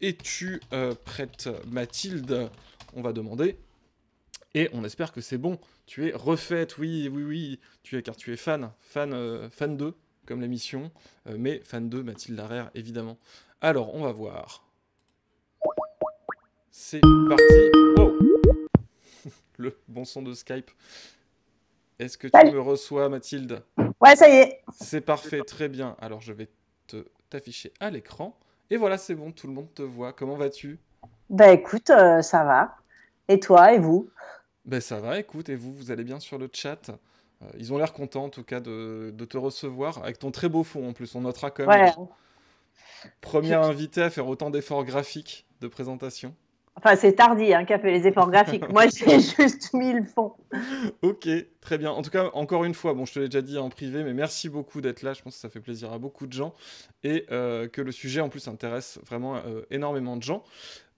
Es-tu prête, Mathilde? On va demander. Et on espère que c'est bon. Tu es refaite, oui, oui, oui. Car tu es fan 2, comme l'émission. Mais fan 2, Mathilde Larère, évidemment. Alors, on va voir. C'est parti. Wow, le bon son de Skype. Est-ce que tu Salut. me reçois, Mathilde? Ouais, ça y est. C'est parfait, très bien. Alors, je vais t'afficher à l'écran. Et voilà, c'est bon, tout le monde te voit. Comment vas-tu? Bah écoute, ça va. Et toi, et vous? Ben ça va, écoute, et vous allez bien sur le chat? Ils ont l'air contents en tout cas de te recevoir, avec ton très beau fond en plus. On notera quand même Ouais. premier je- invité à faire autant d'efforts graphiques de présentation. Enfin, c'est Tardy qui a fait les efforts graphiques. Moi, j'ai juste mis le fond. Ok, très bien. En tout cas, encore une fois, bon, je te l'ai déjà dit en privé, mais merci beaucoup d'être là. Je pense que ça fait plaisir à beaucoup de gens et que le sujet en plus intéresse vraiment énormément de gens.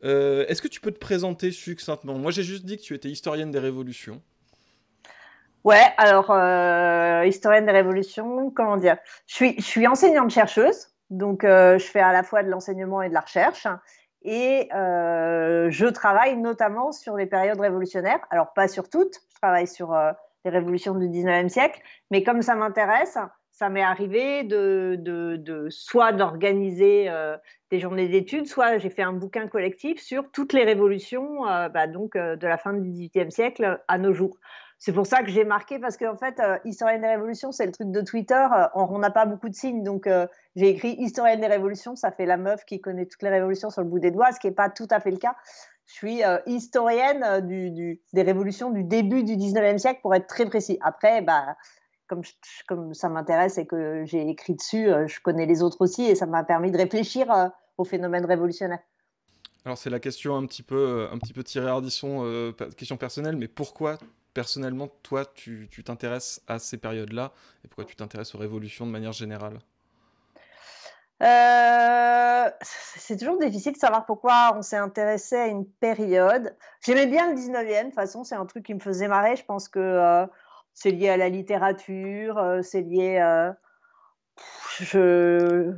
Est-ce que tu peux te présenter succinctement? Moi, j'ai juste dit que tu étais historienne des révolutions. Ouais, alors, historienne des révolutions, comment dire? Je suis enseignante-chercheuse, donc je fais à la fois de l'enseignement et de la recherche. Et je travaille notamment sur les périodes révolutionnaires. Alors, pas sur toutes, je travaille sur les révolutions du 19e siècle, mais comme ça m'intéresse, ça m'est arrivé soit d'organiser des journées d'études, soit j'ai fait un bouquin collectif sur toutes les révolutions de la fin du 18e siècle à nos jours. C'est pour ça que j'ai marqué, parce qu'en fait, historienne des révolutions, c'est le truc de Twitter, on n'a pas beaucoup de signes, donc j'ai écrit historienne des révolutions, ça fait la meuf qui connaît toutes les révolutions sur le bout des doigts, ce qui n'est pas tout à fait le cas. Je suis historienne des révolutions du début du 19e siècle, pour être très précis. Après, comme ça m'intéresse et que j'ai écrit dessus, je connais les autres aussi, et ça m'a permis de réfléchir au phénomène révolutionnaire. Alors c'est la question un petit peu tirée ardisson, question personnelle, mais pourquoi personnellement toi tu t'intéresses à ces périodes-là et pourquoi tu t'intéresses aux révolutions de manière générale? C'est toujours difficile de savoir pourquoi on s'est intéressé à une période. J'aimais bien le 19e, de toute façon, c'est un truc qui me faisait marrer. Je pense que c'est lié à la littérature, c'est lié. Je,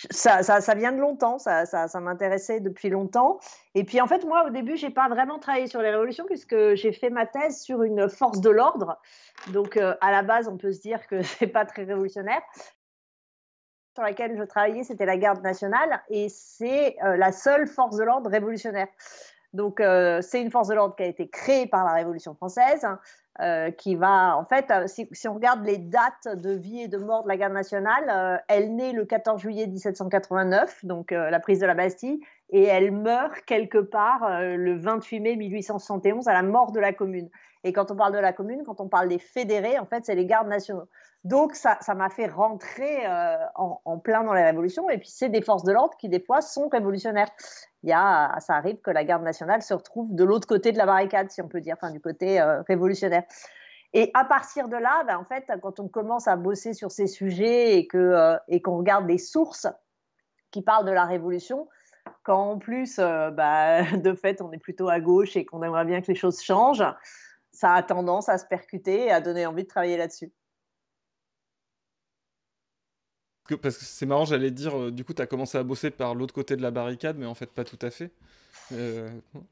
ça vient de longtemps, ça m'intéressait depuis longtemps. Et puis en fait, moi, au début, j'ai pas vraiment travaillé sur les révolutions, puisque j'ai fait ma thèse sur une force de l'ordre. Donc à la base, on peut se dire que c'est pas très révolutionnaire. Sur laquelle je travaillais, c'était la garde nationale, et c'est la seule force de l'ordre révolutionnaire. Donc, c'est une force de l'ordre qui a été créée par la Révolution française, qui va, en fait, si on regarde les dates de vie et de mort de la garde nationale, elle naît le 14 juillet 1789, donc la prise de la Bastille, et elle meurt quelque part le 28 mai 1871, à la mort de la Commune. Et quand on parle de la Commune, quand on parle des fédérés, en fait, c'est les gardes nationaux. Donc, ça m'a fait rentrer en plein dans les révolutions. Et puis, c'est des forces de l'ordre qui, des fois, sont révolutionnaires. Ça arrive que la garde nationale se retrouve de l'autre côté de la barricade, si on peut dire, enfin, du côté révolutionnaire. Et à partir de là, en fait, quand on commence à bosser sur ces sujets et qu'on regarde des sources qui parlent de la révolution, quand en plus, de fait, on est plutôt à gauche et qu'on aimerait bien que les choses changent, ça a tendance à se percuter et à donner envie de travailler là-dessus. Parce que c'est marrant, j'allais dire, du coup tu as commencé à bosser par l'autre côté de la barricade, mais en fait pas tout à fait. Non.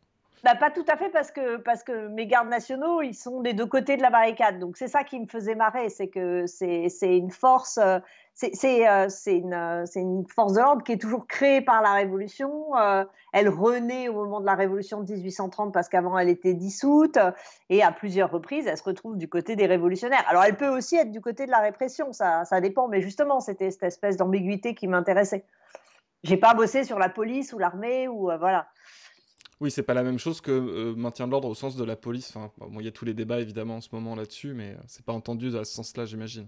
Pas tout à fait, parce que mes gardes nationaux, ils sont des deux côtés de la barricade. Donc c'est ça qui me faisait marrer, c'est que c'est une force, c'est une force de l'ordre qui est toujours créée par la Révolution. Elle renaît au moment de la Révolution de 1830, parce qu'avant elle était dissoute, et à plusieurs reprises elle se retrouve du côté des révolutionnaires. Alors elle peut aussi être du côté de la répression, ça dépend. Mais justement, c'était cette espèce d'ambiguïté qui m'intéressait. J'ai pas bossé sur la police ou l'armée ou voilà. Oui, c'est pas la même chose que maintien de l'ordre au sens de la police. Enfin, bon, il y a tous les débats évidemment en ce moment là-dessus, mais c'est pas entendu à ce sens-là, j'imagine.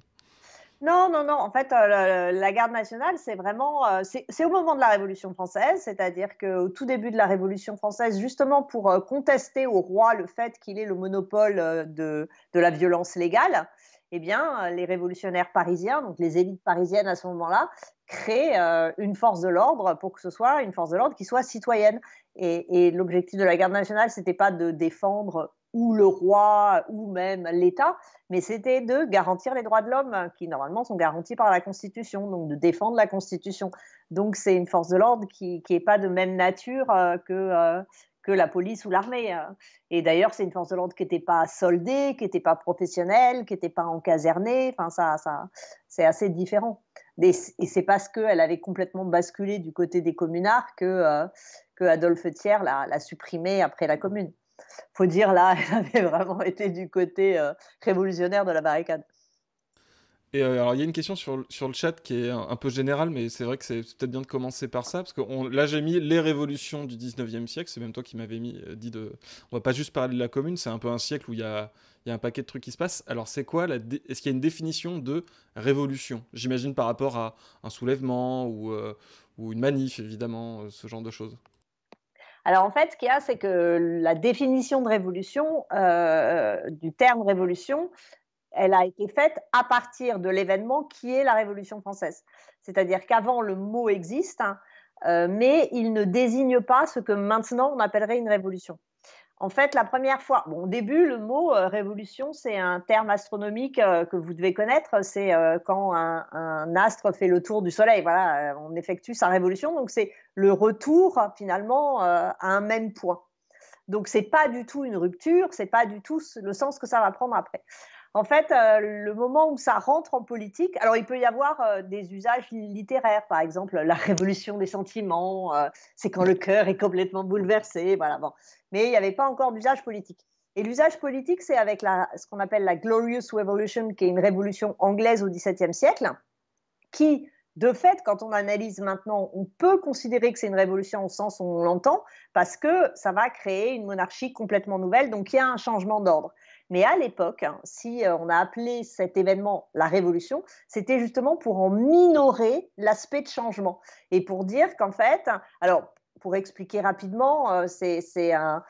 Non, non, non. En fait, la garde nationale, c'est vraiment, c'est au moment de la Révolution française, c'est-à-dire qu'au tout début de la Révolution française, justement pour contester au roi le fait qu'il ait le monopole de la violence légale, eh bien, les révolutionnaires parisiens, donc les élites parisiennes à ce moment-là, créent une force de l'ordre, pour que ce soit une force de l'ordre qui soit citoyenne. Et l'objectif de la garde nationale, c'était pas de défendre ou le roi, ou même l'État, mais c'était de garantir les droits de l'homme, qui normalement sont garantis par la Constitution, donc de défendre la Constitution. Donc c'est une force de l'ordre qui n'est pas de même nature que la police ou l'armée. Et d'ailleurs, c'est une force de l'ordre qui n'était pas soldée, qui n'était pas professionnelle, qui n'était pas encasernée. Enfin, c'est assez différent. Et c'est parce qu'elle avait complètement basculé du côté des communards que Adolphe Thiers l'a supprimée après la Commune. Faut dire là, elle avait vraiment été du côté révolutionnaire de la barricade. Et alors, il y a une question sur le chat qui est un peu générale, mais c'est vrai que c'est peut-être bien de commencer par ça, parce que là, j'ai mis les révolutions du 19e siècle, c'est même toi qui m'avais dit de... On va pas juste parler de la Commune, c'est un peu un siècle où il y a un paquet de trucs qui se passent. Alors, c'est quoi est-ce qu'il y a une définition de révolution? J'imagine par rapport à un soulèvement ou une manif, évidemment, ce genre de choses. Alors en fait, ce qu'il y a, c'est que la définition de révolution, du terme révolution, elle a été faite à partir de l'événement qui est la Révolution française. C'est-à-dire qu'avant, le mot existe, hein, mais il ne désigne pas ce que maintenant on appellerait une révolution. En fait, la première fois, bon, au début, le mot révolution, c'est un terme astronomique que vous devez connaître. C'est quand un astre fait le tour du Soleil. Voilà, on effectue sa révolution. Donc, c'est le retour finalement à un même point. Donc, c'est pas du tout une rupture. C'est pas du tout le sens que ça va prendre après. En fait, le moment où ça rentre en politique, alors il peut y avoir des usages littéraires, par exemple la révolution des sentiments, c'est quand le cœur est complètement bouleversé, voilà. Bon. Mais il n'y avait pas encore d'usage politique. Et l'usage politique, c'est avec ce qu'on appelle la Glorious Revolution, qui est une révolution anglaise au XVIIe siècle, qui, de fait, quand on analyse maintenant, on peut considérer que c'est une révolution au sens où on l'entend, parce que ça va créer une monarchie complètement nouvelle, donc il y a un changement d'ordre. Mais à l'époque, si on a appelé cet événement la Révolution, c'était justement pour en minorer l'aspect de changement et pour dire qu'en fait, alors pour expliquer rapidement, c'est un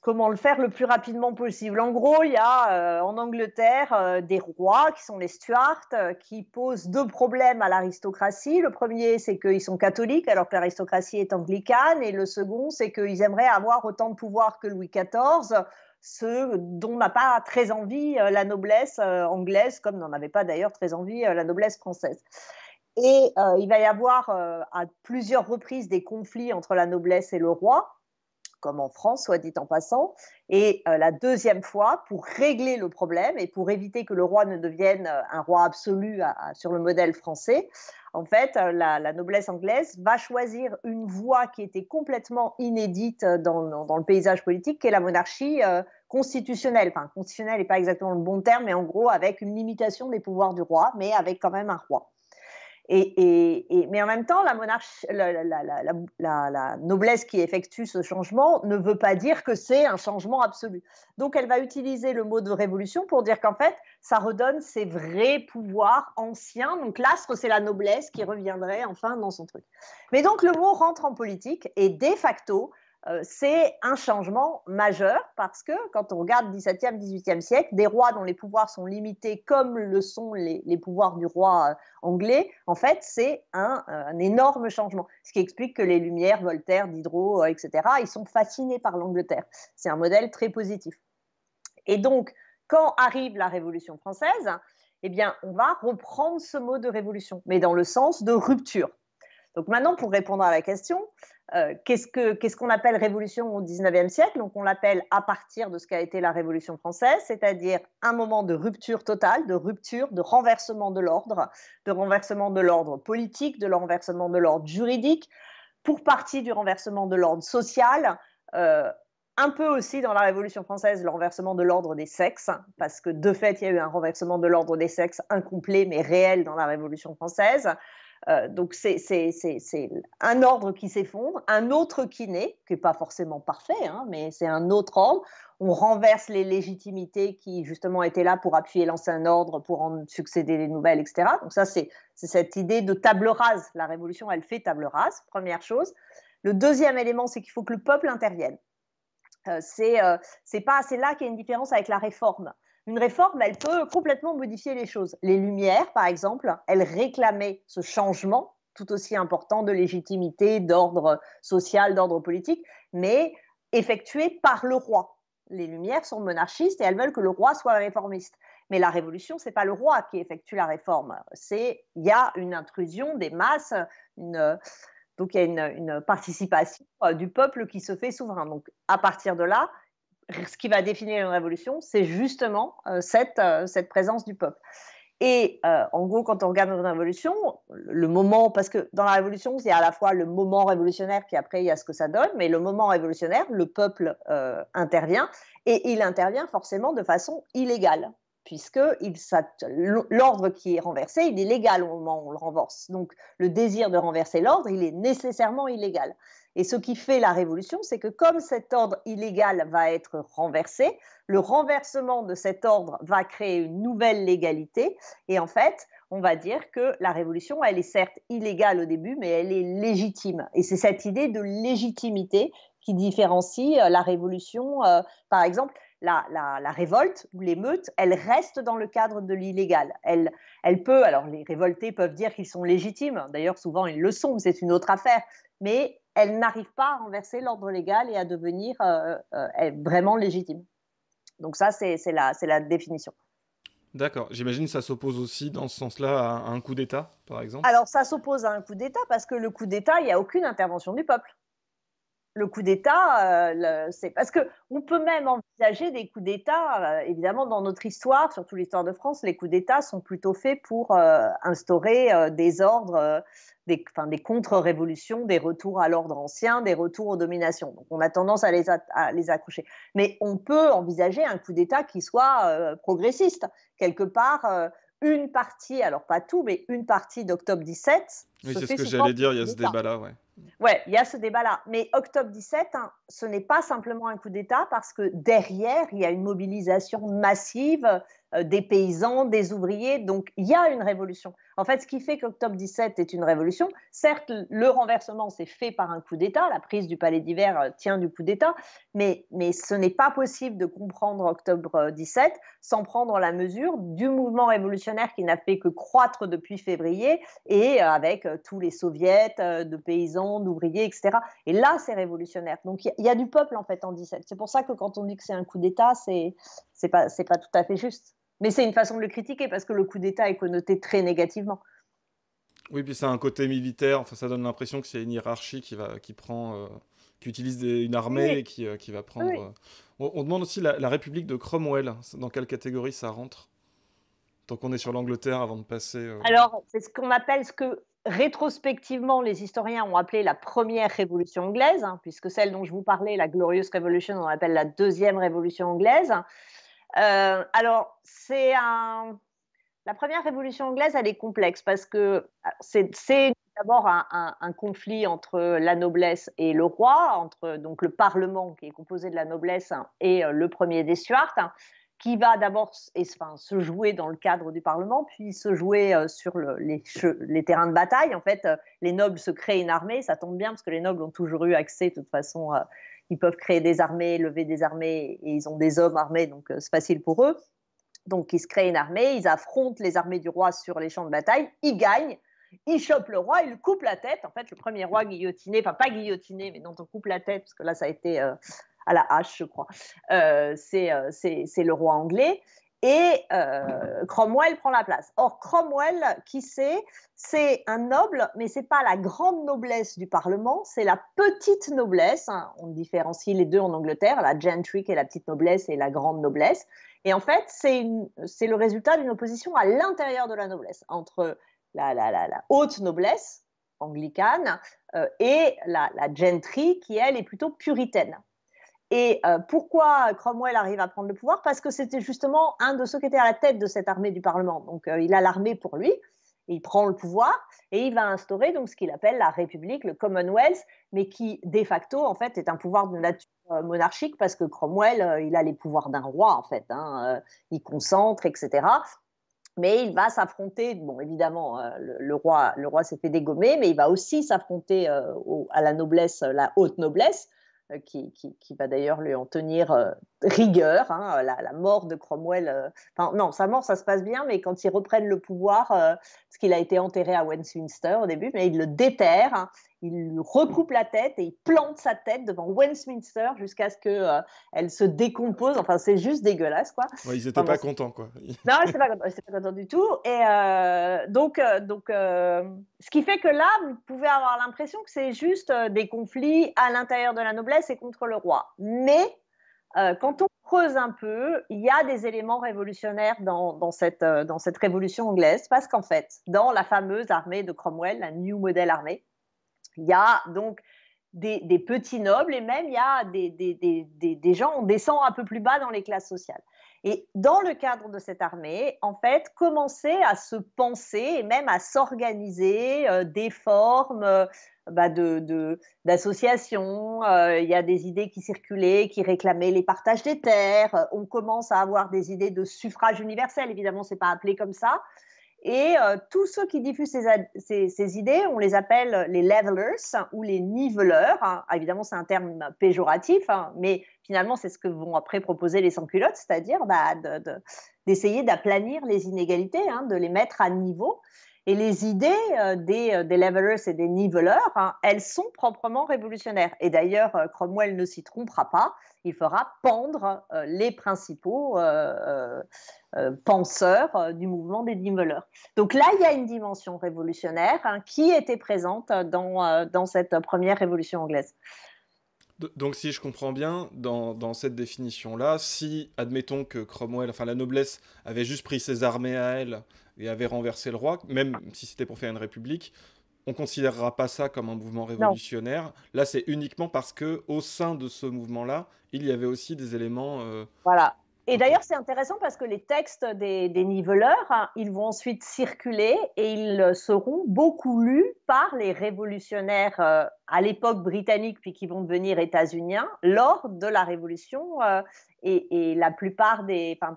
comment le faire le plus rapidement possible. En gros, il y a en Angleterre des rois qui sont les Stuarts qui posent deux problèmes à l'aristocratie. Le premier, c'est qu'ils sont catholiques alors que l'aristocratie est anglicane, et le second, c'est qu'ils aimeraient avoir autant de pouvoir que Louis XIV, ce dont n'a pas très envie la noblesse anglaise, comme n'en avait pas d'ailleurs très envie la noblesse française. Et il va y avoir à plusieurs reprises des conflits entre la noblesse et le roi, comme en France, soit dit en passant. Et la deuxième fois, pour régler le problème et pour éviter que le roi ne devienne un roi absolu sur le modèle français, en fait, la noblesse anglaise va choisir une voie qui était complètement inédite dans le paysage politique, qui est la monarchie constitutionnelle. Enfin, constitutionnelle n'est pas exactement le bon terme, mais en gros, avec une limitation des pouvoirs du roi, mais avec quand même un roi. Mais en même temps, la noblesse qui effectue ce changement ne veut pas dire que c'est un changement absolu. Donc, elle va utiliser le mot de révolution pour dire qu'en fait, ça redonne ses vrais pouvoirs anciens. Donc, l'astre, c'est la noblesse qui reviendrait enfin dans son truc. Mais donc, le mot rentre en politique et de facto, c'est un changement majeur parce que quand on regarde 17e, 18e siècle, des rois dont les pouvoirs sont limités comme le sont les pouvoirs du roi anglais, en fait, c'est un énorme changement. Ce qui explique que les Lumières, Voltaire, Diderot, etc., ils sont fascinés par l'Angleterre. C'est un modèle très positif. Et donc, quand arrive la Révolution française, eh bien, on va reprendre ce mot de révolution, mais dans le sens de rupture. Donc maintenant, pour répondre à la question, qu'est-ce qu'on appelle révolution au XIXe siècle? Donc on l'appelle à partir de ce qu'a été la Révolution française, c'est-à-dire un moment de rupture totale, de rupture, de renversement de l'ordre politique, de renversement de l'ordre juridique, pour partie du renversement de l'ordre social, un peu aussi dans la Révolution française, le renversement de l'ordre des sexes, parce que de fait, il y a eu un renversement de l'ordre des sexes incomplet mais réel dans la Révolution française. Donc c'est un ordre qui s'effondre, un autre qui naît, qui n'est pas forcément parfait, hein, mais c'est un autre ordre. On renverse les légitimités qui justement étaient là pour appuyer l'ancien ordre, pour en succéder les nouvelles, etc. Donc ça, c'est cette idée de table rase. La Révolution, elle fait table rase, première chose. Le deuxième élément, c'est qu'il faut que le peuple intervienne. C'est là qu'il y a une différence avec la réforme. Une réforme, elle peut complètement modifier les choses. Les Lumières, par exemple, elles réclamaient ce changement tout aussi important de légitimité, d'ordre social, d'ordre politique, mais effectué par le roi. Les Lumières sont monarchistes et elles veulent que le roi soit réformiste. Mais la révolution, c'est pas le roi qui effectue la réforme. Il y a une intrusion des masses, donc il y a une participation du peuple qui se fait souverain. Donc à partir de là, ce qui va définir une révolution, c'est justement cette présence du peuple. Et en gros, quand on regarde une révolution, le moment, parce que dans la révolution, il y a à la fois le moment révolutionnaire, puis après, il y a ce que ça donne, mais le moment révolutionnaire, le peuple intervient, et il intervient forcément de façon illégale, puisque l'ordre qui est renversé, il est légal au moment où on le renverse. Donc, le désir de renverser l'ordre, il est nécessairement illégal. Et ce qui fait la révolution, c'est que comme cet ordre illégal va être renversé, le renversement de cet ordre va créer une nouvelle légalité. Et en fait, on va dire que la révolution, elle est certes illégale au début, mais elle est légitime. Et c'est cette idée de légitimité qui différencie la révolution. Par exemple, la révolte ou l'émeute, elle reste dans le cadre de l'illégal. Elle peut, alors les révoltés peuvent dire qu'ils sont légitimes, d'ailleurs souvent ils le sont, c'est une autre affaire, mais elle n'arrive pas à renverser l'ordre légal et à devenir vraiment légitime. Donc ça, c'est la définition. D'accord. J'imagine que ça s'oppose aussi dans ce sens-là à un coup d'État, par exemple. Alors ça s'oppose à un coup d'État parce que le coup d'État, il n'y a aucune intervention du peuple. Le coup d'État, c'est parce qu'on peut même envisager des coups d'État, évidemment dans notre histoire, surtout l'histoire de France, les coups d'État sont plutôt faits pour instaurer des ordres, des contre-révolutions, des retours à l'ordre ancien, des retours aux dominations. Donc on a tendance à les accrocher. Mais on peut envisager un coup d'État qui soit progressiste. Quelque part, une partie, alors pas tout, mais une partie d'Octobre 17. Oui, c'est ce que j'allais dire, il y a ce débat-là, ouais. Ouais, il y a ce débat-là. Mais Octobre 17, hein, ce n'est pas simplement un coup d'État parce que derrière, il y a une mobilisation massive des paysans, des ouvriers. Donc, il y a une révolution. En fait, ce qui fait qu'Octobre 17 est une révolution, certes, le renversement s'est fait par un coup d'État. La prise du Palais d'Hiver tient du coup d'État. Mais ce n'est pas possible de comprendre Octobre 17 sans prendre la mesure du mouvement révolutionnaire qui n'a fait que croître depuis février et avec tous les soviets de paysans, d'ouvriers, etc. Et là, c'est révolutionnaire. Donc, il y a du peuple, en fait, en 17. C'est pour ça que quand on dit que c'est un coup d'État, c'est pas tout à fait juste. Mais c'est une façon de le critiquer parce que le coup d'État est connoté très négativement. Oui, puis ça a un côté militaire. Enfin, ça donne l'impression que c'est une hiérarchie qui utilise une armée Oui. et qui va prendre. Oui. On demande aussi la République de Cromwell. Dans quelle catégorie ça rentre? Tant qu'on est sur l'Angleterre, avant de passer. Alors, c'est ce qu'on appelle, ce que rétrospectivement les historiens ont appelé la première révolution anglaise, hein, puisque celle dont je vous parlais, la Glorious Revolution, on appelle la deuxième révolution anglaise. Alors, la première révolution anglaise, elle est complexe parce que c'est d'abord un conflit entre la noblesse et le roi, entre donc le Parlement qui est composé de la noblesse et le premier des Stuarts, qui va d'abord se jouer dans le cadre du Parlement, puis se jouer sur les terrains de bataille. En fait, les nobles se créent une armée, ça tombe bien parce que les nobles ont toujours eu accès, de toute façon, ils peuvent créer des armées, lever des armées, et ils ont des hommes armés, donc c'est facile pour eux. Donc, ils se créent une armée, ils affrontent les armées du roi sur les champs de bataille, ils gagnent, ils chopent le roi, ils lui coupent la tête. En fait, le premier roi guillotiné, enfin pas guillotiné, mais dont on coupe la tête, parce que là, ça a été à la hache, je crois, c'est le roi anglais. Et Cromwell prend la place. Or, Cromwell, qui c'est un noble, mais ce n'est pas la grande noblesse du Parlement, c'est la petite noblesse. Hein. On différencie les deux en Angleterre, la gentry qui est la petite noblesse et la grande noblesse. Et en fait, c'est le résultat d'une opposition à l'intérieur de la noblesse, entre la haute noblesse anglicane et la gentry qui, elle, est plutôt puritaine. Et pourquoi Cromwell arrive à prendre le pouvoir? Parce que c'était justement un de ceux qui étaient à la tête de cette armée du Parlement. Donc il a l'armée pour lui, il prend le pouvoir et il va instaurer donc ce qu'il appelle la République, le Commonwealth, mais qui de facto en fait est un pouvoir de nature monarchique parce que Cromwell il a les pouvoirs d'un roi en fait, hein, il concentre, etc. Mais il va s'affronter, bon évidemment le roi s'est fait dégommer, mais il va aussi s'affronter à la noblesse, la haute noblesse, qui va d'ailleurs lui en tenir rigueur. Hein, la mort de Cromwell, non, sa mort, ça se passe bien, mais quand ils reprennent le pouvoir, parce qu'il a été enterré à Westminster au début, mais ils le déterrent, hein, il lui recoupe la tête et il plante sa tête devant Westminster jusqu'à ce qu'elle se décompose. Enfin, c'est juste dégueulasse, quoi. Ouais, ils étaient Enfin, bon, pas contents, quoi. non, c'est pas content du tout. Et ce qui fait que là, vous pouvez avoir l'impression que c'est juste des conflits à l'intérieur de la noblesse et contre le roi. Mais quand on creuse un peu, il y a des éléments révolutionnaires dans cette révolution anglaise, parce qu'en fait, dans la fameuse armée de Cromwell, la New Model Army, il y a donc des petits nobles et même il y a des gens, on descend un peu plus bas dans les classes sociales. Et dans le cadre de cette armée, en fait, commençaient à se penser et même à s'organiser des formes d'associations. Il y a des idées qui circulaient, qui réclamaient les partages des terres. On commence à avoir des idées de suffrage universel. Évidemment, ce n'est pas appelé comme ça. Et tous ceux qui diffusent ces idées, on les appelle les levelers ou les niveleurs. Hein. Évidemment, c'est un terme péjoratif, hein, mais finalement, c'est ce que vont après proposer les sans-culottes, c'est-à-dire d'essayer d'aplanir les inégalités, hein, de les mettre à niveau. Et les idées des levelers et des niveleurs, hein, elles sont proprement révolutionnaires. Et d'ailleurs, Cromwell ne s'y trompera pas. Il fera pendre les principaux penseurs du mouvement des niveleurs. Donc là, il y a une dimension révolutionnaire, hein, qui était présente dans cette première révolution anglaise. Donc, si je comprends bien, dans cette définition-là, si, admettons que Cromwell, enfin la noblesse, avait juste pris ses armées à elle et avait renversé le roi, même si c'était pour faire une république, on considérera pas ça comme un mouvement Non. révolutionnaire. Là, c'est uniquement parce que au sein de ce mouvement-là, il y avait aussi des éléments. Voilà. Et Ok. d'ailleurs, c'est intéressant parce que les textes des niveleurs, hein, ils vont ensuite circuler et ils seront beaucoup lus par les révolutionnaires à l'époque britannique, puis qui vont devenir états-uniens, lors de la Révolution. Et la plupart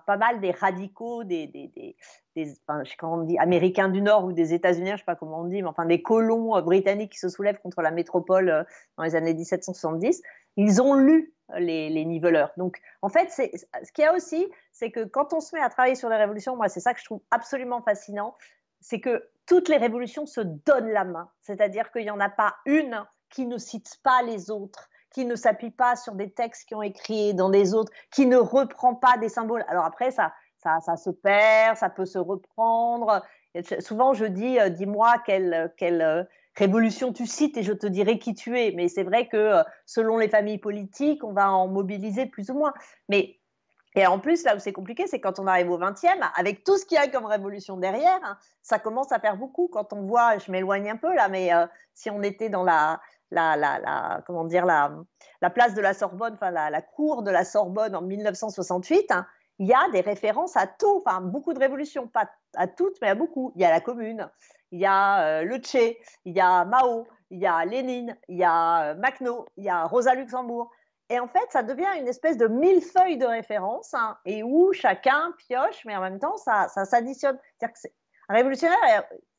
pas mal des radicaux, enfin, je sais comment on dit, américains du Nord ou des États-Unis, je ne sais pas comment on dit, mais enfin des colons britanniques qui se soulèvent contre la métropole dans les années 1770, ils ont lu les niveleurs. Donc, en fait, ce qu'il y a aussi, c'est que quand on se met à travailler sur les révolutions, moi, c'est ça que je trouve absolument fascinant, c'est que toutes les révolutions se donnent la main. C'est-à-dire qu'il n'y en a pas une qui ne cite pas les autres, qui ne s'appuie pas sur des textes qui ont écrits dans des autres, qui ne reprend pas des symboles. Alors après, ça se perd, ça peut se reprendre. Et souvent, je dis, dis-moi quelle révolution tu cites et je te dirai qui tu es. Mais c'est vrai que selon les familles politiques, on va en mobiliser plus ou moins. Mais et en plus, là où c'est compliqué, c'est quand on arrive au XXe, avec tout ce qu'il y a comme révolution derrière, hein, ça commence à faire beaucoup. Quand on voit, je m'éloigne un peu là, mais si on était dans comment dire, la place de la Sorbonne, enfin la cour de la Sorbonne en 1968, hein, il y a des références à tout, enfin beaucoup de révolutions, pas à toutes, mais à beaucoup. Il y a la Commune, il y a le Che, il y a Mao, il y a Lénine, il y a Makhno, il y a Rosa Luxembourg. Et en fait, ça devient une espèce de millefeuille de références, hein, et où chacun pioche, mais en même temps, ça s'additionne. C'est-à-dire que un révolutionnaire,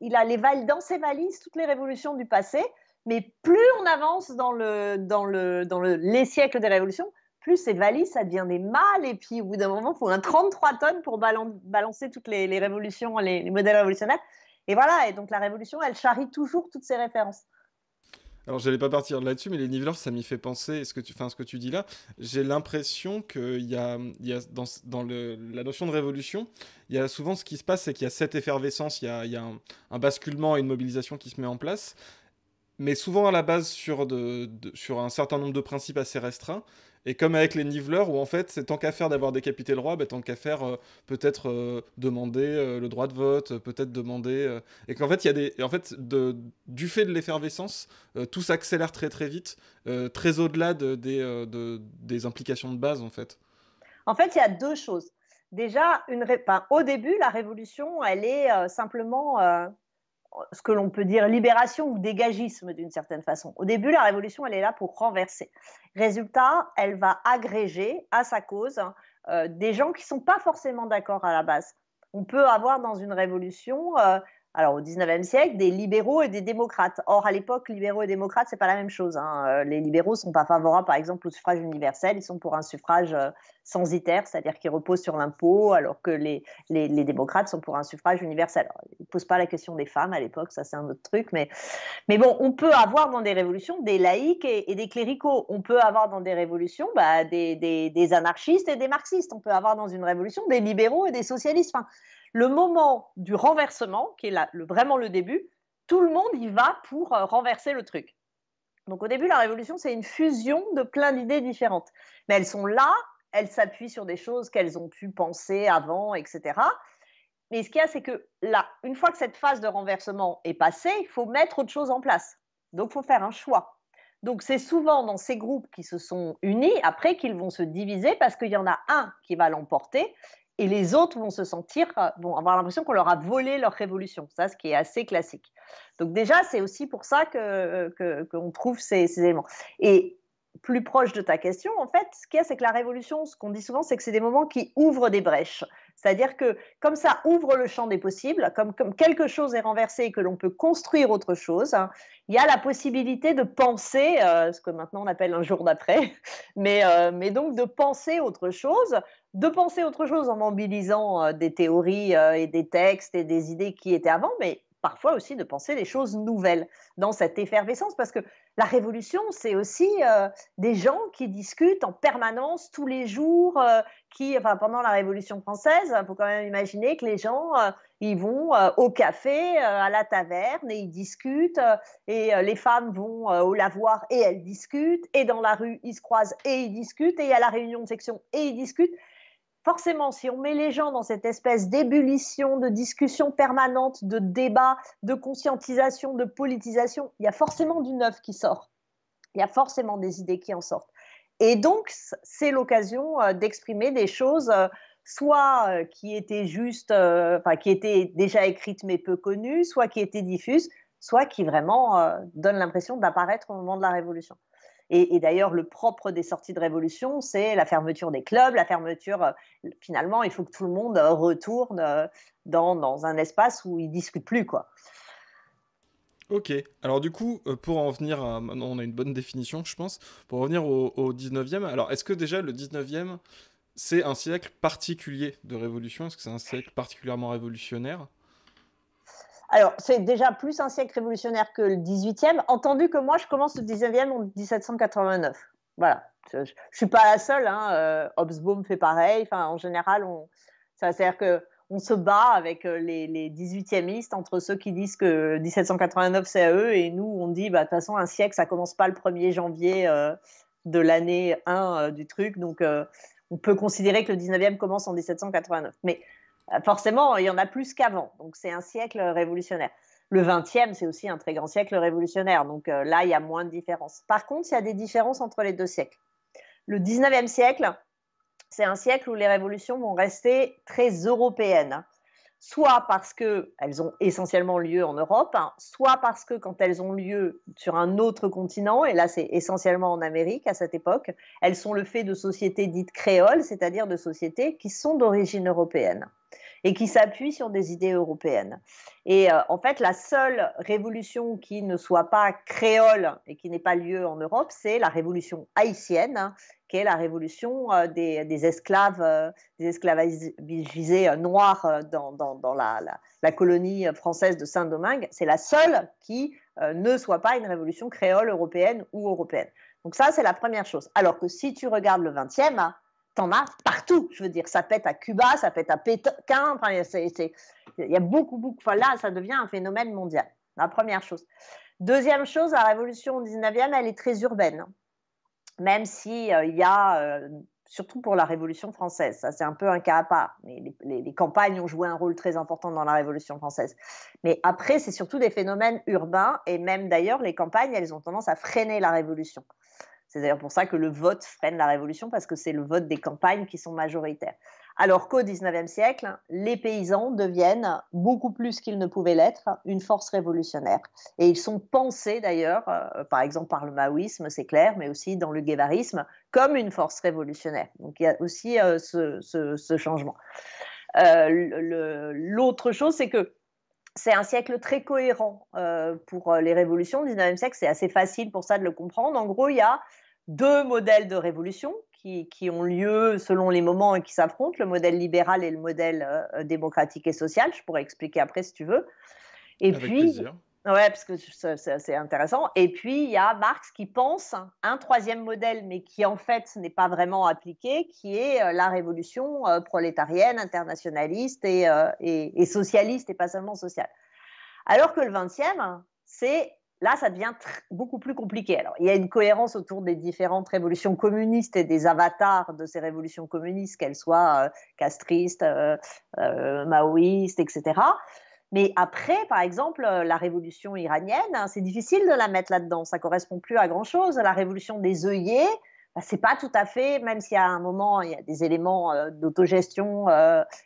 il a dans ses valises toutes les révolutions du passé, mais plus on avance dans les siècles des révolutions, plus ces valises, ça devient des malles, et puis au bout d'un moment, il faut un 33 tonnes pour balancer toutes les révolutions, les modèles révolutionnaires. Et voilà, et donc la révolution, elle charrie toujours toutes ces références. Alors, j'allais pas partir de là-dessus, mais les niveleurs, ça m'y fait penser. Ce que tu dis là, j'ai l'impression qu'il y a la notion de révolution, il y a souvent ce qui se passe, c'est qu'il y a cette effervescence, il y a un basculement et une mobilisation qui se met en place, mais souvent à la base sur un certain nombre de principes assez restreints. Et comme avec les niveleurs, où en fait, c'est tant qu'à faire d'avoir décapité le roi, bah, tant qu'à faire peut-être demander le droit de vote, peut-être demander. Et qu'en fait, il y a en fait, du fait de l'effervescence, tout s'accélère très très vite, très au-delà des implications de base en fait. En fait, il y a deux choses. Déjà, au début, la révolution, elle est simplement ce que l'on peut dire libération ou dégagisme d'une certaine façon. Au début, la révolution, elle est là pour renverser. Résultat, elle va agréger à sa cause des gens qui ne sont pas forcément d'accord à la base. On peut avoir dans une révolution Alors, au 19e siècle, des libéraux et des démocrates. Or, à l'époque, libéraux et démocrates, c'est pas la même chose, hein. Les libéraux sont pas favorables, par exemple, au suffrage universel. Ils sont pour un suffrage censitaire, c'est-à-dire qui repose sur l'impôt, alors que les démocrates sont pour un suffrage universel. Alors, ils ne posent pas la question des femmes à l'époque, ça c'est un autre truc, mais bon, on peut avoir dans des révolutions des laïcs et des cléricaux. On peut avoir dans des révolutions des anarchistes et des marxistes. On peut avoir dans une révolution des libéraux et des socialistes. Enfin, le moment du renversement, qui est vraiment le début, tout le monde y va pour renverser le truc. Donc au début, la révolution, c'est une fusion de plein d'idées différentes. Mais elles sont là, elles s'appuient sur des choses qu'elles ont pu penser avant, etc. Mais ce qu'il y a, c'est que là, une fois que cette phase de renversement est passée, il faut mettre autre chose en place. Donc il faut faire un choix. Donc c'est souvent dans ces groupes qui se sont unis, après qu'ils vont se diviser parce qu'il y en a un qui va l'emporter et les autres vont se sentir, vont avoir l'impression qu'on leur a volé leur révolution. Ça, ce qui est assez classique. Donc déjà, c'est aussi pour ça qu'on trouve ces éléments. Et plus proche de ta question, en fait, ce qu'il y a, c'est que la révolution, ce qu'on dit souvent, c'est que c'est des moments qui ouvrent des brèches. C'est-à-dire que comme ça ouvre le champ des possibles, comme quelque chose est renversé et que l'on peut construire autre chose, hein, il y a la possibilité de penser, ce que maintenant on appelle un jour d'après, mais donc de penser autre chose en mobilisant des théories et des textes et des idées qui étaient avant, mais parfois aussi de penser des choses nouvelles dans cette effervescence, parce que la révolution, c'est aussi des gens qui discutent en permanence, tous les jours, pendant la Révolution française, il faut quand même imaginer que les gens, ils vont au café, à la taverne, et ils discutent, et les femmes vont au lavoir et elles discutent, et dans la rue, ils se croisent et ils discutent, et à la réunion de section et ils discutent. Forcément, si on met les gens dans cette espèce d'ébullition, de discussion permanente, de débat, de conscientisation, de politisation, il y a forcément du neuf qui sort. Il y a forcément des idées qui en sortent. Et donc, c'est l'occasion d'exprimer des choses, soit qui étaient qui étaient déjà écrites mais peu connues, soit qui étaient diffuses, soit qui vraiment donnent l'impression d'apparaître au moment de la Révolution. Et d'ailleurs, le propre des sorties de révolution, c'est la fermeture des clubs, la fermeture, finalement, il faut que tout le monde retourne dans un espace où ils ne discutent plus, quoi. Ok, alors du coup, pour en venir à... Maintenant, on a une bonne définition, je pense. Pour revenir au 19e, alors est-ce que déjà le 19e, c'est un siècle particulier de révolution? Est-ce que c'est un siècle particulièrement révolutionnaire? Alors, c'est déjà plus un siècle révolutionnaire que le 18e, entendu que moi, je commence le 19e en 1789. Voilà. Je ne suis pas la seule, hein. Hobsbawm fait pareil. Enfin, en général, c'est-à-dire qu'on se bat avec les 18e entre ceux qui disent que 1789, c'est à eux, et nous, on dit, de toute façon, un siècle, ça commence pas le 1er janvier de l'année 1 du truc. Donc, on peut considérer que le 19e commence en 1789. Mais forcément, il y en a plus qu'avant. Donc, c'est un siècle révolutionnaire. Le 20e, c'est aussi un très grand siècle révolutionnaire. Donc là, il y a moins de différences. Par contre, il y a des différences entre les deux siècles. Le 19e siècle, c'est un siècle où les révolutions vont rester très européennes. Soit parce qu'elles ont essentiellement lieu en Europe, soit parce que quand elles ont lieu sur un autre continent, et là c'est essentiellement en Amérique à cette époque, elles sont le fait de sociétés dites créoles, c'est-à-dire de sociétés qui sont d'origine européenne et qui s'appuient sur des idées européennes. Et en fait, la seule révolution qui ne soit pas créole et qui n'ait pas lieu en Europe, c'est la révolution haïtienne, qui est la révolution des esclaves, des esclavagisés noirs dans la colonie française de Saint-Domingue. C'est la seule qui ne soit pas une révolution créole européenne ou européenne. Donc ça, c'est la première chose. Alors que si tu regardes le 20e, t'en as partout. Je veux dire, ça pète à Cuba, ça pète à Pékin. Enfin, il y a beaucoup. Enfin, là, ça devient un phénomène mondial. La première chose. Deuxième chose, la révolution au 19e, elle est très urbaine. Même si il y a, surtout pour la Révolution française, ça c'est un peu un cas à part. Les campagnes ont joué un rôle très important dans la Révolution française. Mais après, c'est surtout des phénomènes urbains, et même d'ailleurs, les campagnes, elles ont tendance à freiner la Révolution. C'est d'ailleurs pour ça que le vote freine la Révolution, parce que c'est le vote des campagnes qui sont majoritaires. Alors qu'au XIXe siècle, les paysans deviennent, beaucoup plus qu'ils ne pouvaient l'être, une force révolutionnaire. Et ils sont pensés d'ailleurs, par exemple par le maoïsme, c'est clair, mais aussi dans le guévarisme, comme une force révolutionnaire. Donc il y a aussi ce changement. L'autre chose, c'est que c'est un siècle très cohérent pour les révolutions. Le 19e siècle, c'est assez facile pour ça de le comprendre. En gros, il y a deux modèles de révolution qui ont lieu selon les moments et qui s'affrontent, le modèle libéral et le modèle démocratique et social. Je pourrais expliquer après si tu veux. Et Avec puis, plaisir. ouais, parce que c'est assez intéressant. Et puis, il y a Marx qui pense un troisième modèle, mais qui en fait n'est pas vraiment appliqué, qui est la révolution prolétarienne, internationaliste et socialiste, et pas seulement sociale. Alors que le 20e, c'est là, ça devient beaucoup plus compliqué. Alors, il y a une cohérence autour des différentes révolutions communistes et des avatars de ces révolutions communistes, qu'elles soient castristes, maoïstes, etc. Mais après, par exemple, la révolution iranienne, hein, c'est difficile de la mettre là-dedans. Ça correspond plus à grand-chose. La révolution des œillets, bah, c'est pas tout à fait, même s'il y a un moment, il y a des éléments d'autogestion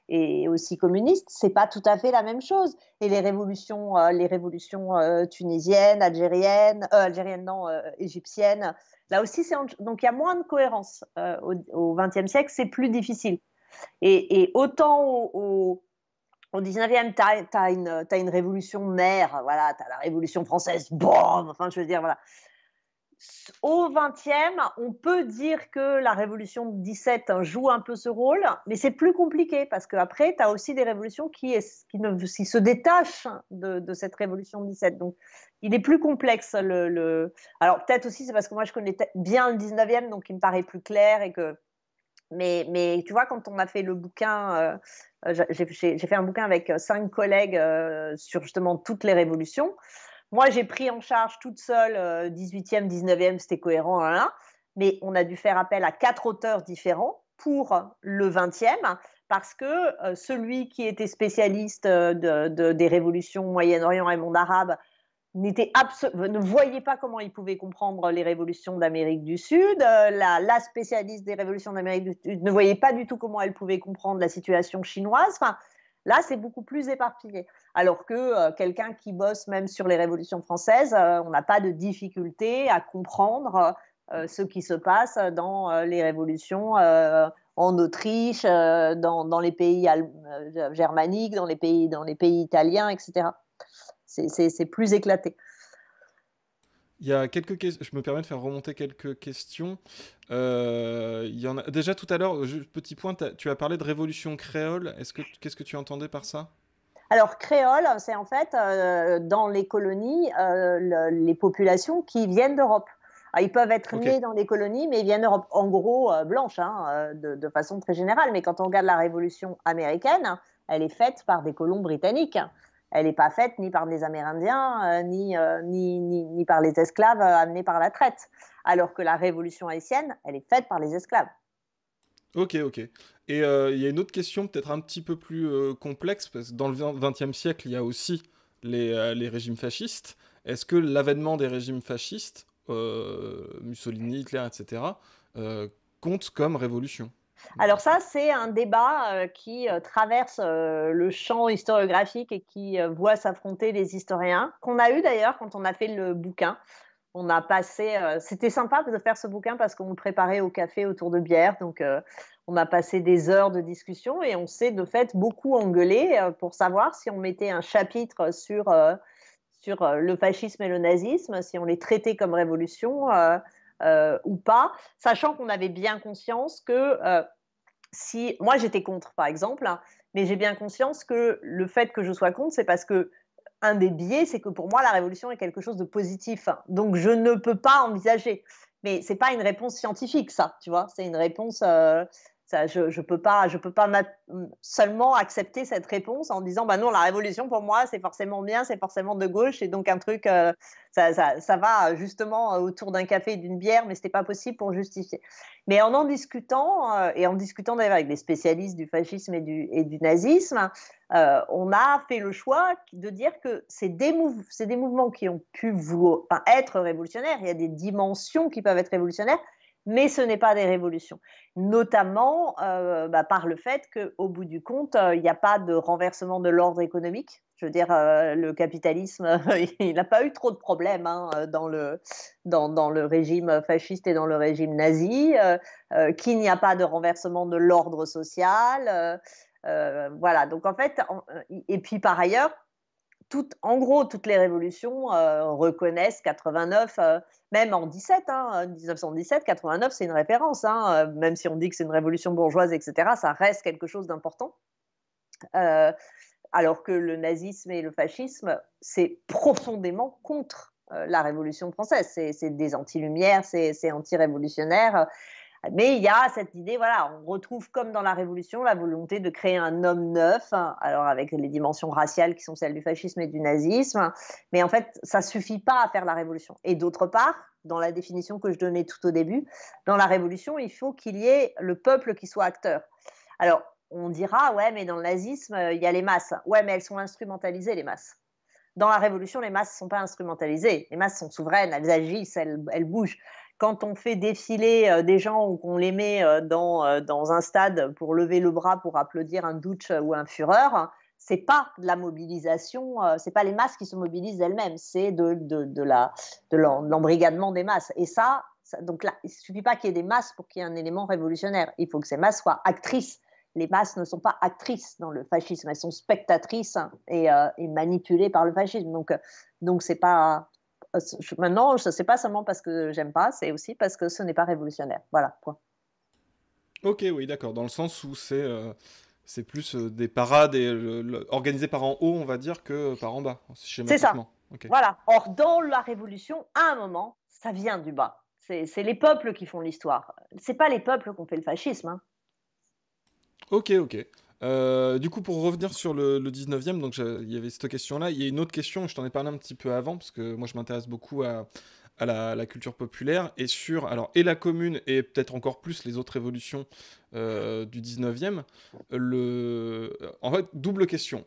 et aussi communistes, c'est pas tout à fait la même chose. Et les révolutions tunisiennes, algériennes non, égyptiennes, là aussi, donc il y a moins de cohérence au XXe siècle, c'est plus difficile. Et autant au 19e, tu as une révolution mère, voilà, tu as la révolution française, boum, enfin, je veux dire, voilà. Au 20e, on peut dire que la révolution de 17 joue un peu ce rôle, mais c'est plus compliqué parce qu'après, tu as aussi des révolutions qui se détachent de cette révolution de 17. Donc, il est plus complexe. Alors, peut-être aussi, c'est parce que moi, je connais bien le 19e, donc il me paraît plus clair et que mais tu vois, quand on a fait le bouquin, j'ai fait un bouquin avec 5 collègues sur justement toutes les révolutions. Moi, j'ai pris en charge toute seule 18e, 19e, c'était cohérent, hein, mais on a dû faire appel à 4 auteurs différents pour le 20e, parce que celui qui était spécialiste des révolutions Moyen-Orient et monde arabe ne voyait pas comment il pouvait comprendre les révolutions d'Amérique du Sud. La spécialiste des révolutions d'Amérique du Sud ne voyait pas du tout comment elle pouvait comprendre la situation chinoise. Enfin, là, c'est beaucoup plus éparpillé. Alors que quelqu'un qui bosse même sur les révolutions françaises, on n'a pas de difficulté à comprendre ce qui se passe dans les révolutions en Autriche, dans les pays germaniques, dans les pays italiens, etc. C'est plus éclaté. Il y a quelques questions. Je me permets de faire remonter quelques questions. Il y en a déjà tout à l'heure. Petit point, tu as parlé de révolution créole. Qu'est-ce que tu entendais par ça? Alors, créole, c'est en fait dans les colonies les populations qui viennent d'Europe. Alors, ils peuvent être Ok. nés dans les colonies, mais ils viennent d'Europe, en gros blanche, hein, de façon très générale. Mais quand on regarde la Révolution américaine, elle est faite par des colons britanniques. Elle n'est pas faite ni par des Amérindiens, ni par les esclaves amenés par la traite. Alors que la Révolution haïtienne, elle est faite par les esclaves. Ok, ok. Et il y a une autre question peut-être un petit peu plus complexe, parce que dans le XXe siècle, il y a aussi les régimes fascistes. Est-ce que l'avènement des régimes fascistes, Mussolini, Hitler, etc., compte comme révolution? Alors ça, c'est un débat qui traverse le champ historiographique et qui voit s'affronter les historiens, qu'on a eu d'ailleurs quand on a fait le bouquin. On a passé, c'était sympa de faire ce bouquin parce qu'on le préparait au café autour de bière, donc on a passé des heures de discussion et on s'est de fait beaucoup engueulé pour savoir si on mettait un chapitre sur le fascisme et le nazisme, si on les traitait comme révolution ou pas, sachant qu'on avait bien conscience que si moi j'étais contre par exemple, hein, mais j'ai bien conscience que le fait que je sois contre, c'est parce que un des biais, c'est que pour moi la révolution est quelque chose de positif. Donc je ne peux pas envisager. Mais c'est pas une réponse scientifique, ça, tu vois. C'est une réponse. Ça, je peux pas seulement accepter cette réponse en disant bah non, la révolution pour moi c'est forcément bien, c'est forcément de gauche et donc un truc ça va justement autour d'un café et d'une bière, mais c'était pas possible pour justifier. Mais en discutant et en discutant d'ailleurs avec des spécialistes du fascisme et du nazisme, on a fait le choix de dire que c'est des mouvements qui ont pu être révolutionnaires. Il y a des dimensions qui peuvent être révolutionnaires, mais ce n'est pas des révolutions. Notamment par le fait qu'au bout du compte, il n'y a pas de renversement de l'ordre économique. Je veux dire, le capitalisme, il n'a pas eu trop de problèmes hein, dans le régime fasciste et dans le régime nazi, qu'il n'y a pas de renversement de l'ordre social. Voilà, donc en fait, et puis par ailleurs, en gros, toutes les révolutions reconnaissent 89, même en 17, 1917, 89, c'est une référence, même si on dit que c'est une révolution bourgeoise, etc., ça reste quelque chose d'important. Alors que le nazisme et le fascisme, c'est profondément contre la Révolution française. C'est des anti-lumières, c'est anti-révolutionnaire. Mais il y a cette idée, voilà, on retrouve comme dans la Révolution la volonté de créer un homme neuf, alors avec les dimensions raciales qui sont celles du fascisme et du nazisme, mais en fait, ça ne suffit pas à faire la Révolution. Et d'autre part, dans la définition que je donnais tout au début, dans la Révolution, il faut qu'il y ait le peuple qui soit acteur. Alors, on dira, ouais, mais dans le nazisme, il y a les masses. Ouais, mais elles sont instrumentalisées, les masses. Dans la Révolution, les masses ne sont pas instrumentalisées. Les masses sont souveraines, elles agissent, elles bougent. Quand on fait défiler des gens ou qu'on les met dans un stade pour lever le bras pour applaudir un Dutsch ou un Führer, c'est pas de la mobilisation, c'est pas les masses qui se mobilisent elles-mêmes, c'est de l'embrigadement des masses. Et donc là, il ne suffit pas qu'il y ait des masses pour qu'il y ait un élément révolutionnaire. Il faut que ces masses soient actrices. Les masses ne sont pas actrices dans le fascisme, elles sont spectatrices et manipulées par le fascisme. Donc c'est pas. Maintenant, ce n'est pas seulement parce que j'aime pas, c'est aussi parce que ce n'est pas révolutionnaire. Voilà, point. Ok, oui, d'accord. Dans le sens où c'est plus des parades organisées par en haut, on va dire, que par en bas, schématiquement. C'est ça. Okay. Voilà. Or, dans la Révolution, à un moment, ça vient du bas. C'est les peuples qui font l'histoire. C'est pas les peuples qui ont fait le fascisme. Ok. Du coup, pour revenir sur le 19e, donc il y avait cette question-là. Il y a une autre question, je t'en ai parlé un petit peu avant, parce que moi je m'intéresse beaucoup à la culture populaire, et et la commune, et peut-être encore plus les autres révolutions du 19e. En fait, double question.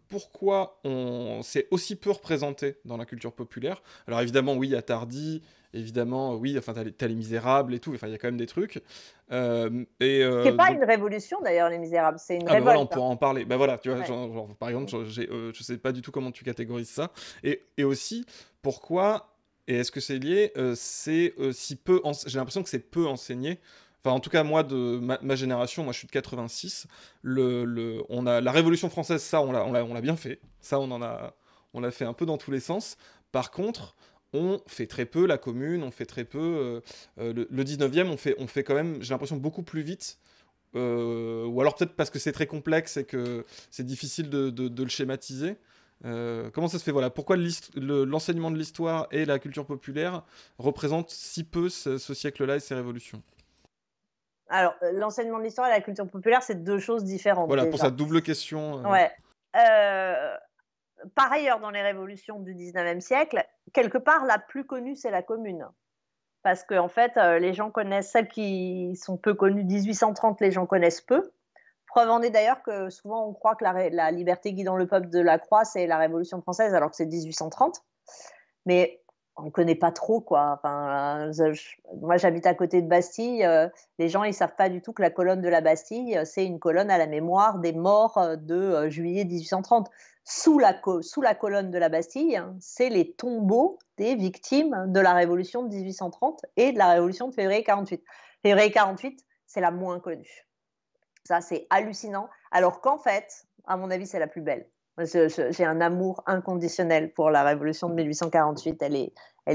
Pourquoi on s'est aussi peu représenté dans la culture populaire? Alors évidemment, oui, il y a Tardy, évidemment, oui, enfin, t'as les Misérables et tout, enfin, il y a quand même des trucs. C'est pas une révolution d'ailleurs, les Misérables, c'est une révolte. Voilà, on pourra en parler. Bah voilà, tu vois, ouais. Par exemple, je sais pas du tout comment tu catégorises ça. Et aussi, pourquoi, et est-ce que c'est lié, c'est si peu, j'ai l'impression que c'est peu enseigné. Enfin, en tout cas, moi, de ma génération, moi je suis de 86, on a la Révolution française, ça, on l'a bien fait. Ça, on l'a fait un peu dans tous les sens. Par contre, on fait très peu la commune, on fait très peu le 19e, on fait quand même, j'ai l'impression, beaucoup plus vite. Ou alors peut-être parce que c'est très complexe et que c'est difficile de le schématiser. Comment ça se fait, voilà, pourquoi l'enseignement de l'histoire et la culture populaire représentent si peu ce siècle-là et ces révolutions? Alors, l'enseignement de l'histoire et la culture populaire, c'est deux choses différentes. Voilà, déjà. pour cette double question. Ouais. Par ailleurs, dans les révolutions du 19e siècle, quelque part, la plus connue, c'est la commune. Parce qu'en fait, les gens connaissent, celles qui sont peu connues, 1830, les gens connaissent peu. Preuve en est d'ailleurs que souvent on croit que la liberté guidant le peuple de la Croix, c'est la Révolution française, alors que c'est 1830. Mais on ne connaît pas trop, quoi. Enfin, moi, j'habite à côté de Bastille. Les gens, ils ne savent pas du tout que la colonne de la Bastille, c'est une colonne à la mémoire des morts de juillet 1830. Sous la colonne de la Bastille, c'est les tombeaux des victimes de la Révolution de 1830 et de la Révolution de février 48. Février 48, c'est la moins connue. Ça, c'est hallucinant. Alors qu'en fait, à mon avis, c'est la plus belle. J'ai un amour inconditionnel pour la Révolution de 1848. Elle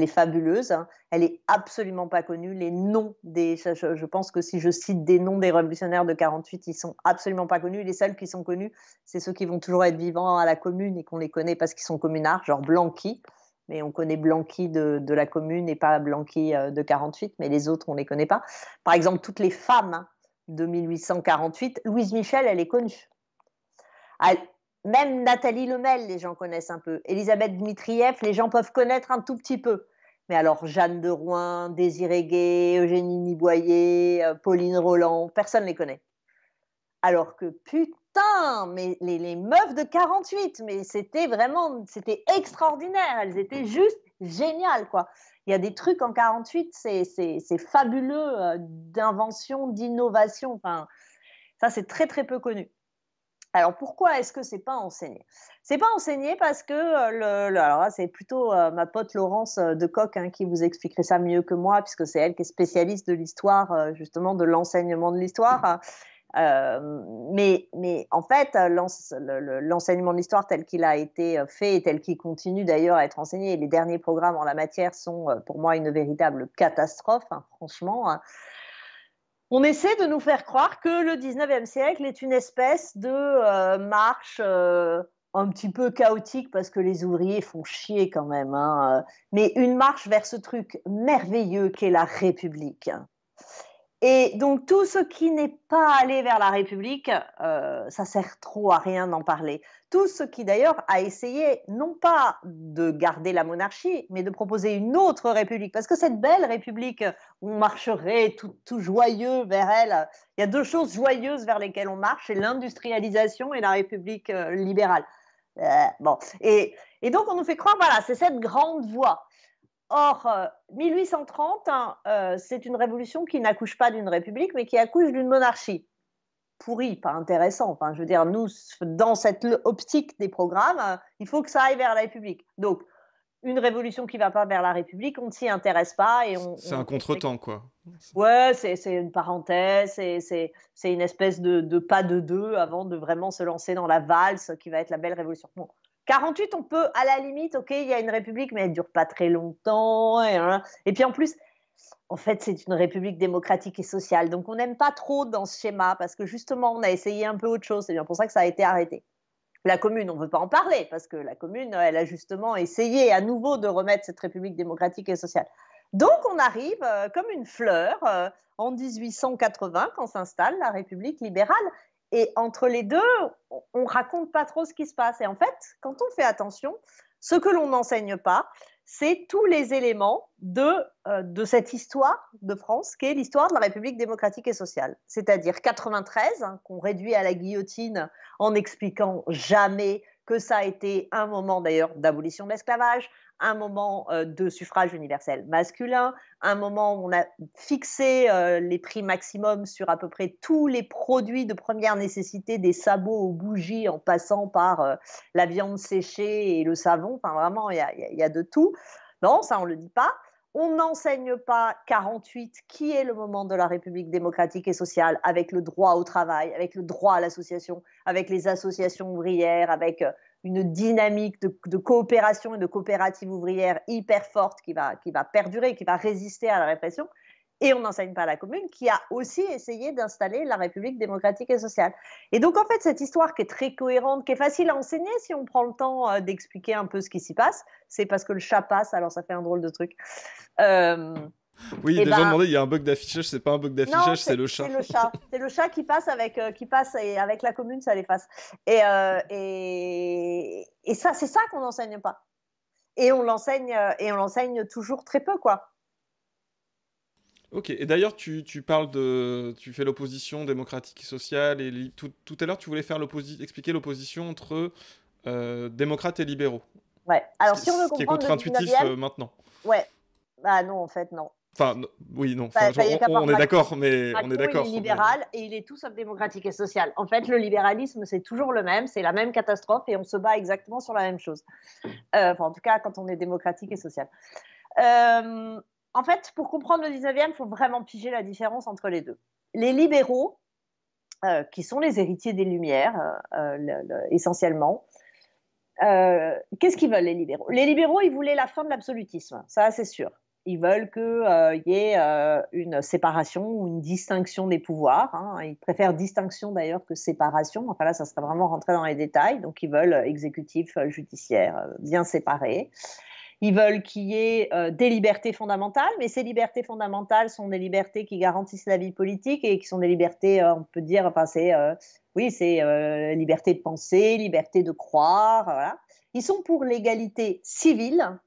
est fabuleuse. Elle est absolument pas connue. Les noms je pense que si je cite des noms des révolutionnaires de 48, ils sont absolument pas connus. Les seuls qui sont connus, c'est ceux qui vont toujours être vivants à la commune et qu'on les connaît parce qu'ils sont communards, genre Blanqui. Mais on connaît Blanqui de la commune et pas Blanqui de 48. Mais les autres, on les connaît pas. Par exemple, toutes les femmes de 1848, Louise Michel, elle est connue. Même Nathalie Lemel, les gens connaissent un peu. Elisabeth Dmitrieff, les gens peuvent connaître un tout petit peu. Mais alors, Jeanne de Rouen, Désirée Guay, Eugénie Niboyer, Pauline Roland, personne ne les connaît. Alors que, putain, mais les meufs de 48, mais c'était extraordinaire. Elles étaient juste géniales, quoi. Il y a des trucs en 48, c'est fabuleux, d'invention, d'innovation. Enfin, ça, c'est très, très peu connu. Alors, pourquoi est-ce que c'est pas enseigné? C'est pas enseigné parce que, alors là, c'est plutôt ma pote Laurence de Coq qui vous expliquerait ça mieux que moi, puisque c'est elle qui est spécialiste de l'histoire, justement, de l'enseignement de l'histoire. Mais en fait, l'enseignement de l'histoire tel qu'il a été fait et tel qu'il continue d'ailleurs à être enseigné, et les derniers programmes en la matière sont pour moi une véritable catastrophe, hein, franchement. Hein. On essaie de nous faire croire que le 19e siècle est une espèce de marche un petit peu chaotique parce que les ouvriers font chier quand même, hein, mais une marche vers ce truc merveilleux qu'est la République. Et donc tout ce qui n'est pas allé vers la République, ça sert trop à rien d'en parler. Tout ce qui d'ailleurs a essayé non pas de garder la monarchie, mais de proposer une autre République. Parce que cette belle République où on marcherait tout joyeux vers elle, il y a deux choses joyeuses vers lesquelles on marche, c'est l'industrialisation et la République libérale. Bon. Et donc on nous fait croire, voilà, c'est cette grande voie. Or, 1830, hein, c'est une révolution qui n'accouche pas d'une république, mais qui accouche d'une monarchie. Pourrie, pas intéressant. Enfin, je veux dire, nous, dans cette optique des programmes, il faut que ça aille vers la République. Donc, une révolution qui ne va pas vers la République, on ne s'y intéresse pas. C'est un contretemps, quoi. Ouais, c'est une parenthèse, c'est une espèce de pas de deux avant de vraiment se lancer dans la valse qui va être la belle révolution. Bon. 48, on peut, à la limite, ok, il y a une république, mais elle ne dure pas très longtemps. Et puis en plus, en fait, c'est une république démocratique et sociale. Donc on n'aime pas trop dans ce schéma parce que justement, on a essayé un peu autre chose. C'est bien pour ça que ça a été arrêté. La commune, on ne veut pas en parler parce que la commune, elle a justement essayé à nouveau de remettre cette république démocratique et sociale. Donc on arrive comme une fleur en 1880 quand s'installe la République libérale. Et entre les deux, on raconte pas trop ce qui se passe. Et en fait, quand on fait attention, ce que l'on n'enseigne pas, c'est tous les éléments de cette histoire de France, qui est l'histoire de la République démocratique et sociale. C'est-à-dire 93, hein, qu'on réduit à la guillotine en n'expliquant jamais que ça a été un moment d'ailleurs d'abolition de l'esclavage, un moment de suffrage universel masculin, un moment où on a fixé les prix maximums sur à peu près tous les produits de première nécessité, des sabots aux bougies, en passant par la viande séchée et le savon. Enfin, vraiment, il y a de tout. Non, ça, on ne le dit pas. On n'enseigne pas 48, qui est le moment de la République démocratique et sociale, avec le droit au travail, avec le droit à l'association, avec les associations ouvrières, avec une dynamique de coopération et de coopérative ouvrière hyper forte qui va perdurer, qui va résister à la répression. Et on n'enseigne pas à la commune qui a aussi essayé d'installer la République démocratique et sociale. Et donc, en fait, cette histoire qui est très cohérente, qui est facile à enseigner si on prend le temps d'expliquer un peu ce qui s'y passe, c'est parce que le chat passe, alors ça fait un drôle de truc. Oui, les gens demandaient, il y a un bug d'affichage, c'est pas un bug d'affichage, c'est le chat. C'est le chat. C'est le chat qui passe et avec la commune, ça l'efface. Et ça, c'est ça qu'on n'enseigne pas. Et on l'enseigne toujours très peu, quoi. Ok, et d'ailleurs, tu parles tu fais l'opposition démocratique et sociale, et tout à l'heure, tu voulais faire expliquer l'opposition entre démocrates et libéraux. Ouais, alors si on veut comprendre qui est contre-intuitif maintenant. Ouais, bah non, en fait, non. Enfin, oui, non, enfin, on est d'accord, mais Macron, on est d'accord. Il est libéral et il est tout sauf démocratique et social. En fait, le libéralisme, c'est toujours le même, c'est la même catastrophe et on se bat exactement sur la même chose. Enfin, en tout cas, quand on est démocratique et social. En fait, pour comprendre le 19e, il faut vraiment piger la différence entre les deux. Les libéraux, qui sont les héritiers des Lumières, essentiellement, qu'est-ce qu'ils veulent, les libéraux? Les libéraux, ils voulaient la fin de l'absolutisme, ça c'est sûr. Ils veulent qu'il y ait une séparation ou une distinction des pouvoirs. Hein. Ils préfèrent distinction d'ailleurs que séparation. Enfin là, ça serait vraiment rentrer dans les détails. Donc, ils veulent exécutif, judiciaire, bien séparés. Ils veulent qu'il y ait des libertés fondamentales, mais ces libertés fondamentales sont des libertés qui garantissent la vie politique et qui sont des libertés, on peut dire, enfin, c'est liberté de penser, liberté de croire. Voilà. Ils sont pour l'égalité civile,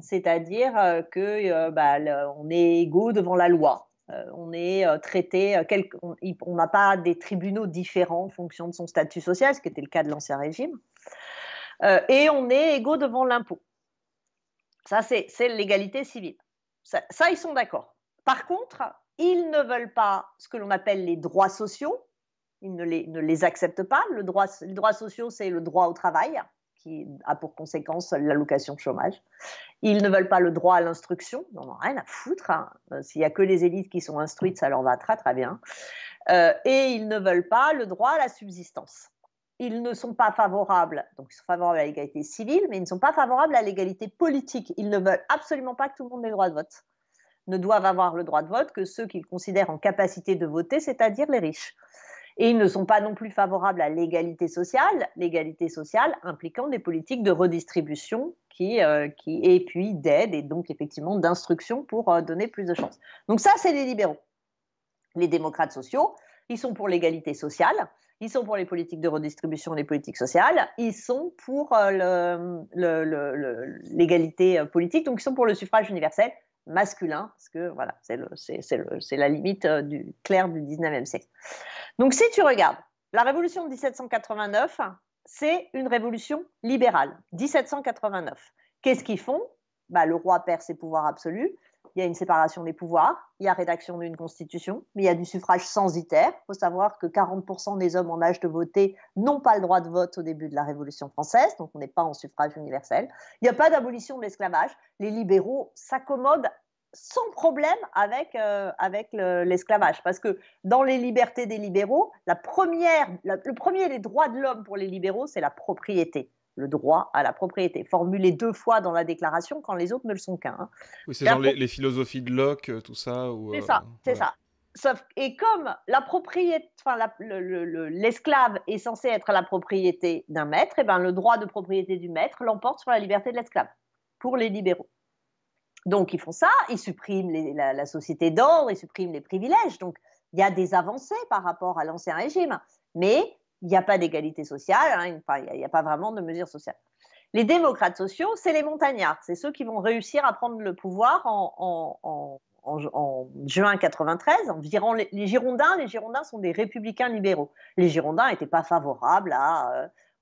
c'est-à-dire on est égaux devant la loi. On est traité, on n'a pas des tribunaux différents en fonction de son statut social, ce qui était le cas de l'Ancien Régime. Et on est égaux devant l'impôt. Ça, c'est l'égalité civile. Ça, ils sont d'accord. Par contre, ils ne veulent pas ce que l'on appelle les droits sociaux. Ils ne les acceptent pas. Les droits sociaux, c'est le droit au travail, qui a pour conséquence l'allocation chômage. Ils ne veulent pas le droit à l'instruction. Ils n'en ont rien à foutre. Hein. S'il n'y a que les élites qui sont instruites, ça leur va très, très bien. et ils ne veulent pas le droit à la subsistance. Ils ne sont pas favorables, donc ils sont favorables à l'égalité civile, mais ils ne sont pas favorables à l'égalité politique. Ils ne veulent absolument pas que tout le monde ait le droit de vote. Ne doivent avoir le droit de vote que ceux qu'ils considèrent en capacité de voter, c'est-à-dire les riches. Et ils ne sont pas non plus favorables à l'égalité sociale impliquant des politiques de redistribution et puis d'aide et donc effectivement d'instruction pour donner plus de chances. Donc ça, c'est les libéraux. Les démocrates sociaux, ils sont pour l'égalité sociale, ils sont pour les politiques de redistribution et les politiques sociales, ils sont pour l'égalité politique, donc ils sont pour le suffrage universel masculin, parce que voilà, c'est la limite claire du 19e siècle. Donc si tu regardes, la révolution de 1789, c'est une révolution libérale. 1789. Qu'est-ce qu'ils font ? Le roi perd ses pouvoirs absolus, il y a une séparation des pouvoirs, il y a rédaction d'une constitution, mais il y a du suffrage censitaire. Il faut savoir que 40% des hommes en âge de voter n'ont pas le droit de vote au début de la Révolution française, donc on n'est pas en suffrage universel. Il n'y a pas d'abolition de l'esclavage. Les libéraux s'accommodent sans problème avec l'esclavage, parce que dans les libertés des libéraux, le premier des droits de l'homme pour les libéraux, c'est la propriété. Le droit à la propriété, formulé 2 fois dans la déclation quand les autres ne le sont qu'un. Hein. Oui, c'est genre les philosophies de Locke, tout ça. C'est ça, c'est ça. Et comme la propriété, l'esclave est censé être la propriété d'un maître, et ben le droit de propriété du maître l'emporte sur la liberté de l'esclave, pour les libéraux. Donc ils font ça, ils suppriment la société d'ordre, ils suppriment les privilèges. Donc il y a des avancées par rapport à l'ancien régime, mais il n'y a pas d'égalité sociale, hein, il n'y a pas vraiment de mesures sociales. Les démocrates sociaux, c'est les montagnards, c'est ceux qui vont réussir à prendre le pouvoir en juin 93, en virant les Girondins. Les Girondins sont des républicains libéraux. Les Girondins n'étaient pas favorables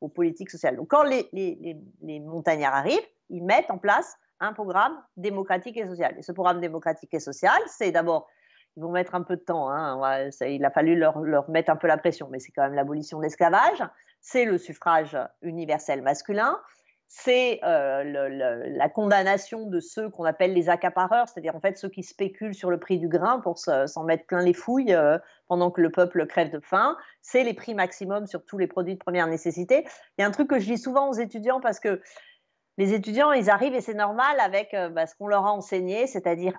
aux politiques sociales. Donc quand les montagnards arrivent, ils mettent en place un programme démocratique et social. Et ce programme démocratique et social, c'est d'abord, ils vont mettre un peu de temps, hein, il a fallu leur mettre un peu la pression, mais c'est quand même l'abolition de l'esclavage, c'est le suffrage universel masculin, c'est la condamnation de ceux qu'on appelle les accapareurs, c'est-à-dire en fait ceux qui spéculent sur le prix du grain pour s'en mettre plein les fouilles pendant que le peuple crève de faim, c'est les prix maximums sur tous les produits de première nécessité. Il y a un truc que je dis souvent aux étudiants parce que les étudiants, ils arrivent et c'est normal avec ce qu'on leur a enseigné, c'est-à-dire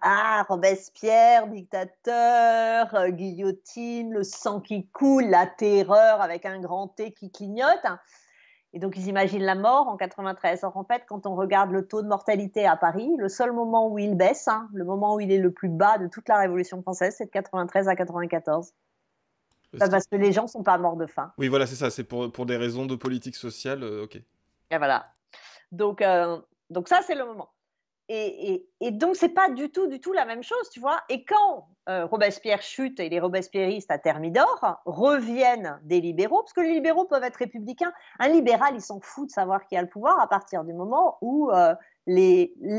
Robespierre, dictateur, guillotine, le sang qui coule, la terreur avec un grand T qui clignote. Et donc, ils imaginent la mort en 93. Or, en fait, quand on regarde le taux de mortalité à Paris, le seul moment où il baisse, le moment où il est le plus bas de toute la Révolution française, c'est de 93 à 94. Parce que les gens ne sont pas morts de faim. Oui, voilà, c'est ça. C'est pour des raisons de politique sociale, ok. Et voilà. Donc ça, c'est le moment. Et donc, c'est pas du tout la même chose, tu vois. Et quand Robespierre chute et les robespierristes à Thermidor reviennent des libéraux, parce que les libéraux peuvent être républicains, un libéral, il s'en fout de savoir qui a le pouvoir à partir du moment où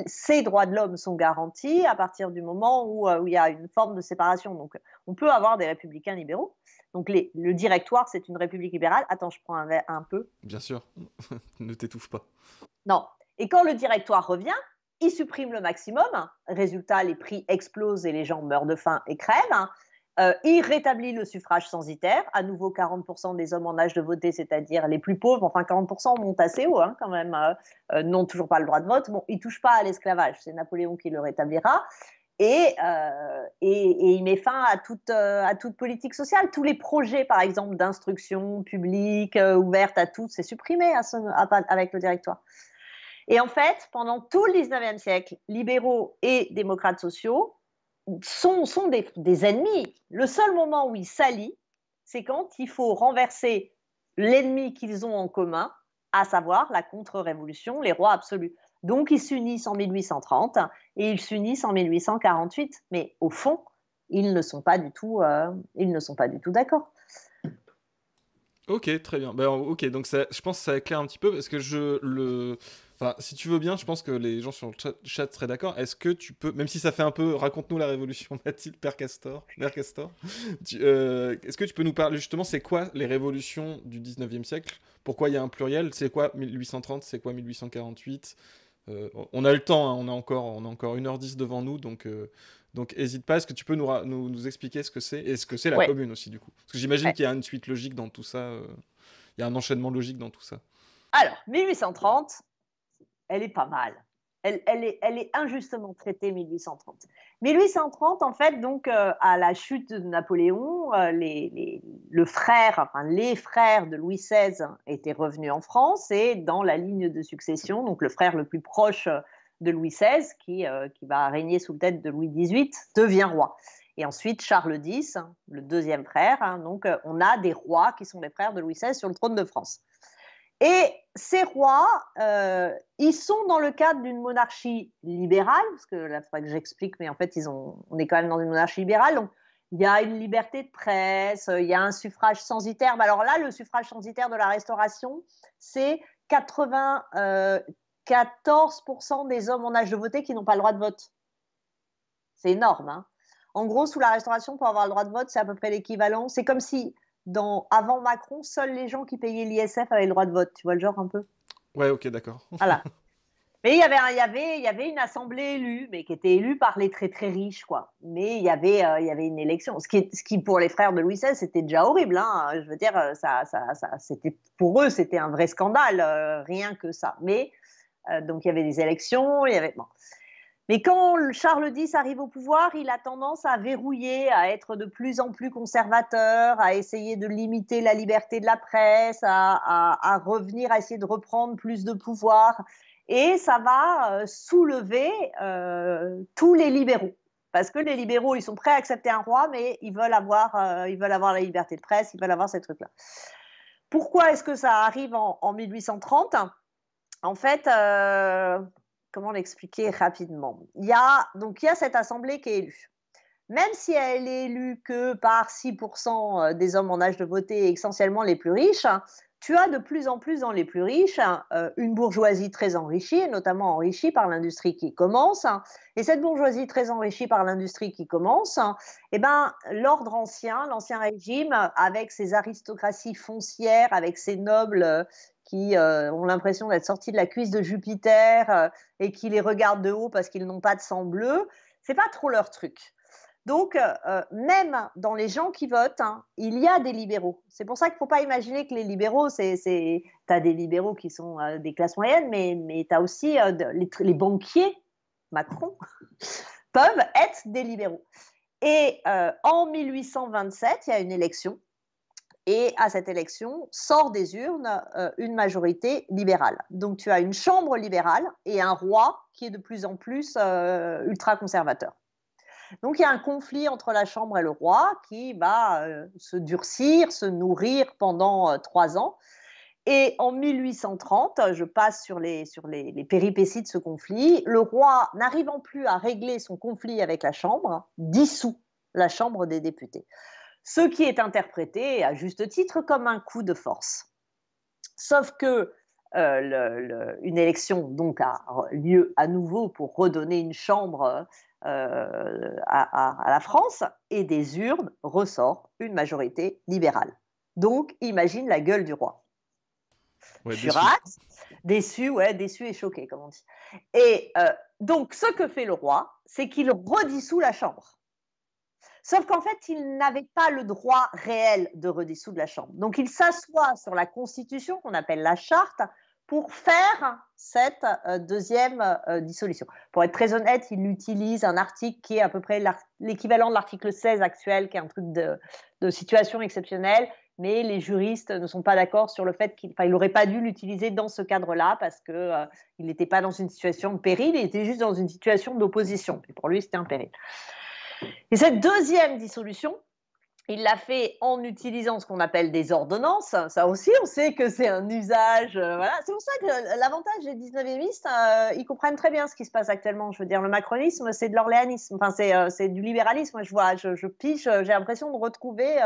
ses droits de l'homme sont garantis, à partir du moment où il y a une forme de séparation. Donc, on peut avoir des républicains libéraux. Donc, le directoire, c'est une république libérale. Attends, je prends un peu. Bien sûr, ne t'étouffe pas. Non. Et quand le directoire revient, il supprime le maximum. Résultat, les prix explosent et les gens meurent de faim et crèvent. Il rétablit le suffrage censitaire. À nouveau, 40% des hommes en âge de voter, c'est-à-dire les plus pauvres, enfin 40% monte assez haut quand même, n'ont toujours pas le droit de vote. Bon, il ne touche pas à l'esclavage. C'est Napoléon qui le rétablira. Et il met fin à toute politique sociale. Tous les projets, par exemple, d'instruction publique ouverte à tous, c'est supprimé avec le directoire. Et en fait, pendant tout le 19e siècle, libéraux et démocrates sociaux sont des ennemis. Le seul moment où ils s'allient, c'est quand il faut renverser l'ennemi qu'ils ont en commun, à savoir la contre-révolution, les rois absolus. Donc, ils s'unissent en 1830 et ils s'unissent en 1848. Mais au fond, ils ne sont pas du tout d'accord. Ok, très bien. Ok, donc je pense que ça éclaire un petit peu parce que Enfin, si tu veux bien, je pense que les gens sur le chat seraient d'accord. Est-ce que tu peux, même si ça fait un peu, raconte-nous la révolution, Mathilde, Mère Castor. Est-ce que tu peux nous parler justement, c'est quoi les révolutions du 19e siècle? Pourquoi il y a un pluriel? C'est quoi 1830? C'est quoi 1848? On a le temps, hein, on a encore 1h10 devant nous, donc hésite pas. Est-ce que tu peux nous expliquer ce que c'est et ce que c'est la Ouais. commune aussi, du coup? Parce que j'imagine Ouais. qu'il y a une suite logique dans tout ça, il y a un enchaînement logique dans tout ça. Alors, 1830, elle est pas mal. Elle est injustement traitée, 1830. 1830, en fait, donc, à la chute de Napoléon, le frère, enfin, les frères de Louis XVI étaient revenus en France et dans la ligne de succession, donc le frère le plus proche de Louis XVI, qui va régner sous le tête de Louis XVIII, devient roi. Et ensuite, Charles X, le deuxième frère, hein, donc on a des rois qui sont les frères de Louis XVI sur le trône de France. Et ces rois, ils sont dans le cadre d'une monarchie libérale, parce que là, il faudrait que j'explique, mais en fait, on est quand même dans une monarchie libérale. Donc, il y a une liberté de presse, il y a un suffrage censitaire. Mais alors là, le suffrage censitaire de la Restauration, c'est 94% des hommes en âge de voter qui n'ont pas le droit de vote. C'est énorme, hein. En gros, sous la Restauration, pour avoir le droit de vote, c'est à peu près l'équivalent. C'est comme si, avant Macron, seuls les gens qui payaient l'ISF avaient le droit de vote. Tu vois le genre un peu? Ouais, ok, d'accord. Voilà. Mais il y avait une assemblée élue, mais qui était élue par les très très riches, quoi. Mais il y avait une élection. Ce qui pour les frères de Louis XVI, c'était déjà horrible, hein. Je veux dire, c'était, pour eux, c'était un vrai scandale, rien que ça. Mais donc il y avait des élections, bon. Mais quand Charles X arrive au pouvoir, il a tendance à verrouiller, à être de plus en plus conservateur, à essayer de limiter la liberté de la presse, à revenir, à essayer de reprendre plus de pouvoir. Et ça va soulever tous les libéraux. Parce que les libéraux, ils sont prêts à accepter un roi, mais ils veulent avoir la liberté de presse, ils veulent avoir ces trucs-là. Pourquoi est-ce que ça arrive en 1830 ? En fait, comment l'expliquer rapidement ? Il y a cette assemblée qui est élue. Même si elle est élue que par 6% des hommes en âge de voter, essentiellement les plus riches, tu as de plus en plus dans les plus riches une bourgeoisie très enrichie, notamment enrichie par l'industrie qui commence. Et cette bourgeoisie très enrichie par l'industrie qui commence, eh ben, l'ordre ancien, l'ancien régime, avec ses aristocraties foncières, avec ses nobles qui ont l'impression d'être sortis de la cuisse de Jupiter et qui les regardent de haut parce qu'ils n'ont pas de sang bleu, c'est pas trop leur truc. Donc, même dans les gens qui votent, hein, il y a des libéraux. C'est pour ça qu'il ne faut pas imaginer que les libéraux, tu as des libéraux qui sont des classes moyennes, mais tu as aussi les banquiers, Macron, peuvent être des libéraux. Et en 1827, il y a une élection. Et à cette élection, sort des urnes une majorité libérale. Donc tu as une chambre libérale et un roi qui est de plus en plus ultra-conservateur. Donc il y a un conflit entre la chambre et le roi qui va se durcir, se nourrir pendant 3 ans. Et en 1830, je passe sur les péripéties de ce conflit, le roi, n'arrivant plus à régler son conflit avec la chambre, dissout la chambre des députés. Ce qui est interprété, à juste titre, comme un coup de force. Sauf que une élection donc a lieu à nouveau pour redonner une chambre à la France, et des urnes ressort une majorité libérale. Donc, imagine la gueule du roi. Ouais, déçu et choqué, comme on dit. Et donc, ce que fait le roi, c'est qu'il redissout la chambre. Sauf qu'en fait, il n'avait pas le droit réel de redissoudre la Chambre. Donc, il s'assoit sur la Constitution, qu'on appelle la Charte, pour faire cette deuxième dissolution. Pour être très honnête, il utilise un article qui est à peu près l'équivalent de l'article 16 actuel, qui est un truc de situation exceptionnelle, mais les juristes ne sont pas d'accord sur le fait qu'il n'aurait pas dû l'utiliser dans ce cadre-là, parce qu'il n'était pas dans une situation de péril, il était juste dans une situation d'opposition. Et pour lui, c'était un péril. Et cette deuxième dissolution, il l'a fait en utilisant ce qu'on appelle des ordonnances. Ça aussi, on sait que c'est un usage. Voilà. C'est pour ça que l'avantage des 19e, ils comprennent très bien ce qui se passe actuellement. Je veux dire, le macronisme, c'est de l'orléanisme. Enfin, c'est du libéralisme. Je pige, j'ai l'impression de retrouver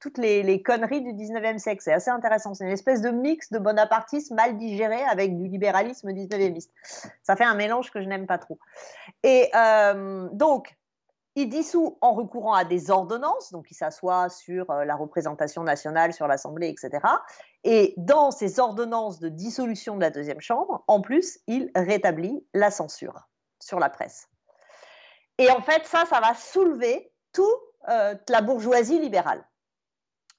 toutes les conneries du 19e siècle. C'est assez intéressant. C'est une espèce de mix de bonapartisme mal digéré avec du libéralisme 19e. Ça fait un mélange que je n'aime pas trop. Et donc, Il dissout en recourant à des ordonnances, donc il s'assoit sur la représentation nationale, sur l'Assemblée, etc. Et dans ces ordonnances de dissolution de la deuxième chambre, en plus, il rétablit la censure sur la presse. Et en fait, ça va soulever toute la bourgeoisie libérale.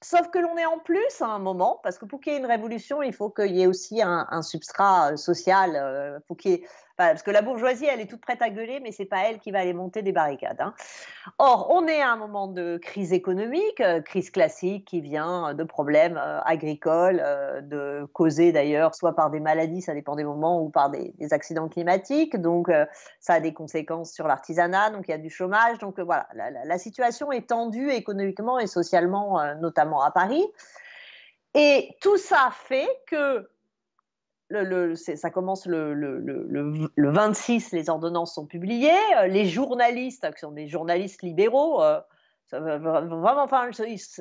Sauf que l'on est en plus à un moment, parce que pour qu'il y ait une révolution, il faut qu'il y ait aussi un substrat social. Faut qu'il y ait... parce que la bourgeoisie, elle est toute prête à gueuler, mais c'est pas elle qui va aller monter des barricades. Hein. Or, on est à un moment de crise économique, crise classique qui vient de problèmes agricoles, causés d'ailleurs soit par des maladies, ça dépend des moments, ou par des accidents climatiques. Donc, ça a des conséquences sur l'artisanat, donc il y a du chômage. Donc, voilà, la situation est tendue économiquement et socialement, notamment à Paris. Et tout ça fait que ça commence le 26, les ordonnances sont publiées. Les journalistes, qui sont des journalistes libéraux, vraiment, enfin,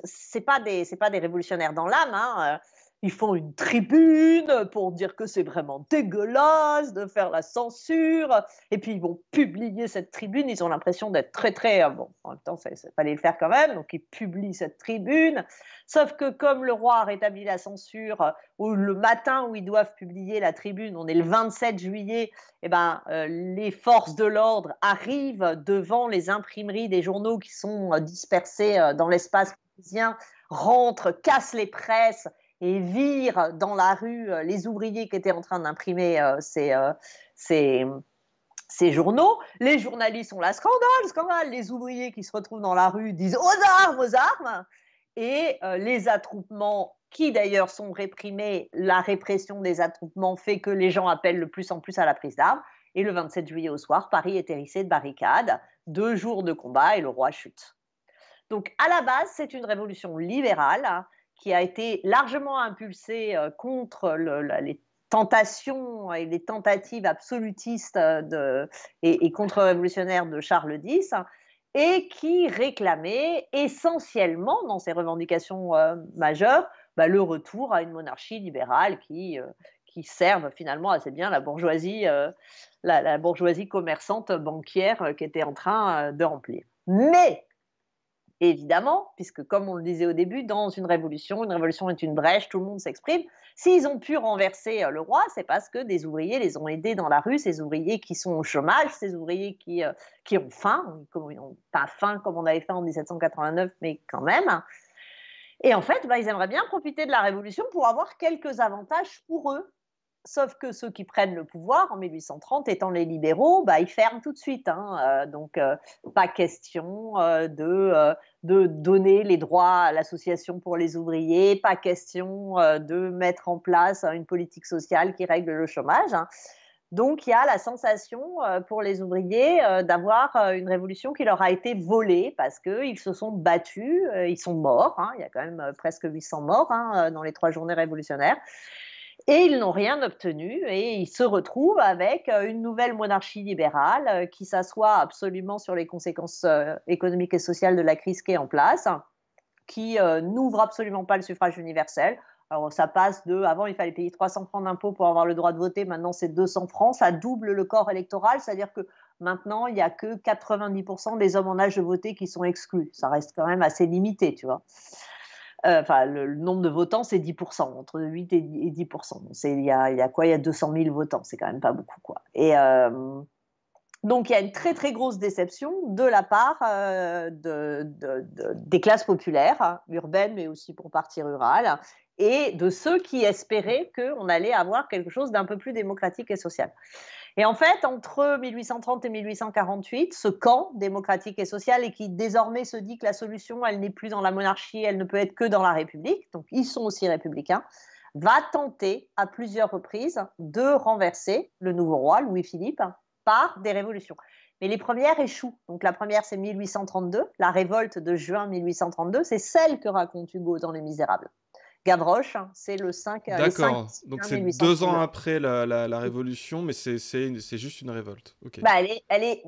c'est pas des révolutionnaires dans l'âme. Hein, ils font une tribune pour dire que c'est vraiment dégueulasse de faire la censure. Et puis, ils vont publier cette tribune. Ils ont l'impression d'être très, très... bon, en même temps, il fallait le faire quand même. Donc, ils publient cette tribune. Sauf que comme le roi a rétabli la censure, ou le matin où ils doivent publier la tribune, on est le 27 juillet, eh ben, les forces de l'ordre arrivent devant les imprimeries des journaux qui sont dispersés dans l'espace parisien, rentrent, cassent les presses, et virent dans la rue les ouvriers qui étaient en train d'imprimer ces journaux. Les journalistes ont la scandale. Les ouvriers qui se retrouvent dans la rue disent aux armes. Et les attroupements, qui d'ailleurs sont réprimés, la répression des attroupements fait que les gens appellent de plus en plus à la prise d'armes. Et le 27 juillet au soir, Paris est hérissé de barricades, 2 jours de combat et le roi chute. Donc à la base, c'est une révolution libérale qui a été largement impulsée contre les tentations et les tentatives absolutistes et contre-révolutionnaires de Charles X, et qui réclamait essentiellement, dans ses revendications majeures, le retour à une monarchie libérale qui serve finalement assez bien la bourgeoisie, la bourgeoisie commerçante banquière qui était en train de remplir. Mais évidemment, puisque comme on le disait au début, dans une révolution est une brèche, tout le monde s'exprime. S'ils ont pu renverser le roi, c'est parce que des ouvriers les ont aidés dans la rue, ces ouvriers qui sont au chômage, ces ouvriers qui ont faim, ils n'ont pas faim comme on avait fait en 1789, mais quand même. Et en fait, ils aimeraient bien profiter de la révolution pour avoir quelques avantages pour eux. Sauf que ceux qui prennent le pouvoir en 1830, étant les libéraux, ils ferment tout de suite. Hein. Donc, pas question de donner les droits à l'association pour les ouvriers, pas question de mettre en place une politique sociale qui règle le chômage. Hein. Donc, il y a la sensation pour les ouvriers d'avoir une révolution qui leur a été volée parce qu'ils se sont battus, ils sont morts. Hein. Il y a quand même presque 800 morts dans les 3 journées révolutionnaires. Et ils n'ont rien obtenu et ils se retrouvent avec une nouvelle monarchie libérale qui s'assoit absolument sur les conséquences économiques et sociales de la crise qui est en place, qui n'ouvre absolument pas le suffrage universel. Alors ça passe avant il fallait payer 300 francs d'impôts pour avoir le droit de voter, maintenant c'est 200 francs, ça double le corps électoral, c'est-à-dire que maintenant il n'y a que 90% des hommes en âge de voter qui sont exclus. Ça reste quand même assez limité, tu vois. Le nombre de votants, c'est 10%, entre 8 et 10%. Il y a quoi? Il y a 200 000 votants, c'est quand même pas beaucoup, quoi. Et donc, il y a une très, très grosse déception de la part des classes populaires, urbaines, mais aussi pour partie rurale, et de ceux qui espéraient qu'on allait avoir quelque chose d'un peu plus démocratique et social. Et en fait, entre 1830 et 1848, ce camp démocratique et social, et qui désormais se dit que la solution, elle n'est plus dans la monarchie, elle ne peut être que dans la République, donc ils sont aussi républicains, va tenter à plusieurs reprises de renverser le nouveau roi, Louis-Philippe, par des révolutions. Mais les premières échouent. Donc la première, c'est 1832, la révolte de juin 1832, c'est celle que raconte Hugo dans Les Misérables. Gavroche, hein, c'est le 5, les 5 D'accord. Donc c'est 2 ans 1832. après la Révolution, mais c'est juste une révolte. Ok. Bah,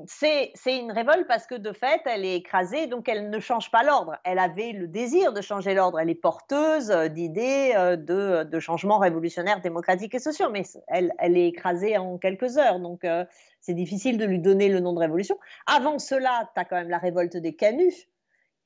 c'est une révolte parce que de fait, elle est écrasée, donc elle ne change pas l'ordre. Elle avait le désir de changer l'ordre. Elle est porteuse d'idées de changements révolutionnaires, démocratiques et sociaux, mais elle est écrasée en quelques heures. Donc c'est difficile de lui donner le nom de révolution. Avant cela, tu as quand même la révolte des Canuts,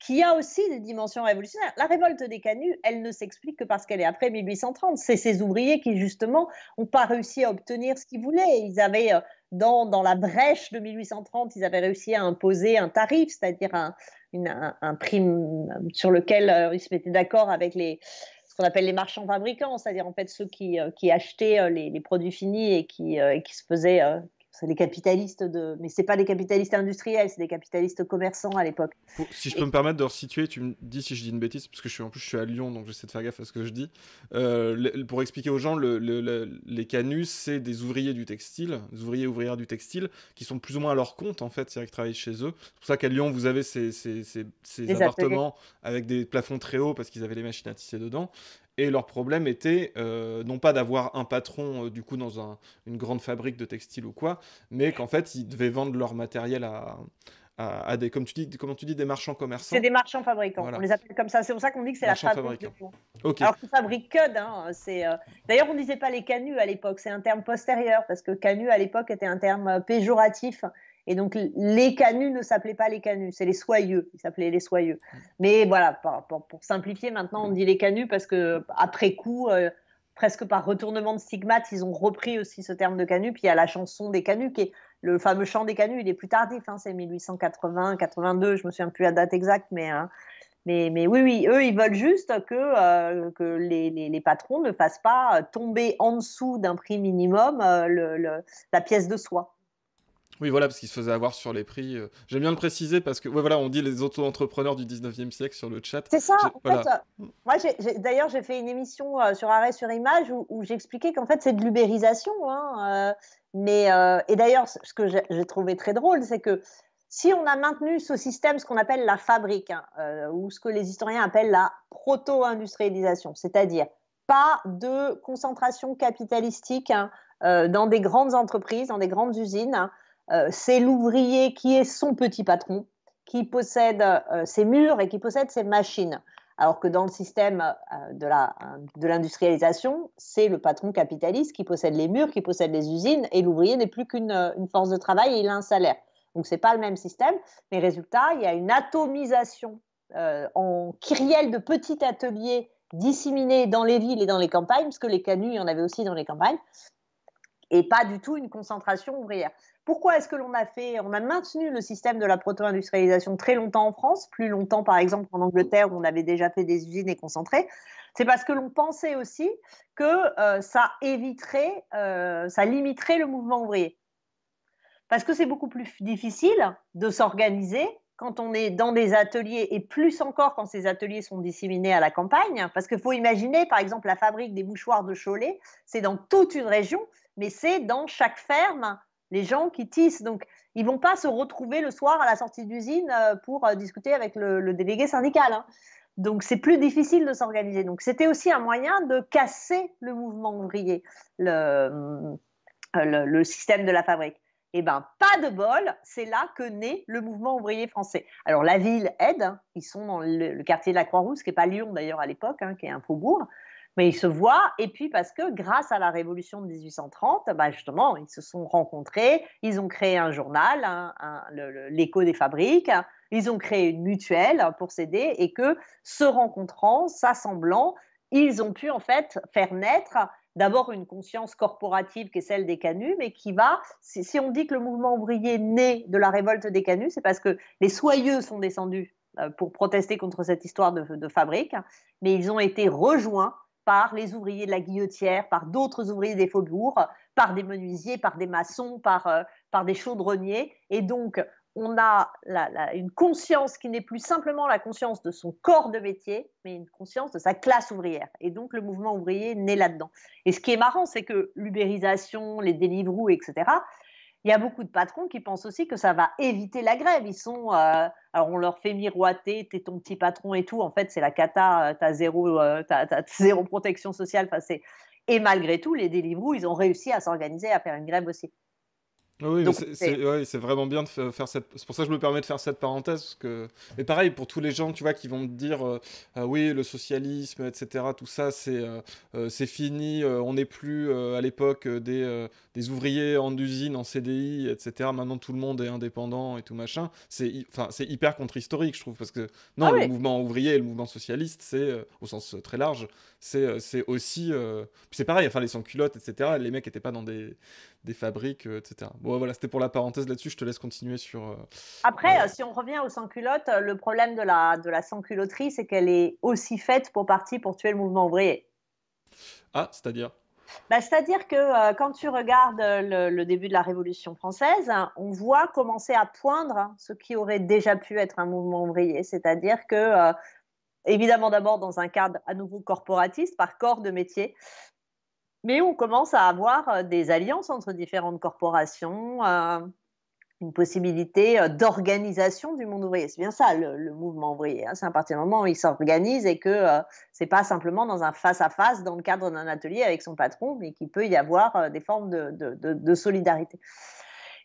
qui a aussi des dimensions révolutionnaires. La révolte des Canuts, elle ne s'explique que parce qu'elle est après 1830. C'est ces ouvriers qui, justement, n'ont pas réussi à obtenir ce qu'ils voulaient. Ils avaient, dans la brèche de 1830, ils avaient réussi à imposer un tarif, c'est-à-dire un prix sur lequel ils se mettaient d'accord avec ce qu'on appelle les marchands fabricants, c'est-à-dire en fait ceux qui achetaient les produits finis et qui se faisaient... c'est les capitalistes mais c'est pas des capitalistes industriels, c'est des capitalistes commerçants à l'époque. Si je peux me permettre de resituer, tu me dis si je dis une bêtise, parce que je suis à Lyon, donc j'essaie de faire gaffe à ce que je dis. Pour expliquer aux gens, les Canuts, c'est des ouvriers du textile, des ouvriers et ouvrières du textile, qui sont plus ou moins à leur compte, en fait, c'est-à-dire qu'ils travaillent chez eux. C'est pour ça qu'à Lyon, vous avez ces appartements avec des plafonds très hauts, parce qu'ils avaient les machines à tisser dedans. Et leur problème était non pas d'avoir un patron du coup dans une grande fabrique de textile ou quoi, mais qu'en fait ils devaient vendre leur matériel à des, comme tu dis, comment tu dis, des marchands commerçants. C'est des marchands fabricants, Voilà. on les appelle comme ça. C'est pour ça qu'on dit que c'est la fabrique de Lyon. Okay. Alors qu'ils fabriquent que, hein, d'ailleurs on ne disait pas les canuts à l'époque, c'est un terme postérieur, parce que canut à l'époque était un terme péjoratif. Et donc, les canuts ne s'appelaient pas les canuts, c'est les soyeux, ils s'appelaient les soyeux. Mais voilà, pour simplifier, maintenant, on dit les canuts parce qu'après coup, presque par retournement de stigmate, ils ont repris aussi ce terme de canut. Puis il y a la chanson des canuts, qui est le fameux chant des canuts, il est plus tardif, hein, c'est 1880, 82, je ne me souviens plus la date exacte, mais oui, eux, ils veulent juste que les patrons ne fassent pas tomber en dessous d'un prix minimum la pièce de soie. Oui, voilà, parce qu'ils se faisaient avoir sur les prix. J'aime bien le préciser parce que, ouais, voilà, on dit les auto-entrepreneurs du 19e siècle sur le chat. C'est ça, voilà. Moi, d'ailleurs, j'ai fait une émission sur Arrêt sur Image où j'expliquais qu'en fait, c'est de l'ubérisation. Hein, et d'ailleurs, ce que j'ai trouvé très drôle, c'est que si on a maintenu ce système, ce qu'on appelle la fabrique, hein, ou ce que les historiens appellent la proto-industrialisation, c'est-à-dire pas de concentration capitalistique hein, dans des grandes entreprises, dans des grandes usines, hein, c'est l'ouvrier qui est son petit patron, qui possède ses murs et qui possède ses machines. Alors que dans le système de l'industrialisation, c'est le patron capitaliste qui possède les murs, qui possède les usines, et l'ouvrier n'est plus qu'une force de travail et il a un salaire. Donc, ce n'est pas le même système, mais résultat, il y a une atomisation en kyrielle de petits ateliers disséminés dans les villes et dans les campagnes, parce que les canuts, il y en avait aussi dans les campagnes, et pas du tout une concentration ouvrière. Pourquoi est-ce que on a maintenu le système de la proto-industrialisation très longtemps en France, plus longtemps par exemple en Angleterre où on avait déjà fait des usines et concentrées? C'est parce que l'on pensait aussi que ça limiterait le mouvement ouvrier. Parce que c'est beaucoup plus difficile de s'organiser quand on est dans des ateliers, et plus encore quand ces ateliers sont disséminés à la campagne, parce qu'il faut imaginer, par exemple, la fabrique des mouchoirs de Cholet, c'est dans toute une région, mais c'est dans chaque ferme les gens qui tissent. Donc, ils ne vont pas se retrouver le soir à la sortie d'usine pour discuter avec le délégué syndical. Hein. Donc, c'est plus difficile de s'organiser. Donc, c'était aussi un moyen de casser le mouvement ouvrier, le système de la fabrique. Eh bien, pas de bol, c'est là que naît le mouvement ouvrier français. Alors, la ville aide, hein, ils sont dans le quartier de la Croix-Rousse, qui n'est pas Lyon d'ailleurs à l'époque, hein, qui est un faubourg, mais ils se voient, et puis parce que grâce à la Révolution de 1830, bah justement, ils se sont rencontrés, ils ont créé un journal, hein, l'Écho des fabriques, ils ont créé une mutuelle pour s'aider, et que se rencontrant, s'assemblant, ils ont pu en fait faire naître d'abord une conscience corporative qui est celle des canuts, mais qui va, si on dit que le mouvement ouvrier naît de la révolte des canuts, c'est parce que les soyeux sont descendus pour protester contre cette histoire de fabrique, mais ils ont été rejoints par les ouvriers de la Guillotière, par d'autres ouvriers des faubourgs, par des menuisiers, par des maçons, par des chaudronniers. Et donc, on a une conscience qui n'est plus simplement la conscience de son corps de métier, mais une conscience de sa classe ouvrière. Et donc, le mouvement ouvrier naît là-dedans. Et ce qui est marrant, c'est que l'ubérisation, les Deliveroo, etc., Il y a beaucoup de patrons qui pensent aussi que ça va éviter la grève. Alors on leur fait miroiter, t'es ton petit patron et tout. En fait, c'est la cata, t'as zéro protection sociale. Enfin, et malgré tout, les Deliveroo, ils ont réussi à s'organiser, à faire une grève aussi. Oui, mais Donc, c'est ouais, c'est vraiment bien de faire cette. C'est pour ça que je me permets de faire cette parenthèse. Parce que... Mais pareil, pour tous les gens, tu vois, qui vont me dire ah oui, le socialisme, etc., tout ça, c'est fini. On n'est plus à l'époque des ouvriers en usine, en CDI, etc. Maintenant, tout le monde est indépendant et tout machin. Enfin, c'est hyper contre-historique, je trouve. Parce que ah non, le oui. mouvement ouvrier et le mouvement socialiste, c'est, au sens très large, c'est aussi. Puis c'est pareil, enfin, les sans-culottes, etc., les mecs n'étaient pas dans des fabriques, etc. Bon, voilà, c'était pour la parenthèse là-dessus. Je te laisse continuer sur. Après, si on revient aux sans-culottes, le problème de la sans-culotterie, c'est qu'elle est aussi faite pour partie pour tuer le mouvement ouvrier. Ah, c'est-à-dire. Bah, c'est-à-dire que quand tu regardes le début de la Révolution française, hein, on voit commencer à poindre ce qui aurait déjà pu être un mouvement ouvrier. C'est-à-dire que, évidemment, d'abord dans un cadre à nouveau corporatiste, par corps de métier, mais on commence à avoir des alliances entre différentes corporations, une possibilité d'organisation du monde ouvrier. C'est bien ça le mouvement ouvrier. Hein. C'est à partir du moment où il s'organise et que c'est pas simplement dans un face-à-face dans le cadre d'un atelier avec son patron, mais qu'il peut y avoir des formes de solidarité.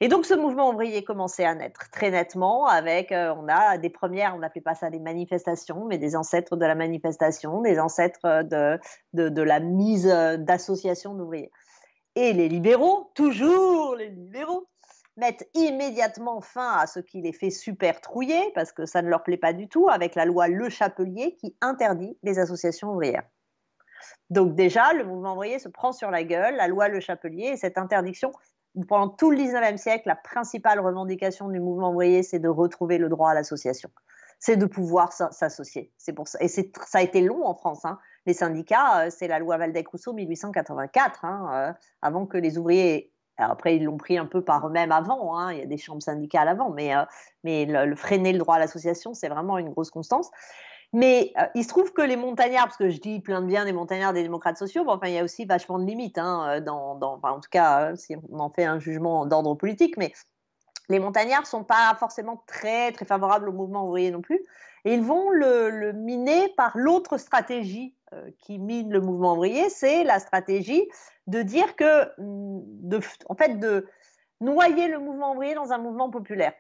Et donc ce mouvement ouvrier commençait à naître très nettement avec, on a des premières, on n'appelait pas ça des manifestations, mais des ancêtres de la manifestation, des ancêtres de la mise d'associations d'ouvriers. Et les libéraux, toujours les libéraux, mettent immédiatement fin à ce qui les fait super trouiller, parce que ça ne leur plaît pas du tout, avec la loi Le Chapelier qui interdit les associations ouvrières. Donc déjà, le mouvement ouvrier se prend sur la gueule, la loi Le Chapelier, et cette interdiction, pendant tout le 19e siècle, la principale revendication du mouvement ouvrier, c'est de retrouver le droit à l'association. C'est de pouvoir s'associer. C'est pour ça. Et ça a été long en France. Hein. Les syndicats, c'est la loi Waldeck-Rousseau 1884, hein, avant que les ouvriers. Alors après, ils l'ont pris un peu par eux-mêmes avant. Hein, il y a des chambres syndicales avant, mais freiner le droit à l'association, c'est vraiment une grosse constance. Mais il se trouve que les montagnards, parce que je dis plein de bien des montagnards, des démocrates sociaux, bon, enfin, il y a aussi vachement de limites, hein, enfin, en tout cas, si on en fait un jugement d'ordre politique, mais les montagnards ne sont pas forcément très, très favorables au mouvement ouvrier non plus. Et ils vont le miner par l'autre stratégie qui mine le mouvement ouvrier, c'est la stratégie de dire que, en fait, de noyer le mouvement ouvrier dans un mouvement populaire.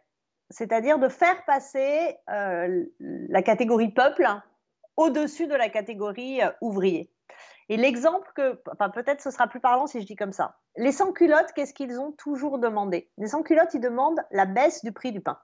C'est-à-dire de faire passer la catégorie peuple au-dessus de la catégorie ouvrier. Et l'exemple enfin, peut-être ce sera plus parlant si je dis comme ça. Les sans-culottes, qu'est-ce qu'ils ont toujours demandé? Les sans-culottes, ils demandent la baisse du prix du pain.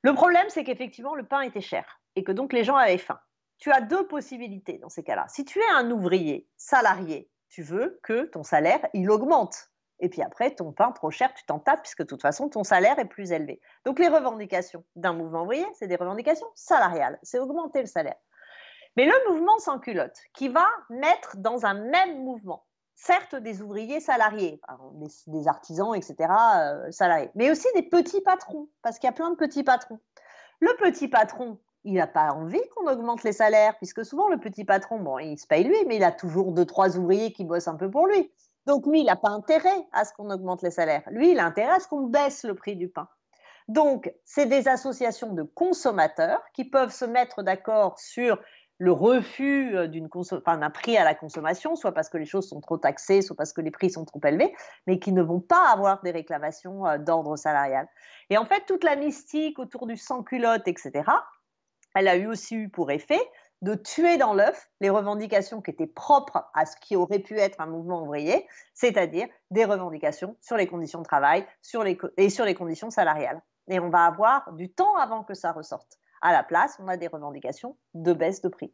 Le problème, c'est qu'effectivement, le pain était cher et que donc les gens avaient faim. Tu as deux possibilités dans ces cas-là. Si tu es un ouvrier salarié, tu veux que ton salaire, il augmente. Et puis après, ton pain trop cher, tu t'en tapes puisque de toute façon, ton salaire est plus élevé. Donc les revendications d'un mouvement ouvrier, c'est des revendications salariales. C'est augmenter le salaire. Mais le mouvement sans culotte, qui va mettre dans un même mouvement, certes des ouvriers salariés, des artisans, etc., salariés, mais aussi des petits patrons, parce qu'il y a plein de petits patrons. Le petit patron, il n'a pas envie qu'on augmente les salaires, puisque souvent le petit patron, bon, il se paye lui, mais il a toujours 2-3 ouvriers qui bossent un peu pour lui. Donc lui, il n'a pas intérêt à ce qu'on augmente les salaires. Lui, il a intérêt à ce qu'on baisse le prix du pain. Donc, c'est des associations de consommateurs qui peuvent se mettre d'accord sur le refus d'un prix à la consommation, soit parce que les choses sont trop taxées, soit parce que les prix sont trop élevés, mais qui ne vont pas avoir des réclamations d'ordre salarial. Et en fait, toute la mystique autour du sans-culotte, etc., elle a aussi eu pour effet de tuer dans l'œuf les revendications qui étaient propres à ce qui aurait pu être un mouvement ouvrier, c'est-à-dire des revendications sur les conditions de travail et sur les conditions salariales. Et on va avoir du temps avant que ça ressorte. À la place, on a des revendications de baisse de prix.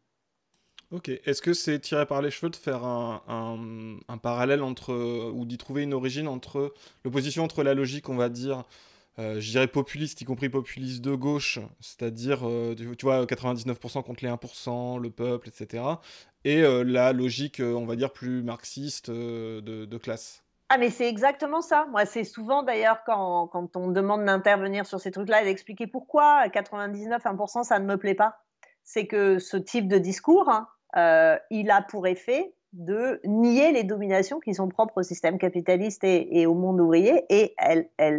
Ok. Est-ce que c'est tiré par les cheveux de faire un parallèle ou d'y trouver une origine entre l'opposition entre la logique, on va dire, je dirais populiste, y compris populiste de gauche, c'est-à-dire, tu vois, 99% contre les 1%, le peuple, etc., et la logique, on va dire, plus marxiste de classe. Ah, mais c'est exactement ça. Moi, c'est souvent d'ailleurs quand on me demande d'intervenir sur ces trucs-là et d'expliquer pourquoi 99, 1%, ça ne me plaît pas. C'est que ce type de discours, hein, il a pour effet de nier les dominations qui sont propres au système capitaliste et au monde ouvrier. Et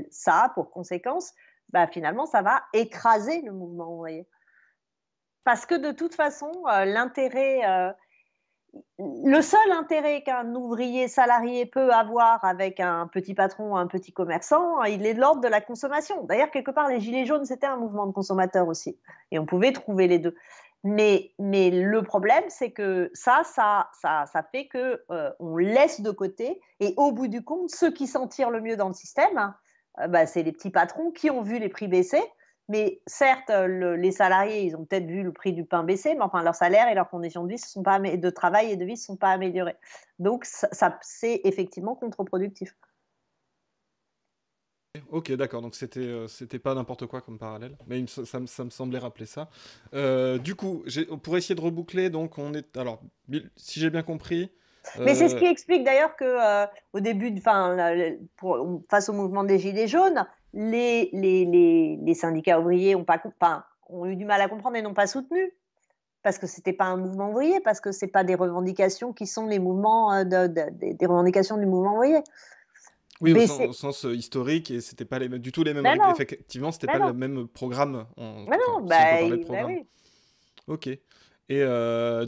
ça a pour conséquence, bah, finalement, ça va écraser le mouvement ouvrier. Parce que de toute façon, le seul intérêt qu'un ouvrier salarié peut avoir avec un petit patron ou un petit commerçant, il est de l'ordre de la consommation. D'ailleurs, quelque part, les Gilets jaunes, c'était un mouvement de consommateurs aussi. Et on pouvait trouver les deux. Mais le problème, c'est que ça fait que on laisse de côté. Et au bout du compte, ceux qui s'en tirent le mieux dans le système, bah, c'est les petits patrons qui ont vu les prix baisser. Mais certes, les salariés, ils ont peut-être vu le prix du pain baisser, mais enfin, leur salaire et leurs conditions de vie de travail et de vie ne se sont pas améliorées. Donc, c'est effectivement contre-productif. Ok, d'accord, donc c'était pas n'importe quoi comme parallèle, mais ça me semblait rappeler ça. Du coup, pour essayer de reboucler, donc on est... Alors, si j'ai bien compris... Mais c'est ce qui explique d'ailleurs que au début, face au mouvement des Gilets jaunes, les syndicats ouvriers ont eu du mal à comprendre et n'ont pas soutenu. Parce que c'était pas un mouvement ouvrier, parce que c'est pas des revendications qui sont les mouvements des revendications du mouvement ouvrier. Oui, au sens historique, et c'était pas du tout les mêmes règles. Effectivement, c'était pas le même programme. Si on peut parler de programme. Oui. Ok. Et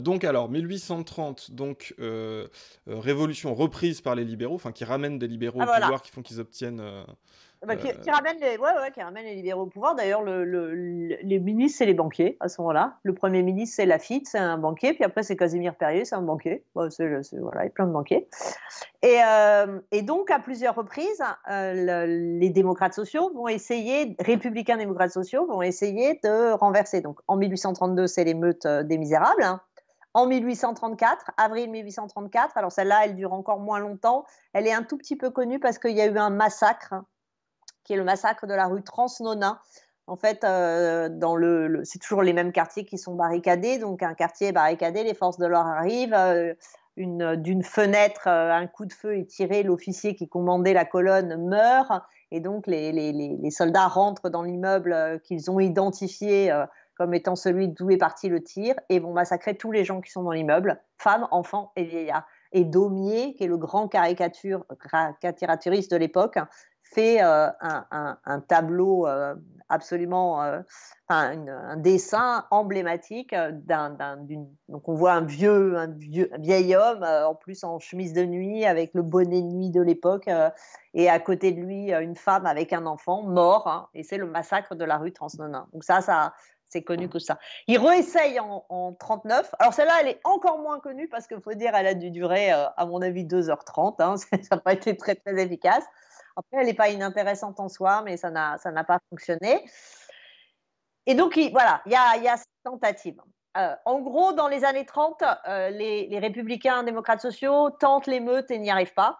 donc alors 1830, donc révolution reprise par les libéraux, enfin qui ramène des libéraux au pouvoir, qui font qu'ils obtiennent. Qui ramène les libéraux au pouvoir. D'ailleurs, les ministres, c'est les banquiers à ce moment-là. Le Premier ministre, c'est Laffitte, c'est un banquier. Puis après, c'est Casimir Perier, c'est un banquier. Voilà, il y a plein de banquiers. Et donc, à plusieurs reprises, les démocrates sociaux républicains démocrates sociaux vont essayer de renverser. Donc, en 1832, c'est l'émeute des Misérables. Hein. En 1834, avril 1834, alors celle-là, elle dure encore moins longtemps. Elle est un tout petit peu connue parce qu'il y a eu un massacre, qui est le massacre de la rue Transnonain. En fait, c'est toujours les mêmes quartiers qui sont barricadés. Donc, un quartier est barricadé, les forces de l'ordre arrivent. D'une fenêtre, un coup de feu est tiré, l'officier qui commandait la colonne meurt. Et donc, les soldats rentrent dans l'immeuble qu'ils ont identifié comme étant celui d'où est parti le tir et vont massacrer tous les gens qui sont dans l'immeuble, femmes, enfants et vieillards. Et Daumier, qui est le grand caricaturiste de l'époque, fait un tableau absolument, un dessin emblématique donc on voit un vieil homme, en plus en chemise de nuit, avec le bonnet de nuit de l'époque, et à côté de lui, une femme avec un enfant mort, hein, et c'est le massacre de la rue Transnonain. Donc ça c'est connu que ça. Il réessaye en 39. Alors celle-là, elle est encore moins connue parce qu'il faut dire, elle a dû durer, à mon avis, 2h30. Hein. Ça n'a pas été très, très efficace. Après, elle n'est pas inintéressante en soi, mais ça n'a pas fonctionné. Et donc, voilà, il y a cette tentative. En gros, dans les années 30, les républicains démocrates sociaux tentent l'émeute et n'y arrivent pas.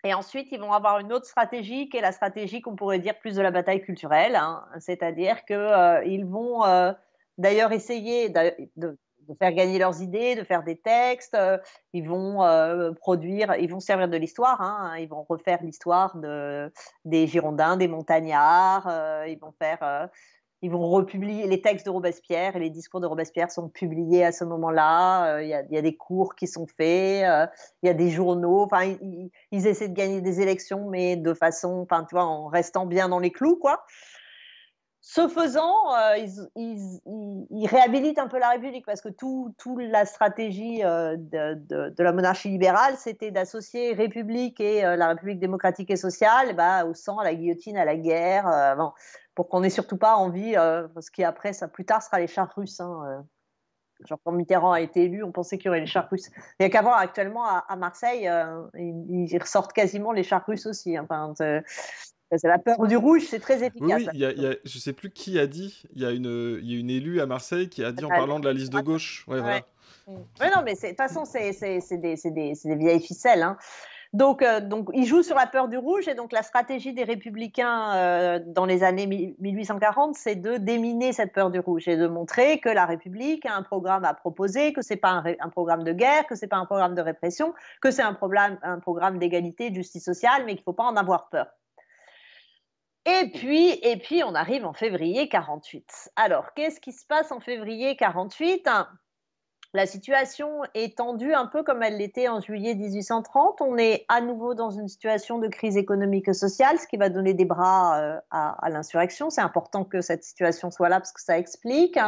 Et ensuite, ils vont avoir une autre stratégie, qui est la stratégie qu'on pourrait dire plus de la bataille culturelle. Hein. C'est-à-dire qu'ils vont d'ailleurs essayer de faire gagner leurs idées, de faire des textes. Ils vont ils vont servir de l'histoire. Hein. Ils vont refaire l'histoire des Girondins, des Montagnards. Ils vont republier les textes de Robespierre, et les discours de Robespierre sont publiés à ce moment-là. Il y a des cours qui sont faits, il y a des journaux. Enfin, ils essaient de gagner des élections, mais de façon, enfin, tu vois, en restant bien dans les clous, quoi. Ce faisant, ils réhabilitent un peu la République, parce que toute la stratégie de la monarchie libérale, c'était d'associer République et la République démocratique et sociale au sang, à la guillotine, à la guerre, bon, pour qu'on n'ait surtout pas envie, ce qui après, ça plus tard sera les chars russes. Hein, genre quand Mitterrand a été élu, on pensait qu'il y aurait les chars russes. Il n'y a qu'à voir actuellement à Marseille, ils ressortent quasiment les chars russes aussi. Enfin, c'est la peur du rouge, c'est très efficace. Oui, je sais plus qui a dit, il y a une élue à Marseille qui a dit en parlant de la liste de gauche. Ouais, voilà. Ouais, non, mais de toute façon, c'est des vieilles ficelles. Hein. Donc, ils jouent sur la peur du rouge, et donc la stratégie des républicains dans les années 1840, c'est de déminer cette peur du rouge et de montrer que la République a un programme à proposer, que c'est pas un programme de guerre, que c'est pas un programme de répression, que c'est un programme d'égalité, de justice sociale, mais qu'il faut pas en avoir peur. Et puis, on arrive en février 48. Alors, qu'est-ce qui se passe en février 48 ? La situation est tendue un peu comme elle l'était en juillet 1830. On est à nouveau dans une situation de crise économique et sociale, ce qui va donner des bras à l'insurrection. C'est important que cette situation soit là parce que ça explique.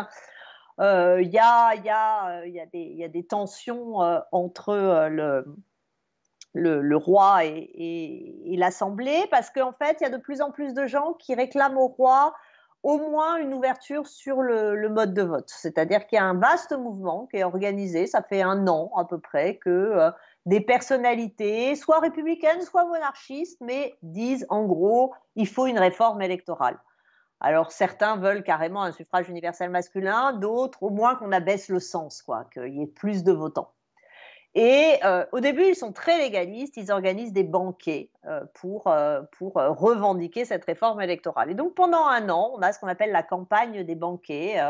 Il y a des tensions entre le roi et l'Assemblée, parce qu'en fait, il y a de plus en plus de gens qui réclament au roi au moins une ouverture sur le mode de vote. C'est-à-dire qu'il y a un vaste mouvement qui est organisé, ça fait un an à peu près, que des personnalités, soit républicaines, soit monarchistes, mais disent en gros, il faut une réforme électorale. Alors certains veulent carrément un suffrage universel masculin, d'autres au moins qu'on abaisse le sens, quoi, qu'il y ait plus de votants. Et au début, ils sont très légalistes, ils organisent des banquets pour revendiquer cette réforme électorale. Et donc pendant un an, on a ce qu'on appelle la campagne des banquets,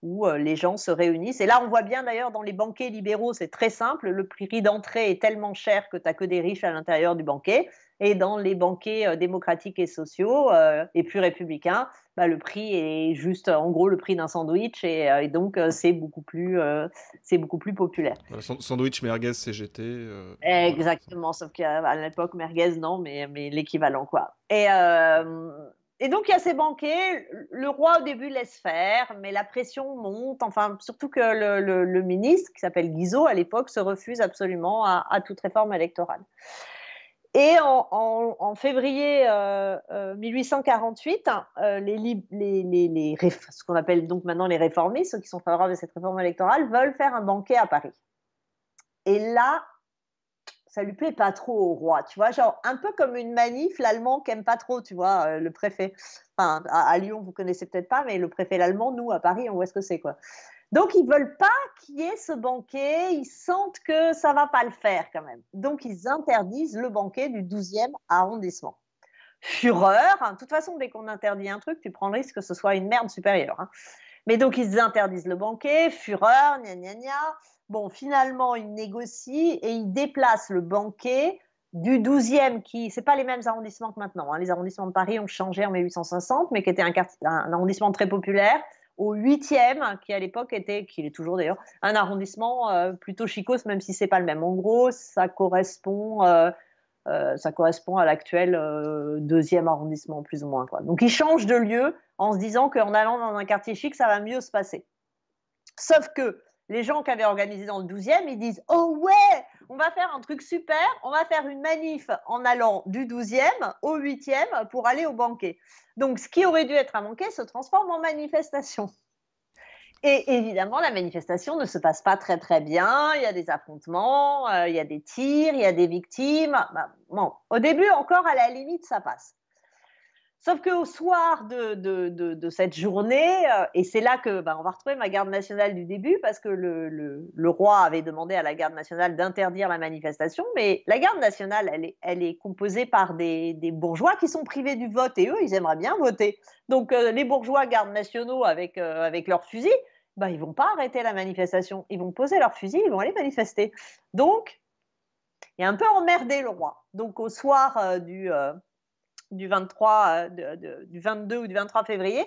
où les gens se réunissent. Et là, on voit bien d'ailleurs dans les banquets libéraux, c'est très simple, le prix d'entrée est tellement cher que tu n'as que des riches à l'intérieur du banquet. Et dans les banquets démocratiques et sociaux et plus républicains, bah, le prix est juste en gros le prix d'un sandwich et donc c'est beaucoup plus populaire. Voilà, sandwich merguez CGT. Voilà. Exactement, sauf qu'à l'époque, merguez, non, mais l'équivalent, quoi. Et donc, il y a ces banquets. Le roi, au début, laisse faire, mais la pression monte. Enfin, surtout que le ministre, qui s'appelle Guizot, à l'époque, se refuse absolument à toute réforme électorale. Et en février 1848, ce qu'on appelle donc maintenant les réformistes, ceux qui sont favorables à cette réforme électorale, veulent faire un banquet à Paris. Et là, ça lui plaît pas trop au roi, tu vois, genre un peu comme une manif, l'allemand qui aime pas trop, tu vois, le préfet. Enfin, à Lyon, vous connaissez peut-être pas, mais le préfet l'allemand, nous, à Paris, on voit ce que c'est, quoi. Donc, ils veulent pas qu'il y ait ce banquet, ils sentent que ça va pas le faire quand même. Donc, ils interdisent le banquet du 12e arrondissement. Fureur, hein. De toute façon, dès qu'on interdit un truc, tu prends le risque que ce soit une merde supérieure, hein. Mais donc, ils interdisent le banquet, fureur, gna gna gna. Bon, finalement, ils négocient et ils déplacent le banquet du 12e, qui, c'est pas les mêmes arrondissements que maintenant, hein. Les arrondissements de Paris ont changé en 1860, mais qui était un arrondissement très populaire, au 8e, qui à l'époque était, qui est toujours d'ailleurs, un arrondissement plutôt chicos, même si c'est pas le même. En gros, ça correspond à l'actuel 2e arrondissement, plus ou moins, quoi. Donc, ils changent de lieu en se disant qu'en allant dans un quartier chic, ça va mieux se passer. Sauf que les gens qui avaient organisé dans le 12e, ils disent « Oh ouais, on va faire un truc super, on va faire une manif en allant du 12e au 8e pour aller au banquet. » Donc, ce qui aurait dû être un banquet se transforme en manifestation. Et évidemment, la manifestation ne se passe pas très très bien, il y a des affrontements, il y a des tirs, il y a des victimes. Bon, au début, encore, à la limite, ça passe. Sauf qu'au soir de cette journée, et c'est là que on va retrouver ma garde nationale du début, parce que le roi avait demandé à la garde nationale d'interdire la manifestation, mais la garde nationale, elle est composée par des bourgeois qui sont privés du vote, et eux, ils aimeraient bien voter. Donc les bourgeois gardes nationaux avec leurs fusils, ils vont pas arrêter la manifestation, ils vont poser leurs fusils, ils vont aller manifester. Donc, il a un peu emmerdé le roi. Donc au soir du 22 ou du 23 février,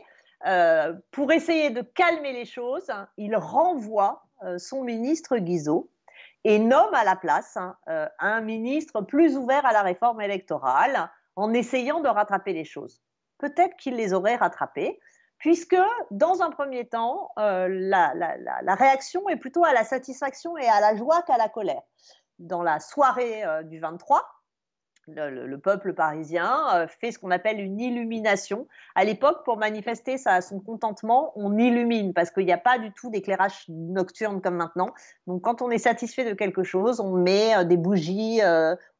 pour essayer de calmer les choses, il renvoie son ministre Guizot et nomme à la place un ministre plus ouvert à la réforme électorale en essayant de rattraper les choses. Peut-être qu'il les aurait rattrapées, puisque dans un premier temps, la réaction est plutôt à la satisfaction et à la joie qu'à la colère. Dans la soirée du 23, le peuple parisien fait ce qu'on appelle une illumination. À l'époque, pour manifester son contentement, on illumine parce qu'il n'y a pas du tout d'éclairage nocturne comme maintenant. Donc, quand on est satisfait de quelque chose, on met des bougies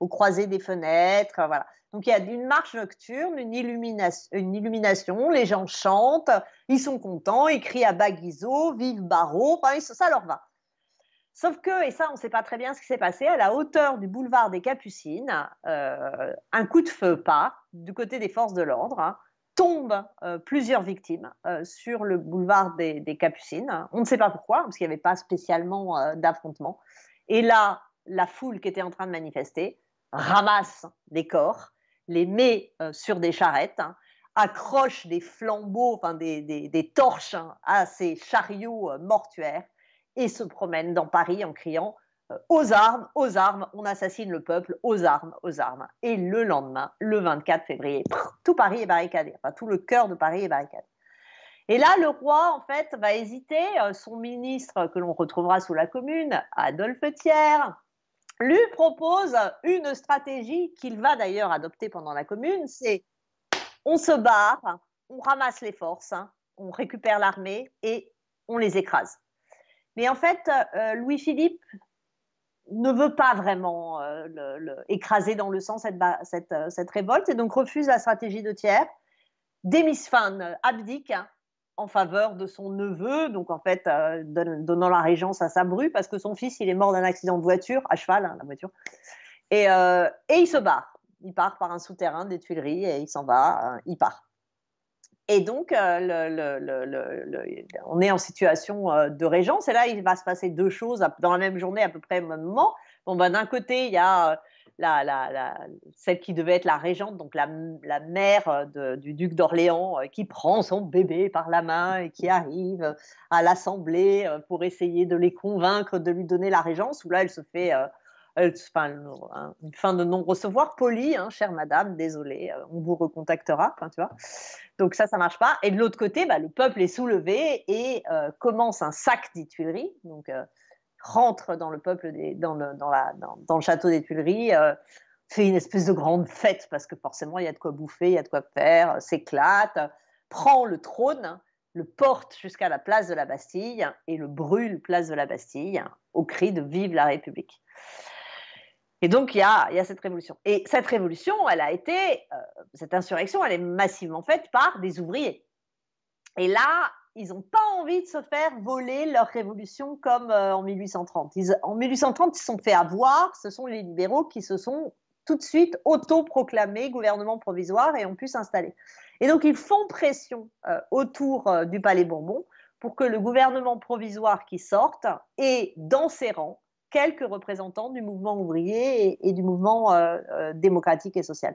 aux croisées des fenêtres. Voilà. Donc, il y a une marche nocturne, une illumination. Les gens chantent, ils sont contents, ils crient à bas Guizot, vive Barrault. Enfin, ça leur va. Sauf que, et ça on ne sait pas très bien ce qui s'est passé, à la hauteur du boulevard des Capucines, un coup de feu part du côté des forces de l'ordre, hein, tombe plusieurs victimes sur le boulevard des Capucines. On ne sait pas pourquoi, parce qu'il n'y avait pas spécialement d'affrontement. Et là, la foule qui était en train de manifester ramasse des corps, les met sur des charrettes, hein, accroche des flambeaux, enfin des torches, hein, à ces chariots mortuaires, et se promènent dans Paris en criant aux armes, on assassine le peuple, aux armes, aux armes. Et le lendemain, le 24 février, tout Paris est barricadé, enfin tout le cœur de Paris est barricadé. Et là, le roi, en fait, va hésiter. Son ministre, que l'on retrouvera sous la Commune, Adolphe Thiers, lui propose une stratégie qu'il va d'ailleurs adopter pendant la Commune, c'est on se barre, on ramasse les forces, on récupère l'armée et on les écrase. Mais en fait, Louis-Philippe ne veut pas vraiment écraser dans le sang cette révolte et donc refuse la stratégie de Thiers, abdique en faveur de son neveu, donc en fait donnant la régence à sa bru parce que son fils il est mort d'un accident de voiture, à cheval, la voiture, et il se barre. Il part par un souterrain des Tuileries et il s'en va, il part. Et donc, on est en situation de régence. Et là, il va se passer deux choses dans la même journée, à peu près au même moment. Bon, ben, d'un côté, il y a celle qui devait être la régente, donc la mère du duc d'Orléans, qui prend son bébé par la main et qui arrive à l'Assemblée pour essayer de les convaincre de lui donner la régence, où là, elle se fait... une fin de non-recevoir, polie, chère madame, désolée, on vous recontactera, tu vois. Donc ça marche pas. Et de l'autre côté, le peuple est soulevé et commence un sac des Tuileries, donc rentre dans le peuple, dans le château des Tuileries, fait une espèce de grande fête, parce que forcément, il y a de quoi bouffer, il y a de quoi faire, s'éclate, prend le trône, le porte jusqu'à la place de la Bastille et le brûle place de la Bastille au cri de « Vive la République ». Et donc, il y a cette révolution. Et cette révolution, cette insurrection, elle est massivement faite par des ouvriers. Et là, ils n'ont pas envie de se faire voler leur révolution comme en 1830. En 1830, ils se sont fait avoir. Ce sont les libéraux qui se sont tout de suite autoproclamés gouvernement provisoire et ont pu s'installer. Et donc, ils font pression autour du Palais Bourbon pour que le gouvernement provisoire qui sorte ait dans ses rangs quelques représentants du mouvement ouvrier et du mouvement démocratique et social.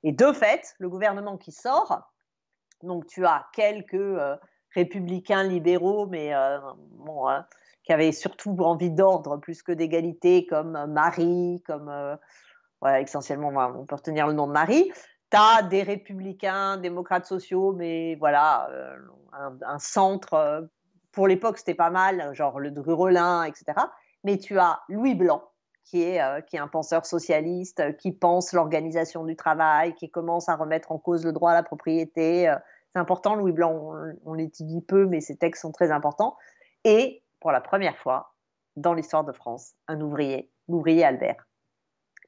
Et de fait, le gouvernement qui sort, donc tu as quelques républicains libéraux, mais qui avaient surtout envie d'ordre plus que d'égalité, comme Marie, comme essentiellement, on peut retenir le nom de Marie. Tu as des républicains, démocrates sociaux, mais voilà, un centre, pour l'époque c'était pas mal, genre le Drurelin, etc. Mais tu as Louis Blanc, qui est un penseur socialiste, qui pense l'organisation du travail, qui commence à remettre en cause le droit à la propriété. C'est important, Louis Blanc, on l'étudie peu, mais ses textes sont très importants. Et pour la première fois dans l'histoire de France, un ouvrier, l'ouvrier Albert,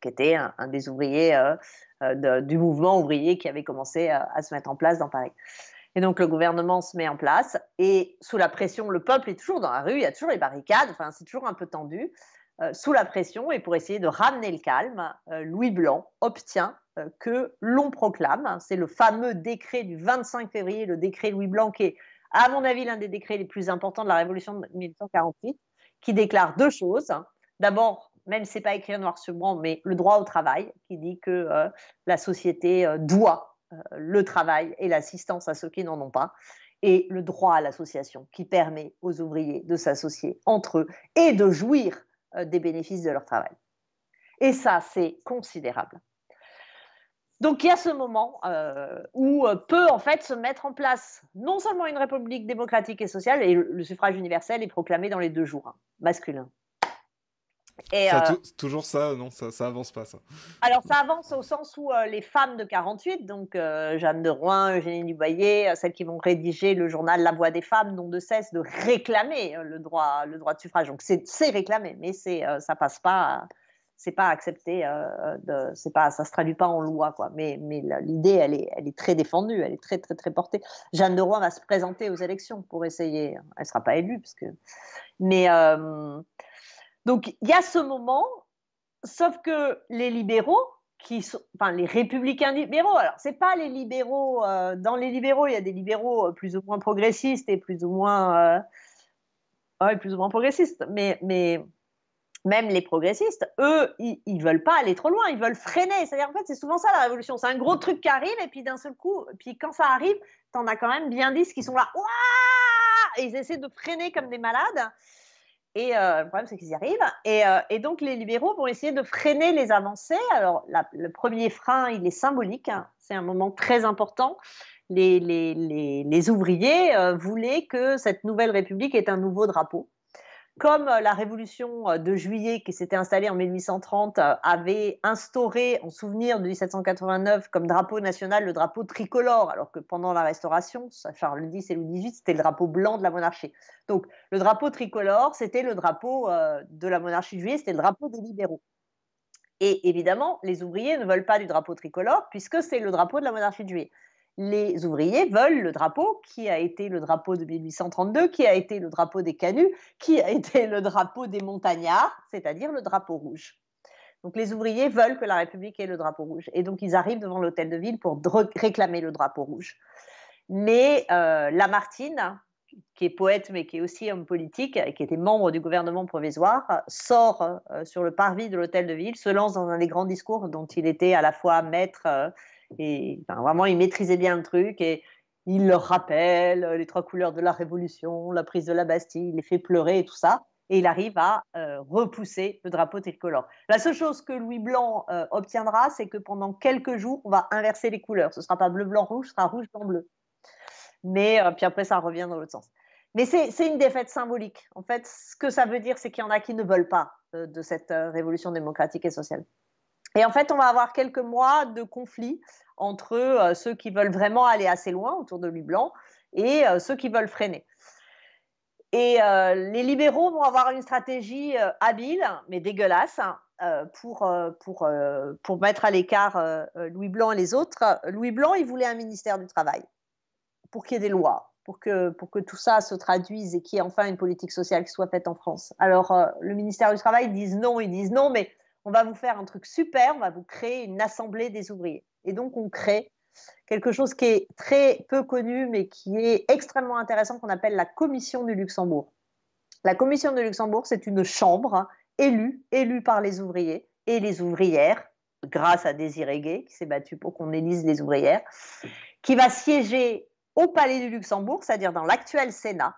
qui était un des ouvriers du mouvement ouvrier qui avait commencé à se mettre en place dans Paris. Et donc, le gouvernement se met en place et sous la pression, le peuple est toujours dans la rue, il y a toujours les barricades, enfin, c'est toujours un peu tendu. Sous la pression et pour essayer de ramener le calme, Louis Blanc obtient que l'on proclame, c'est le fameux décret du 25 février, le décret Louis Blanc, qui est, à mon avis, l'un des décrets les plus importants de la Révolution de 1848, qui déclare deux choses. D'abord, même si ce n'est pas écrit noir sur blanc, mais le droit au travail, qui dit que la société doit le travail et l'assistance à ceux qui n'en ont pas, et le droit à l'association qui permet aux ouvriers de s'associer entre eux et de jouir des bénéfices de leur travail. Et ça, c'est considérable. Donc, il y a ce moment où peut en fait se mettre en place non seulement une république démocratique et sociale, et le suffrage universel est proclamé dans les 2 jours, masculin. Et toujours ça, non, ça avance pas, ça. Alors, ça avance au sens où les femmes de 48, donc Jeanne de Rouen, Eugénie du Boyer, celles qui vont rédiger le journal La Voix des femmes, n'ont de cesse de réclamer le droit de suffrage. Donc, c'est réclamé, mais ça passe pas, c'est pas accepté, ça se traduit pas en loi, quoi. Mais l'idée, elle est très défendue, elle est très, très, très portée. Jeanne de Rouen va se présenter aux élections pour essayer, elle sera pas élue, mais donc, il y a ce moment, sauf que les libéraux, les républicains libéraux, alors c'est pas les libéraux, dans les libéraux, il y a des libéraux plus ou moins progressistes et plus ou moins progressistes, mais même les progressistes, eux, ils veulent pas aller trop loin, ils veulent freiner. C'est-à-dire, en fait, c'est souvent ça la révolution, c'est un gros truc qui arrive et puis d'un seul coup, puis quand ça arrive, t'en as quand même bien 10 qui sont là, ouah, et ils essaient de freiner comme des malades. Et le problème, c'est qu'ils y arrivent. Et donc, les libéraux vont essayer de freiner les avancées. Alors, le premier frein, il est symbolique, hein. C'est un moment très important. Les ouvriers voulaient que cette nouvelle république ait un nouveau drapeau. Comme la révolution de juillet qui s'était installée en 1830 avait instauré, en souvenir de 1789, comme drapeau national le drapeau tricolore, alors que pendant la Restauration, Charles X et Louis XVIII, c'était le drapeau blanc de la monarchie. Donc le drapeau tricolore, c'était le drapeau de la monarchie de juillet, c'était le drapeau des libéraux. Et évidemment, les ouvriers ne veulent pas du drapeau tricolore puisque c'est le drapeau de la monarchie de juillet. Les ouvriers veulent le drapeau qui a été le drapeau de 1832, qui a été le drapeau des canuts, qui a été le drapeau des montagnards, c'est-à-dire le drapeau rouge. Donc les ouvriers veulent que la République ait le drapeau rouge. Et donc ils arrivent devant l'hôtel de ville pour réclamer le drapeau rouge. Mais Lamartine, qui est poète mais qui est aussi homme politique et qui était membre du gouvernement provisoire, sort sur le parvis de l'hôtel de ville, se lance dans un des grands discours dont il était à la fois maître et enfin, vraiment il maîtrisait bien le truc et il leur rappelle les 3 couleurs de la Révolution, la prise de la Bastille, il les fait pleurer et tout ça. Et il arrive à repousser le drapeau tricolore. La seule chose que Louis Blanc obtiendra, c'est que pendant quelques jours, on va inverser les couleurs. Ce ne sera pas bleu-blanc-rouge, ce sera rouge-blanc-bleu. Mais puis après, ça revient dans l'autre sens. Mais c'est une défaite symbolique. En fait, ce que ça veut dire, c'est qu'il y en a qui ne veulent pas de cette révolution démocratique et sociale. Et en fait, on va avoir quelques mois de conflit entre ceux qui veulent vraiment aller assez loin autour de Louis Blanc et ceux qui veulent freiner. Et les libéraux vont avoir une stratégie habile, mais dégueulasse, pour mettre à l'écart Louis Blanc et les autres. Louis Blanc, il voulait un ministère du Travail pour qu'il y ait des lois, pour que tout ça se traduise et qu'il y ait enfin une politique sociale qui soit faite en France. Alors, le ministère du Travail, ils disent non, mais on va vous faire un truc super, on va vous créer une assemblée des ouvriers. Et donc, on crée quelque chose qui est très peu connu, mais qui est extrêmement intéressant, qu'on appelle la Commission du Luxembourg. La Commission du Luxembourg, c'est une chambre élue par les ouvriers et les ouvrières, grâce à Désiré Guay, qui s'est battu pour qu'on élise les ouvrières, qui va siéger au Palais du Luxembourg, c'est-à-dire dans l'actuel Sénat,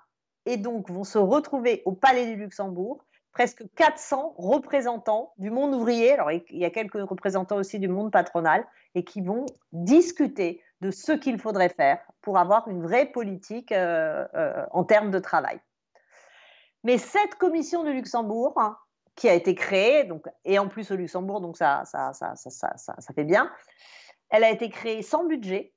et donc vont se retrouver au Palais du Luxembourg presque 400 représentants du monde ouvrier, alors il y a quelques représentants aussi du monde patronal, et qui vont discuter de ce qu'il faudrait faire pour avoir une vraie politique en termes de travail. Mais cette commission du Luxembourg, hein, qui a été créée, donc, et en plus au Luxembourg, donc ça fait bien, elle a été créée sans budget,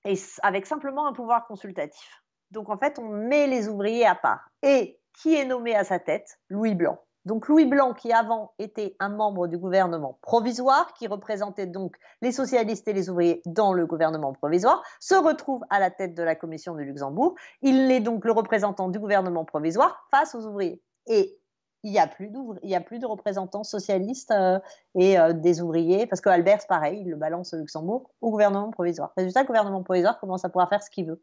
et avec simplement un pouvoir consultatif. Donc en fait, on met les ouvriers à part. Et qui est nommé à sa tête? Louis Blanc. Donc Louis Blanc, qui avant était un membre du gouvernement provisoire, qui représentait donc les socialistes et les ouvriers dans le gouvernement provisoire, se retrouve à la tête de la Commission du Luxembourg. Il est donc le représentant du gouvernement provisoire face aux ouvriers. Et il n'y a plus de représentants socialistes et des ouvriers, parce que Albert, pareil, il le balance au Luxembourg, au gouvernement provisoire. Résultat, le gouvernement provisoire commence à pouvoir faire ce qu'il veut.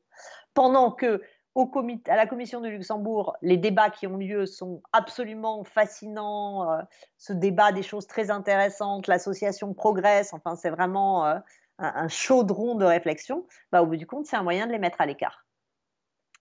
Pendant que à la Commission du Luxembourg, les débats qui ont lieu sont absolument fascinants, ce débat des choses très intéressantes, l'association progresse, enfin c'est vraiment un chaudron de réflexion, au bout du compte, c'est un moyen de les mettre à l'écart.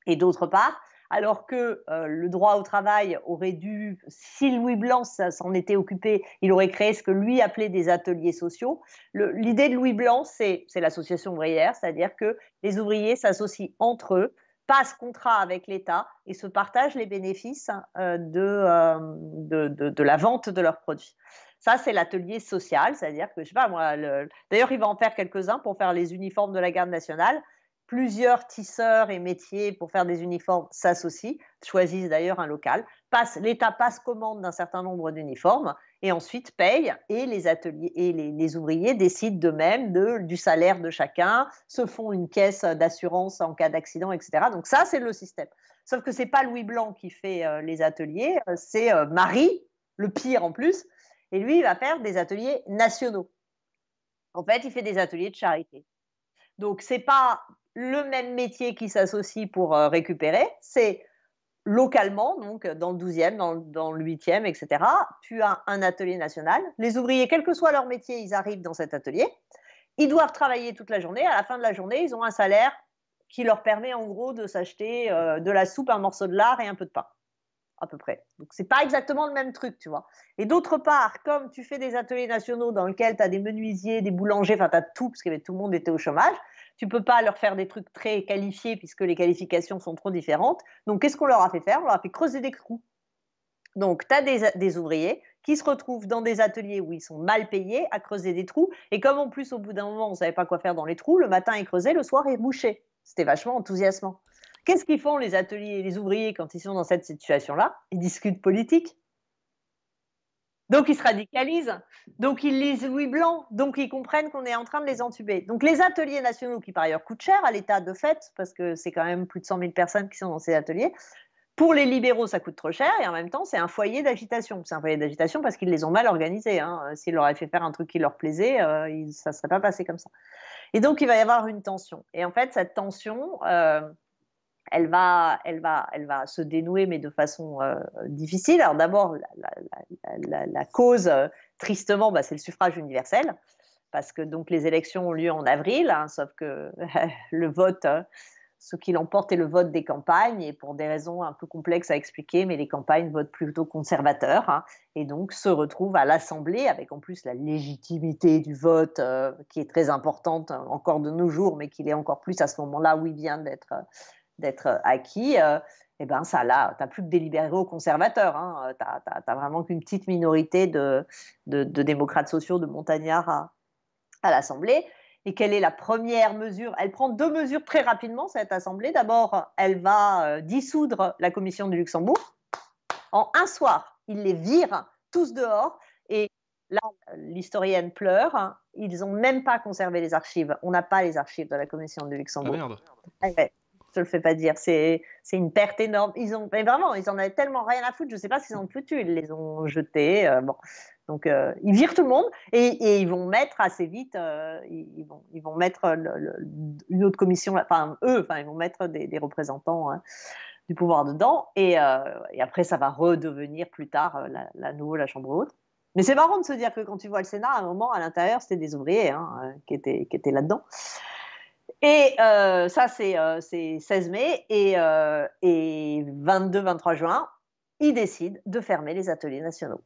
Et d'autre part, alors que le droit au travail aurait dû, si Louis Blanc s'en était occupé, il aurait créé ce que lui appelait des ateliers sociaux. L'idée de Louis Blanc, c'est l'association ouvrière, c'est-à-dire que les ouvriers s'associent entre eux, passent contrat avec l'État et se partagent les bénéfices de la vente de leurs produits. Ça, c'est l'atelier social, c'est-à-dire que, je sais pas moi, d'ailleurs, il va en faire quelques-uns pour faire les uniformes de la garde nationale. Plusieurs tisseurs et métiers pour faire des uniformes s'associent, choisissent d'ailleurs un local. L'État passe commande d'un certain nombre d'uniformes et ensuite paye, et les ateliers et les ouvriers décident d'eux-mêmes du salaire de chacun, se font une caisse d'assurance en cas d'accident, etc. Donc ça, c'est le système. Sauf que ce n'est pas Louis Blanc qui fait les ateliers, c'est Marie, le pire en plus, et lui, il va faire des ateliers nationaux. En fait, il fait des ateliers de charité. Donc, ce n'est pas le même métier qui s'associe pour récupérer, c'est localement, donc dans le 12e, dans le 8e, etc. Tu as un atelier national. Les ouvriers, quel que soit leur métier, ils arrivent dans cet atelier. Ils doivent travailler toute la journée. À la fin de la journée, ils ont un salaire qui leur permet en gros de s'acheter de la soupe, un morceau de lard et un peu de pain. à peu près. Donc, c'est pas exactement le même truc, tu vois. Et d'autre part, comme tu fais des ateliers nationaux dans lesquels tu as des menuisiers, des boulangers, enfin, tu as tout, parce que tout le monde était au chômage, tu peux pas leur faire des trucs très qualifiés puisque les qualifications sont trop différentes. Donc, qu'est-ce qu'on leur a fait faire? On leur a fait creuser des trous. Donc, tu as des ouvriers qui se retrouvent dans des ateliers où ils sont mal payés à creuser des trous. Et comme en plus, au bout d'un moment, on ne savait pas quoi faire dans les trous, le matin, ils creusaient, le soir, ils bouchaient. C'était vachement enthousiasmant. Qu'est-ce qu'ils font, les ateliers et les ouvriers, quand ils sont dans cette situation-là? Ils discutent politique. Donc, ils se radicalisent. Donc, ils lisent Louis Blanc. Donc, ils comprennent qu'on est en train de les entuber. Donc, les ateliers nationaux, qui par ailleurs coûtent cher à l'État de fait, parce que c'est quand même plus de 100 000 personnes qui sont dans ces ateliers, pour les libéraux, ça coûte trop cher et en même temps, c'est un foyer d'agitation. C'est un foyer d'agitation parce qu'ils les ont mal organisés. Hein. S'ils leur avaient fait faire un truc qui leur plaisait, ça ne serait pas passé comme ça. Et donc, il va y avoir une tension. Et en fait, cette tension, elle va se dénouer, mais de façon difficile. Alors d'abord, la cause, tristement, c'est le suffrage universel, parce que donc les élections ont lieu en avril, hein, sauf que le vote, ce qui l'emporte est le vote des campagnes, et pour des raisons un peu complexes à expliquer, mais les campagnes votent plutôt conservateurs, hein, et donc se retrouvent à l'Assemblée, avec en plus la légitimité du vote, qui est très importante encore de nos jours, mais qui l'est encore plus à ce moment-là où il vient d'être acquis. Et ben ça là, tu n'as plus que des libéraux conservateurs, hein, tu n'as vraiment qu'une petite minorité de démocrates sociaux, de montagnards à l'Assemblée. Et quelle est la première mesure? Elle prend deux mesures très rapidement, cette Assemblée. D'abord, elle va dissoudre la Commission du Luxembourg. En un soir, ils les virent tous dehors. Et là, l'historienne pleure. Ils n'ont même pas conservé les archives. On n'a pas les archives de la Commission du Luxembourg. Ah merde. Ouais, je te le fais pas dire. C'est une perte énorme. Mais vraiment, ils en avaient tellement rien à foutre. Je ne sais pas s'ils ont foutu. Ils les ont jetés. Bon. Donc, ils virent tout le monde et ils vont mettre assez vite, ils vont mettre une autre commission, enfin, ils vont mettre des représentants du pouvoir dedans. Et après, ça va redevenir plus tard la Chambre haute. Mais c'est marrant de se dire que quand tu vois le Sénat, à un moment, à l'intérieur, c'était des ouvriers qui étaient là-dedans. Et ça, c'est 16 mai. Et 22-23 juin, ils décident de fermer les ateliers nationaux.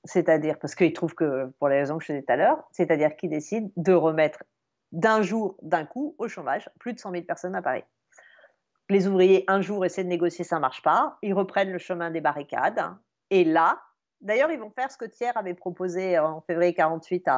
C'est-à-dire, parce qu'ils trouvent que, pour les raisons que je disais tout à l'heure, c'est-à-dire qu'ils décident de remettre d'un jour, d'un coup, au chômage, plus de 100 000 personnes à Paris. Les ouvriers, un jour, essaient de négocier, ça ne marche pas. Ils reprennent le chemin des barricades. Et là, d'ailleurs, ils vont faire ce que Thiers avait proposé en février 1948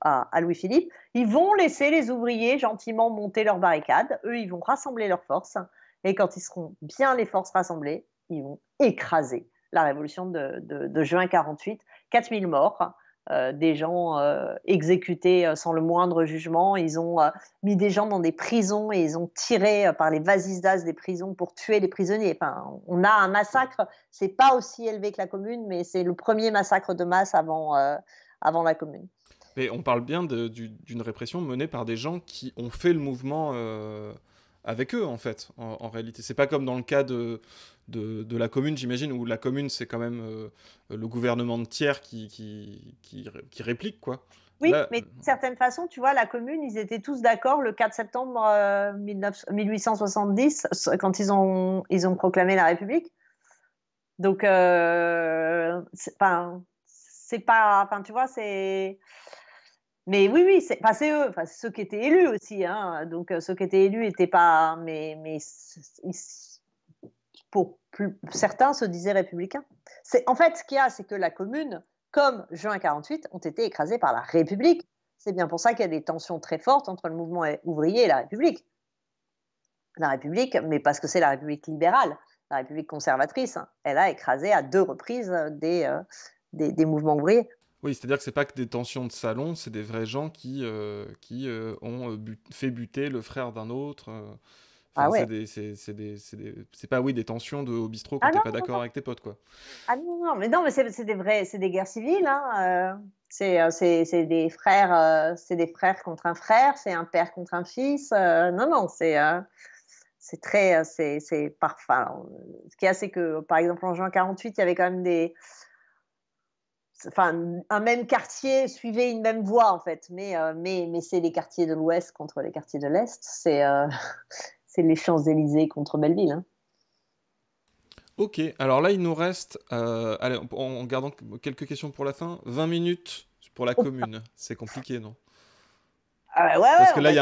à Louis-Philippe. Ils vont laisser les ouvriers gentiment monter leurs barricades. Eux, ils vont rassembler leurs forces. Et quand ils seront bien les forces rassemblées, ils vont écraser la révolution de juin 1948. 4000 morts, des gens exécutés sans le moindre jugement. Ils ont mis des gens dans des prisons et ils ont tiré par les vasistas des prisons pour tuer les prisonniers. Enfin, on a un massacre, c'est pas aussi élevé que la Commune, mais c'est le premier massacre de masse avant la Commune. Mais on parle bien d'une répression menée par des gens qui ont fait le mouvement avec eux, en fait, en réalité. C'est pas comme dans le cas de la Commune, j'imagine, où la Commune, c'est quand même le gouvernement de Thiers qui réplique, quoi. Oui, Là, mais d'une certaine façon, tu vois, la Commune, ils étaient tous d'accord le 4 septembre 1870, quand ils ont proclamé la République. Donc, c'est pas, enfin, tu vois, c'est... Mais oui, c'est eux, c'est ceux qui étaient élus aussi. Hein. Donc, ceux qui étaient élus n'étaient pas... Mais pour certains se disaient républicains. En fait, ce qu'il y a, c'est que la Commune, comme juin 1948, ont été écrasés par la République. C'est bien pour ça qu'il y a des tensions très fortes entre le mouvement ouvrier et la République. La République, mais parce que c'est la République libérale, la République conservatrice, hein, elle a écrasé à 2 reprises des mouvements ouvriers. Oui, c'est-à-dire que c'est pas que des tensions de salon, c'est des vrais gens qui ont fait buter le frère d'un autre. Enfin, Ah ouais. c'est pas des tensions de au bistrot quand t'es pas d'accord avec tes potes, quoi. Ah non, mais c'est des guerres civiles. Hein. C'est des frères contre un frère, c'est un père contre un fils. Non, c'est très, c'est parfait. Ce qu'il y a, c'est que par exemple en juin 1948, il y avait quand même un même quartier suivait une même voie en fait, mais c'est les quartiers de l'Ouest contre les quartiers de l'Est. C'est les Champs-Élysées contre Belleville. Hein. Ok, alors là, il nous reste, allez, en gardant quelques questions pour la fin, 20 minutes pour la commune. C'est compliqué, non? Ah ouais, Parce que on là, va.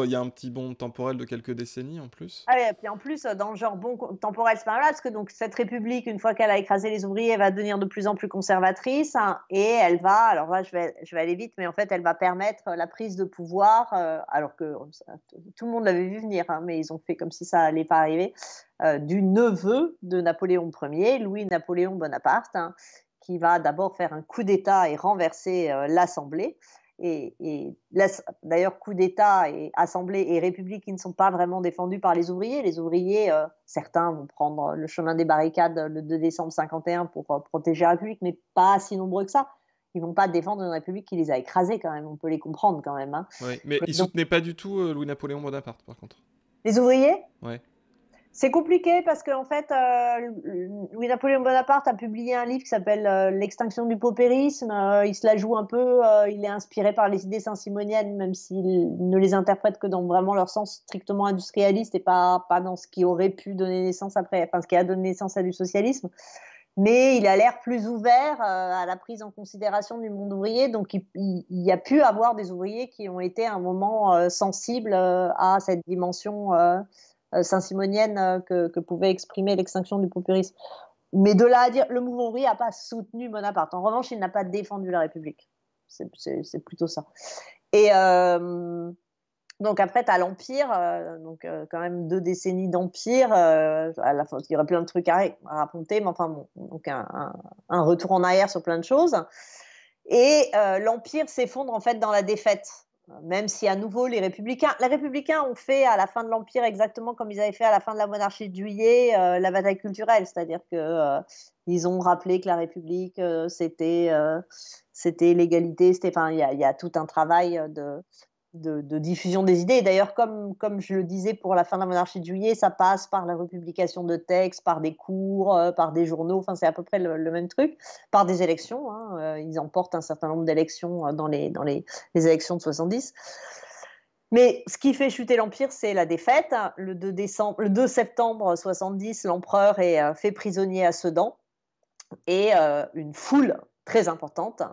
il y a un petit bond temporel de quelques décennies en plus. Ah, et puis en plus, dans le genre bon temporel, c'est pas mal, parce que donc, cette République, une fois qu'elle a écrasé les ouvriers, elle va devenir de plus en plus conservatrice, hein, et elle va, alors là je vais aller vite, mais en fait elle va permettre la prise de pouvoir, alors que tout le monde l'avait vu venir, hein, mais ils ont fait comme si ça allait pas arriver, du neveu de Napoléon Ier, Louis-Napoléon Bonaparte, hein, qui va d'abord faire un coup d'État et renverser l'Assemblée. Et d'ailleurs, coup d'État et Assemblée et République qui ne sont pas vraiment défendus par les ouvriers. Les ouvriers, certains vont prendre le chemin des barricades le 2 décembre 51 pour protéger la République, mais pas si nombreux que ça. Ils ne vont pas défendre une République qui les a écrasés quand même. On peut les comprendre quand même, hein. Ouais, mais il Donc, soutenait pas du tout Louis-Napoléon Bonaparte, par contre. les ouvriers, Ouais. c'est compliqué parce qu'en fait, Louis-Napoléon Bonaparte a publié un livre qui s'appelle L'extinction du paupérisme. Il se la joue un peu, il est inspiré par les idées saint-simoniennes, même s'il ne les interprète que dans vraiment leur sens strictement industrialiste et pas dans ce qui aurait pu donner naissance après, enfin ce qui a donné naissance à du socialisme. Mais il a l'air plus ouvert à la prise en considération du monde ouvrier, donc il y a pu avoir des ouvriers qui ont été à un moment sensibles à cette dimension saint-simonienne que pouvait exprimer l'extinction du paupérisme. Mais de là à dire, le mouvement ouvrier n'a pas soutenu Bonaparte. En revanche, il n'a pas défendu la République. C'est plutôt ça. Et donc après, tu as l'Empire, donc quand même 2 décennies d'Empire. À la fin, il y aurait plein de trucs à raconter, mais enfin bon, donc un retour en arrière sur plein de choses. Et l'Empire s'effondre en fait dans la défaite. Même si à nouveau les républicains ont fait à la fin de l'Empire exactement comme ils avaient fait à la fin de la monarchie de Juillet, la bataille culturelle, c'est-à-dire que ils ont rappelé que la République c'était l'égalité, enfin il y a tout un travail de diffusion des idées. Et d'ailleurs, comme je le disais pour la fin de la monarchie de Juillet, ça passe par la republication de textes, par des cours, par des journaux, enfin c'est à peu près le même truc, par des élections, hein. Ils emportent un certain nombre d'élections dans les élections de 70. Mais ce qui fait chuter l'Empire, c'est la défaite. Le 2 septembre 70, l'empereur est fait prisonnier à Sedan et une foule très importante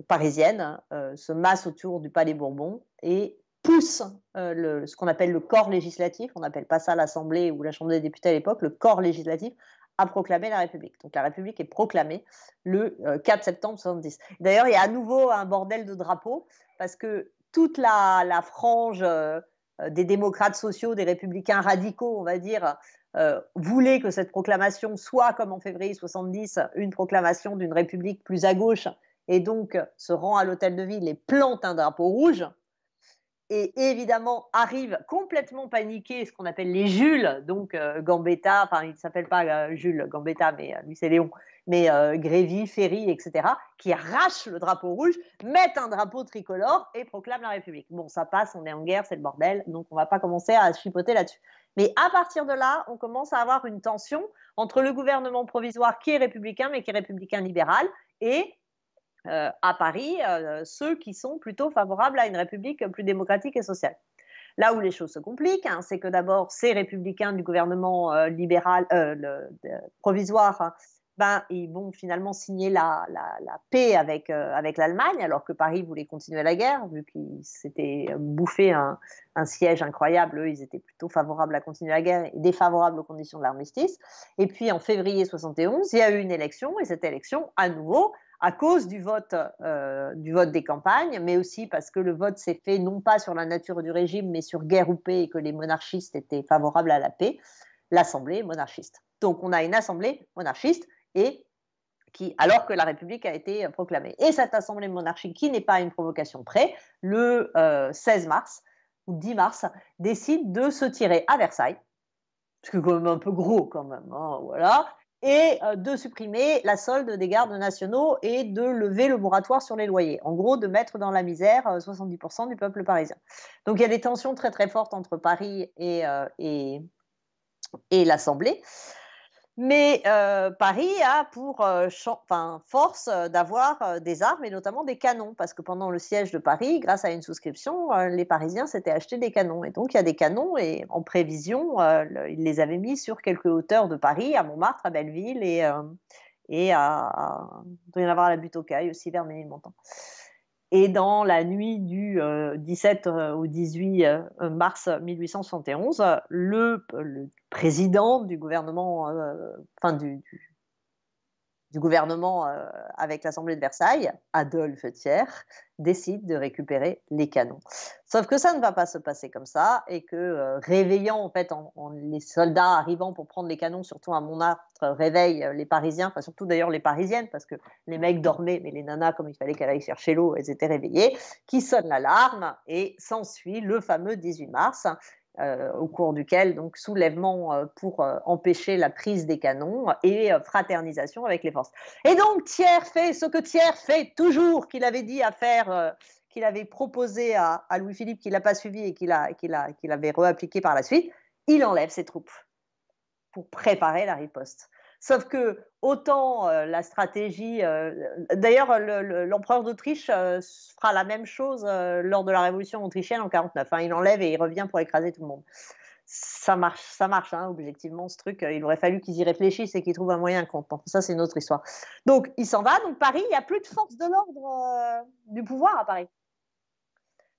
parisienne se masse autour du Palais Bourbon et pousse ce qu'on appelle le corps législatif, on n'appelle pas ça l'Assemblée ou la Chambre des députés à l'époque, le corps législatif a proclamé la République. Donc la République est proclamée le 4 septembre 70. D'ailleurs, il y a à nouveau un bordel de drapeaux parce que toute la frange des démocrates sociaux, des républicains radicaux, on va dire, voulait que cette proclamation soit, comme en février 70, une proclamation d'une république plus à gauche, et donc se rend à l'hôtel de ville et plante un drapeau rouge, et évidemment arrive complètement paniqué ce qu'on appelle les Jules, donc Gambetta, enfin il ne s'appelle pas Jules Gambetta, mais lui c'est Léon, mais Grévy, Ferry, etc., qui arrachent le drapeau rouge, mettent un drapeau tricolore et proclament la République. Bon, ça passe, on est en guerre, c'est le bordel, donc on ne va pas commencer à chipoter là-dessus. Mais à partir de là, on commence à avoir une tension entre le gouvernement provisoire qui est républicain, mais qui est républicain libéral, et à Paris, ceux qui sont plutôt favorables à une république plus démocratique et sociale. Là où les choses se compliquent, hein, c'est que d'abord, ces républicains du gouvernement libéral, provisoire, hein, ben, ils vont finalement signer la paix avec l'Allemagne, alors que Paris voulait continuer la guerre, vu qu'ils s'étaient bouffé un siège incroyable. Eux, ils étaient plutôt favorables à continuer la guerre et défavorables aux conditions de l'armistice. Et puis, en février 71, il y a eu une élection, et cette élection, à nouveau, à cause du vote des campagnes, mais aussi parce que le vote s'est fait non pas sur la nature du régime, mais sur guerre ou paix, et que les monarchistes étaient favorables à la paix, l'Assemblée est monarchiste. Donc on a une Assemblée monarchiste, et alors que la République a été proclamée. Et cette Assemblée monarchique, qui n'est pas une provocation près, le 16 mars ou 10 mars, décide de se tirer à Versailles, ce qui est quand même un peu gros quand même, hein, voilà, et de supprimer la solde des gardes nationaux et de lever le moratoire sur les loyers. En gros, de mettre dans la misère 70% du peuple parisien. Donc il y a des tensions très très fortes entre Paris et l'Assemblée. Mais Paris a pour force d'avoir des armes et notamment des canons, parce que pendant le siège de Paris, grâce à une souscription, les Parisiens s'étaient achetés des canons. Et donc il y a des canons et en prévision, ils les avaient mis sur quelques hauteurs de Paris, à Montmartre, à Belleville et il doit y en avoir à la butte aux Cailles aussi, vers Ménilmontant. Et dans la nuit du 17 au 18 mars 1871, le président du gouvernement, du gouvernement avec l'Assemblée de Versailles, Adolphe Thiers, décide de récupérer les canons. Sauf que ça ne va pas se passer comme ça et que réveillant en fait les soldats arrivant pour prendre les canons, surtout à Montmartre, réveillent les Parisiens, enfin surtout d'ailleurs les Parisiennes parce que les mecs dormaient, mais les nanas, comme il fallait qu'elles aillent chercher l'eau, elles étaient réveillées, qui sonnent l'alarme et s'ensuit le fameux 18 mars. Au cours duquel, donc, soulèvement pour empêcher la prise des canons et fraternisation avec les forces. Et donc, Thiers fait ce que Thiers fait toujours, qu'il avait dit à faire, qu'il avait proposé à Louis-Philippe, qu'il n'a pas suivi et qu'il avait réappliqué par la suite. Il enlève ses troupes pour préparer la riposte. Sauf que autant la stratégie... D'ailleurs, l'empereur d'Autriche fera la même chose lors de la révolution autrichienne en 1949. Hein. Il enlève et il revient pour écraser tout le monde. Ça marche hein, objectivement, ce truc. Il aurait fallu qu'ils y réfléchissent et qu'ils trouvent un moyen contre. Ça, c'est une autre histoire. Donc, il s'en va. Donc, Paris, il n'y a plus de force de l'ordre du pouvoir à Paris.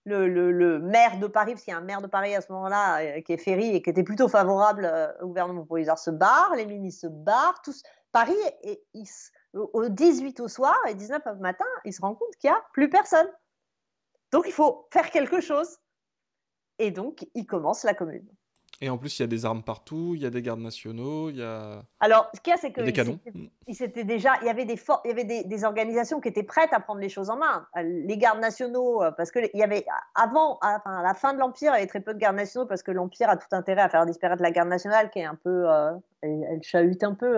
Le maire de Paris, parce qu'il y a un maire de Paris à ce moment-là, qui est Ferry et qui était plutôt favorable au gouvernement provisoire, se barre, les ministres se barrent, tous. Paris, au 18 au soir et 19 au matin, il se rend compte qu'il n'y a plus personne. Donc, il faut faire quelque chose. Et donc, il commence la Commune. Et en plus, il y a des armes partout, il y a des gardes nationaux, il y a... Alors, ce qu'il y a, c'est que des canons. Il y avait des organisations qui étaient prêtes à prendre les choses en main. Les gardes nationaux, parce que il y avait à la fin de l'Empire, il y avait très peu de gardes nationaux parce que l'Empire a tout intérêt à faire disparaître la garde nationale, qui est un peu, elle chahute un peu,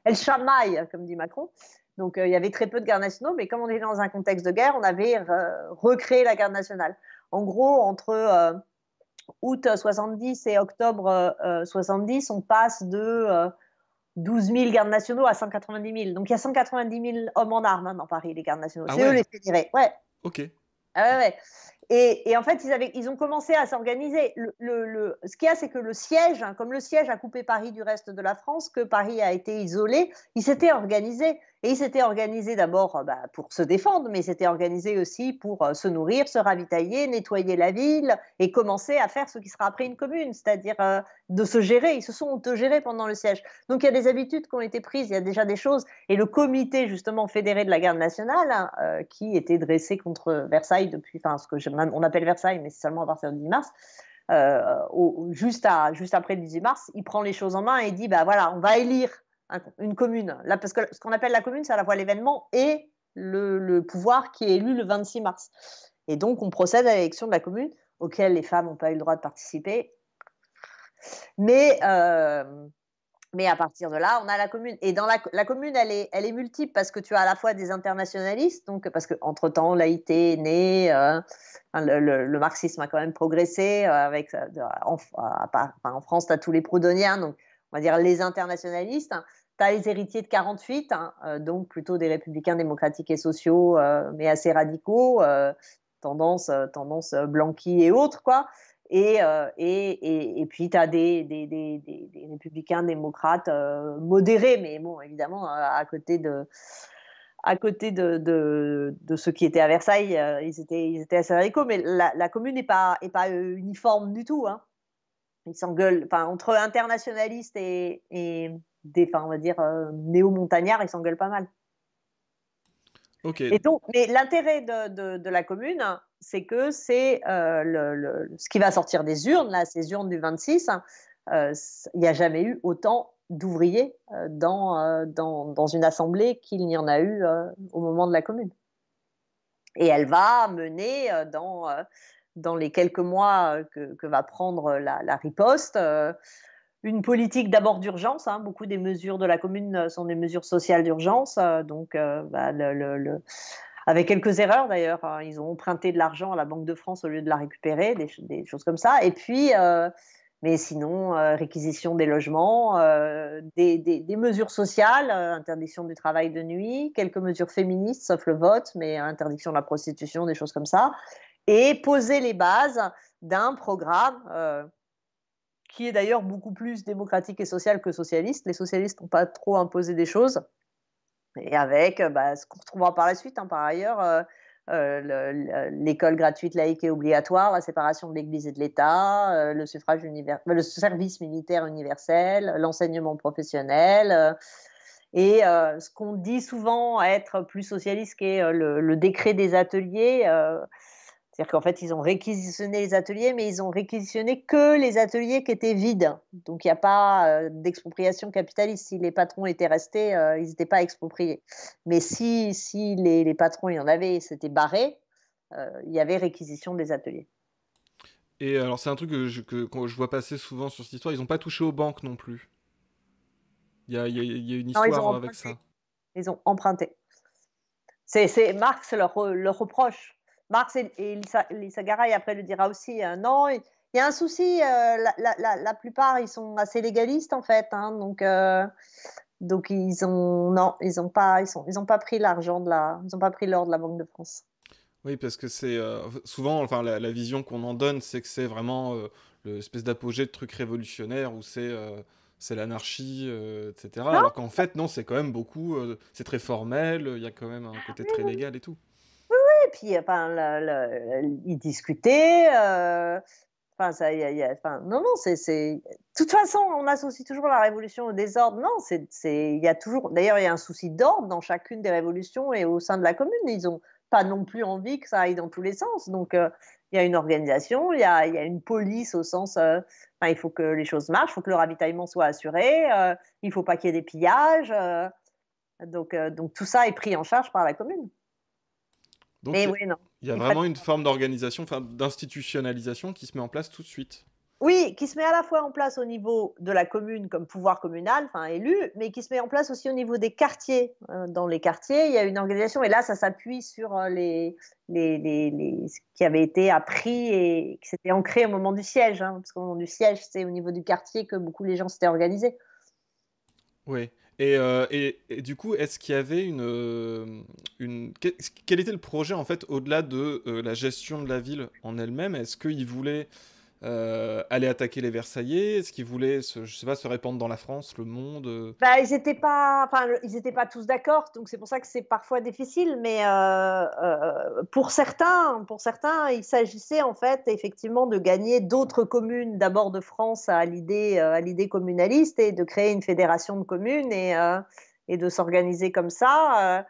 elle chamaille, comme dit Macron. Donc, il y avait très peu de gardes nationaux, mais comme on était dans un contexte de guerre, on avait recréé la garde nationale. En gros, entre août 70 et octobre 70, on passe de 12 000 gardes nationaux à 190 000. Donc il y a 190 000 hommes en armes hein, dans Paris, les gardes nationaux. Ah c'est ouais. eux les fédérés. Ouais. Ok. Ah ouais. Et en fait, ils ont commencé à s'organiser. Ce qu'il y a, c'est que le siège, hein, comme le siège a coupé Paris du reste de la France, que Paris a été isolé, il s'était organisé. Et il s'était organisé d'abord pour se défendre, mais il s'était organisé aussi pour se nourrir, se ravitailler, nettoyer la ville et commencer à faire ce qui sera après une commune, c'est-à-dire de se gérer. Ils se sont autogérés pendant le siège. Donc il y a des habitudes qui ont été prises, il y a déjà des choses. Et le comité justement fédéré de la garde nationale, hein, qui était dressé contre Versailles depuis, enfin ce que on appelle Versailles, mais c'est seulement à partir du 10 mars, juste après le 18 mars, il prend les choses en main et dit, bah voilà, on va élire une commune. Là, parce que ce qu'on appelle la commune, c'est à la fois l'événement et le pouvoir qui est élu le 26 mars. Et donc, on procède à l'élection de la commune, auquel les femmes n'ont pas eu le droit de participer. Mais à partir de là, on a la commune. Et dans la commune, elle est multiple parce que tu as à la fois des internationalistes, donc, parce qu'entre-temps, l'AIT est née, le marxisme a quand même progressé. En France, tu as tous les proudhoniens, donc on va dire les internationalistes. Tu as les héritiers de 48, donc plutôt des républicains démocratiques et sociaux, mais assez radicaux, tendance Blanqui et autres, quoi. Et puis, tu as des républicains démocrates modérés, mais bon, évidemment, à côté de ceux qui étaient à Versailles, ils étaient assez radicaux, mais la commune n'est pas uniforme du tout. Hein. Ils s'engueulent, entre internationalistes et on va dire, néo-montagnards, ils s'engueulent pas mal. Ok. Et donc, mais l'intérêt de la commune, c'est que c'est ce qui va sortir des urnes, là, ces urnes du 26, il n'y a jamais eu autant d'ouvriers dans une assemblée qu'il n'y en a eu au moment de la commune. Et elle va mener dans les quelques mois que va prendre la riposte, une politique d'abord d'urgence. Hein. Beaucoup des mesures de la commune sont des mesures sociales d'urgence. Donc, avec quelques erreurs d'ailleurs. Ils ont emprunté de l'argent à la Banque de France au lieu de la récupérer, des choses comme ça. Et puis Mais sinon, réquisition des logements, des mesures sociales, interdiction du travail de nuit, quelques mesures féministes, sauf le vote, mais interdiction de la prostitution, des choses comme ça, et poser les bases d'un programme qui est d'ailleurs beaucoup plus démocratique et social que socialiste. Les socialistes n'ont pas trop imposé des choses, et avec ce qu'on retrouvera par la suite, hein, par ailleurs, l'école gratuite, laïque et obligatoire, la séparation de l'Église et de l'État, le suffrage le service militaire universel, l'enseignement professionnel, et ce qu'on dit souvent être plus socialiste, qui est le décret des ateliers. C'est-à-dire qu'en fait, ils ont réquisitionné les ateliers, mais ils ont réquisitionné que les ateliers qui étaient vides. Donc, il n'y a pas d'expropriation capitaliste. Si les patrons étaient restés, ils n'étaient pas expropriés. Mais si les patrons y en avaient, s'étaient barrés, il y avait réquisition des ateliers. Et alors, c'est un truc que je vois passer souvent sur cette histoire. Ils n'ont pas touché aux banques non plus. Il y a une Non, ils ont histoire avec emprunté. ça. Ils ont emprunté. C'est Marx leur reproche. Marx et Lisa Garay après le dira aussi. Non, il y a un souci. La plupart, ils sont assez légalistes en fait. Hein, donc ils ont pas pris l'argent ils ont pas pris l'or de la Banque de France. Oui, parce que c'est souvent, enfin, la vision qu'on en donne, c'est que c'est vraiment l'espèce d'apogée de truc révolutionnaire où c'est l'anarchie, etc. Non, Alors qu'en fait, non, c'est quand même beaucoup, c'est très formel, il y a quand même un côté très légal et tout. et puis enfin, ils discutaient. Enfin, non, non, de toute façon, on associe toujours la révolution au désordre. Non, il y a toujours, d'ailleurs, il y a un souci d'ordre dans chacune des révolutions et au sein de la commune. Ils n'ont pas non plus envie que ça aille dans tous les sens. Donc, il y a une organisation, il y a une police au sens, enfin, il faut que les choses marchent, il faut que le ravitaillement soit assuré, il ne faut pas qu'il y ait des pillages. Donc, tout ça est pris en charge par la commune. Donc, Mais oui, non. il y a Ils prennent vraiment une forme d'organisation, enfin, d'institutionnalisation qui se met en place tout de suite. Oui, qui se met à la fois en place au niveau de la commune comme pouvoir communal, enfin élu, mais qui se met en place aussi au niveau des quartiers. Dans les quartiers, il y a une organisation, et là, ça s'appuie sur ce qui avait été appris et qui s'était ancré au moment du siège, hein, parce qu'au moment du siège, c'est au niveau du quartier que beaucoup les gens s'étaient organisés. Oui. Et du coup, est-ce qu'il y avait quel était le projet en fait au-delà de la gestion de la ville en elle-même? Est-ce qu'ils voulaient aller attaquer les Versaillais? Est-ce qu'ils voulaient, je sais pas, se répandre dans la France, le monde? Bah, ils étaient pas tous d'accord, donc c'est pour ça que c'est parfois difficile. Mais pour certains, il s'agissait en fait effectivement de gagner d'autres communes, d'abord de France à l'idée communaliste, et de créer une fédération de communes et de s'organiser comme ça.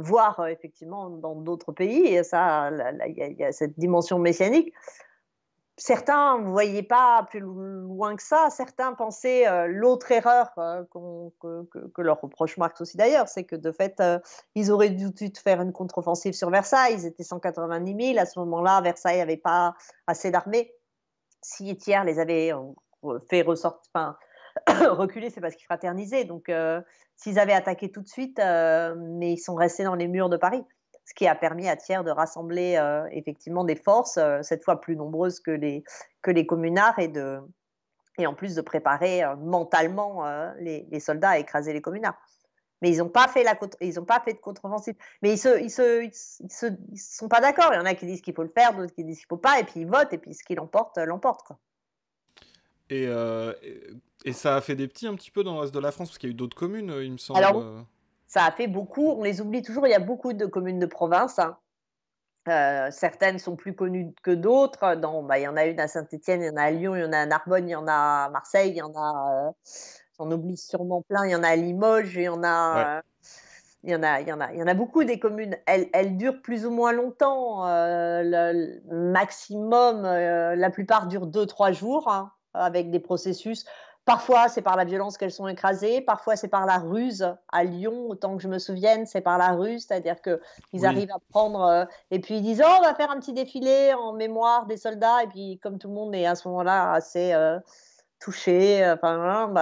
Voire effectivement dans d'autres pays, et ça, il y a cette dimension messianique. Certains ne voyaient pas plus loin que ça. Certains pensaient l'autre erreur que leur reproche Marx aussi d'ailleurs, c'est que de fait, ils auraient dû faire une contre-offensive sur Versailles. Ils étaient 190 000. À ce moment-là, Versailles n'avait pas assez d'armée. Si Thiers les avait fait ressortir, enfin, reculer, c'est parce qu'ils fraternisaient. Donc, s'ils avaient attaqué tout de suite, mais ils sont restés dans les murs de Paris, ce qui a permis à Thiers de rassembler effectivement des forces, cette fois plus nombreuses que les communards, et en plus de préparer mentalement les soldats à écraser les communards. Mais ils n'ont pas fait de contre-offensive. Mais ils sont pas d'accord. Il y en a qui disent qu'il faut le faire, d'autres qui disent qu'il faut pas, et puis ils votent, et puis ce qui l'emporte, l'emporte, quoi. Et, euh, et ça a fait des petits un petit peu dans le reste de la France, parce qu'il y a eu d'autres communes, il me semble. Alors, ça a fait beaucoup. On les oublie toujours. Il y a beaucoup de communes de province, hein. Certaines sont plus connues que d'autres. Il y en a une à Saint-Étienne, il y en a à Lyon, il y en a à Narbonne, il y en a à Marseille, il y en a, j'en oublie sûrement plein, il y en a à Limoges, Ouais. il y en a beaucoup des communes. Elles durent plus ou moins longtemps. Le maximum, la plupart durent 2-3 jours, hein, avec des processus. Parfois, c'est par la violence qu'elles sont écrasées. Parfois, c'est par la ruse. À Lyon, autant que je me souvienne, c'est par la ruse. C'est-à-dire qu'ils Oui. arrivent à prendre... et puis, ils disent, oh, on va faire un petit défilé en mémoire des soldats. Et puis, comme tout le monde est à ce moment-là assez touché, enfin,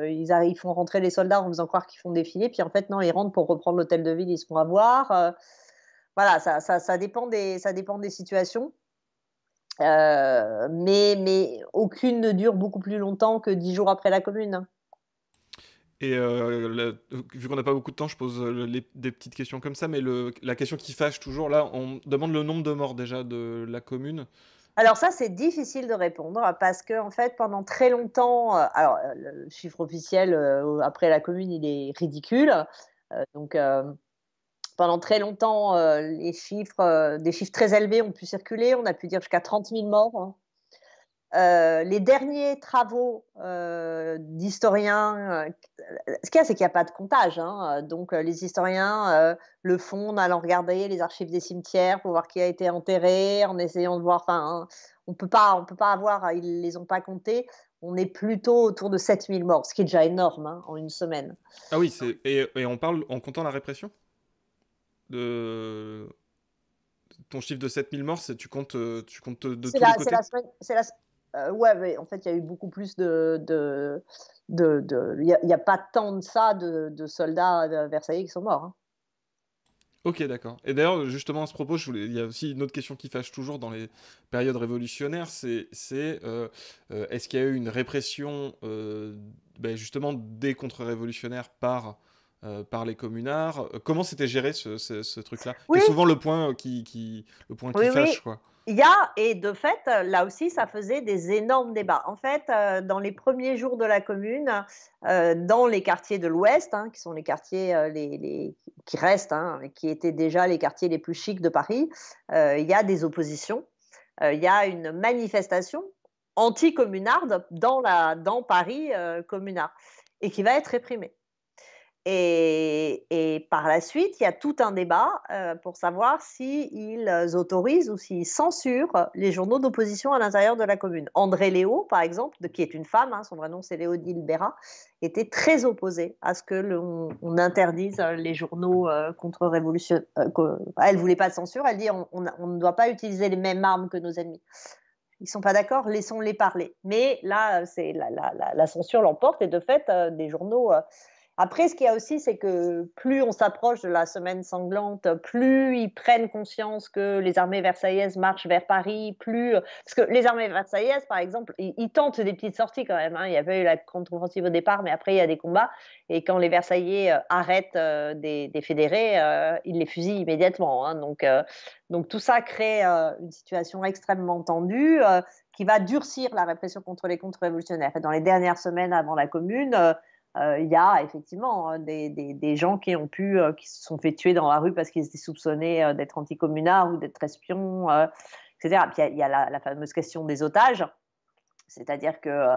ils font rentrer les soldats en faisant croire qu'ils font défiler. Puis, en fait, non, ils rentrent pour reprendre l'hôtel de ville. Ils se font avoir. Voilà, ça dépend des situations. Mais aucune ne dure beaucoup plus longtemps que 10 jours après la Commune. Et vu qu'on n'a pas beaucoup de temps, je pose des petites questions comme ça, mais la question qui fâche toujours, là, on demande le nombre de morts déjà de la commune. Alors ça, c'est difficile de répondre parce que en fait, pendant très longtemps, alors le chiffre officiel après la Commune, il est ridicule. Donc pendant très longtemps, des chiffres très élevés ont pu circuler. On a pu dire jusqu'à 30 000 morts, hein. Les derniers travaux d'historiens, ce qu'il y a, c'est qu'il n'y a pas de comptage, hein. Donc les historiens le font en allant regarder les archives des cimetières pour voir qui a été enterré, en essayant de voir. Enfin, hein, on peut pas avoir, ils les ont pas comptés. On est plutôt autour de 7 000 morts, ce qui est déjà énorme, hein, en une semaine. Ah oui, et on parle en comptant la répression de ton chiffre de 7000 morts, tu comptes de tous les C'est côtés? la semaine. Ouais, mais en fait, il y a eu beaucoup plus il y a pas tant de ça de soldats versaillais qui sont morts, hein. Ok, d'accord. Et d'ailleurs, justement, à ce propos, il y a aussi une autre question qui fâche toujours dans les périodes révolutionnaires, est-ce qu'il y a eu une répression, ben, justement, des contre-révolutionnaires par les communards? Comment c'était géré ce truc-là? Qui Oui, est souvent le point qui oui. fâche, quoi. Il y a, et de fait, là aussi, ça faisait des énormes débats. En fait, dans les premiers jours de la Commune, dans les quartiers de l'Ouest, hein, qui sont les quartiers qui restent, hein, qui étaient déjà les quartiers les plus chics de Paris, il y a des oppositions. Il y a une manifestation anti-communarde dans Paris communard, et qui va être réprimée. Et par la suite, il y a tout un débat pour savoir s'ils autorisent ou s'ils censurent les journaux d'opposition à l'intérieur de la Commune. André Léo, par exemple, qui est une femme, hein, son vrai nom c'est Léodile Béra, était très opposée à ce que on interdise les journaux contre-révolutionnaires. Elle ne voulait pas de censure, elle dit on ne doit pas utiliser les mêmes armes que nos ennemis. Ils ne sont pas d'accord, laissons-les parler. Mais là, c'est la censure l'emporte, et de fait, des journaux. Après, ce qu'il y a aussi, c'est que plus on s'approche de la semaine sanglante, plus ils prennent conscience que les armées versaillaises marchent vers Paris, parce que les armées versaillaises, par exemple, ils tentent des petites sorties quand même, hein. Il y avait eu la contre-offensive au départ, mais après, il y a des combats. Et quand les Versaillais arrêtent des fédérés, ils les fusillent immédiatement, hein. Donc tout ça crée une situation extrêmement tendue qui va durcir la répression contre les contre-révolutionnaires. Et dans les dernières semaines avant la Commune, il y a effectivement des gens qui se sont fait tuer dans la rue parce qu'ils étaient soupçonnés d'être anticommunards ou d'être espions, etc. Puis il y a la fameuse question des otages, c'est-à-dire que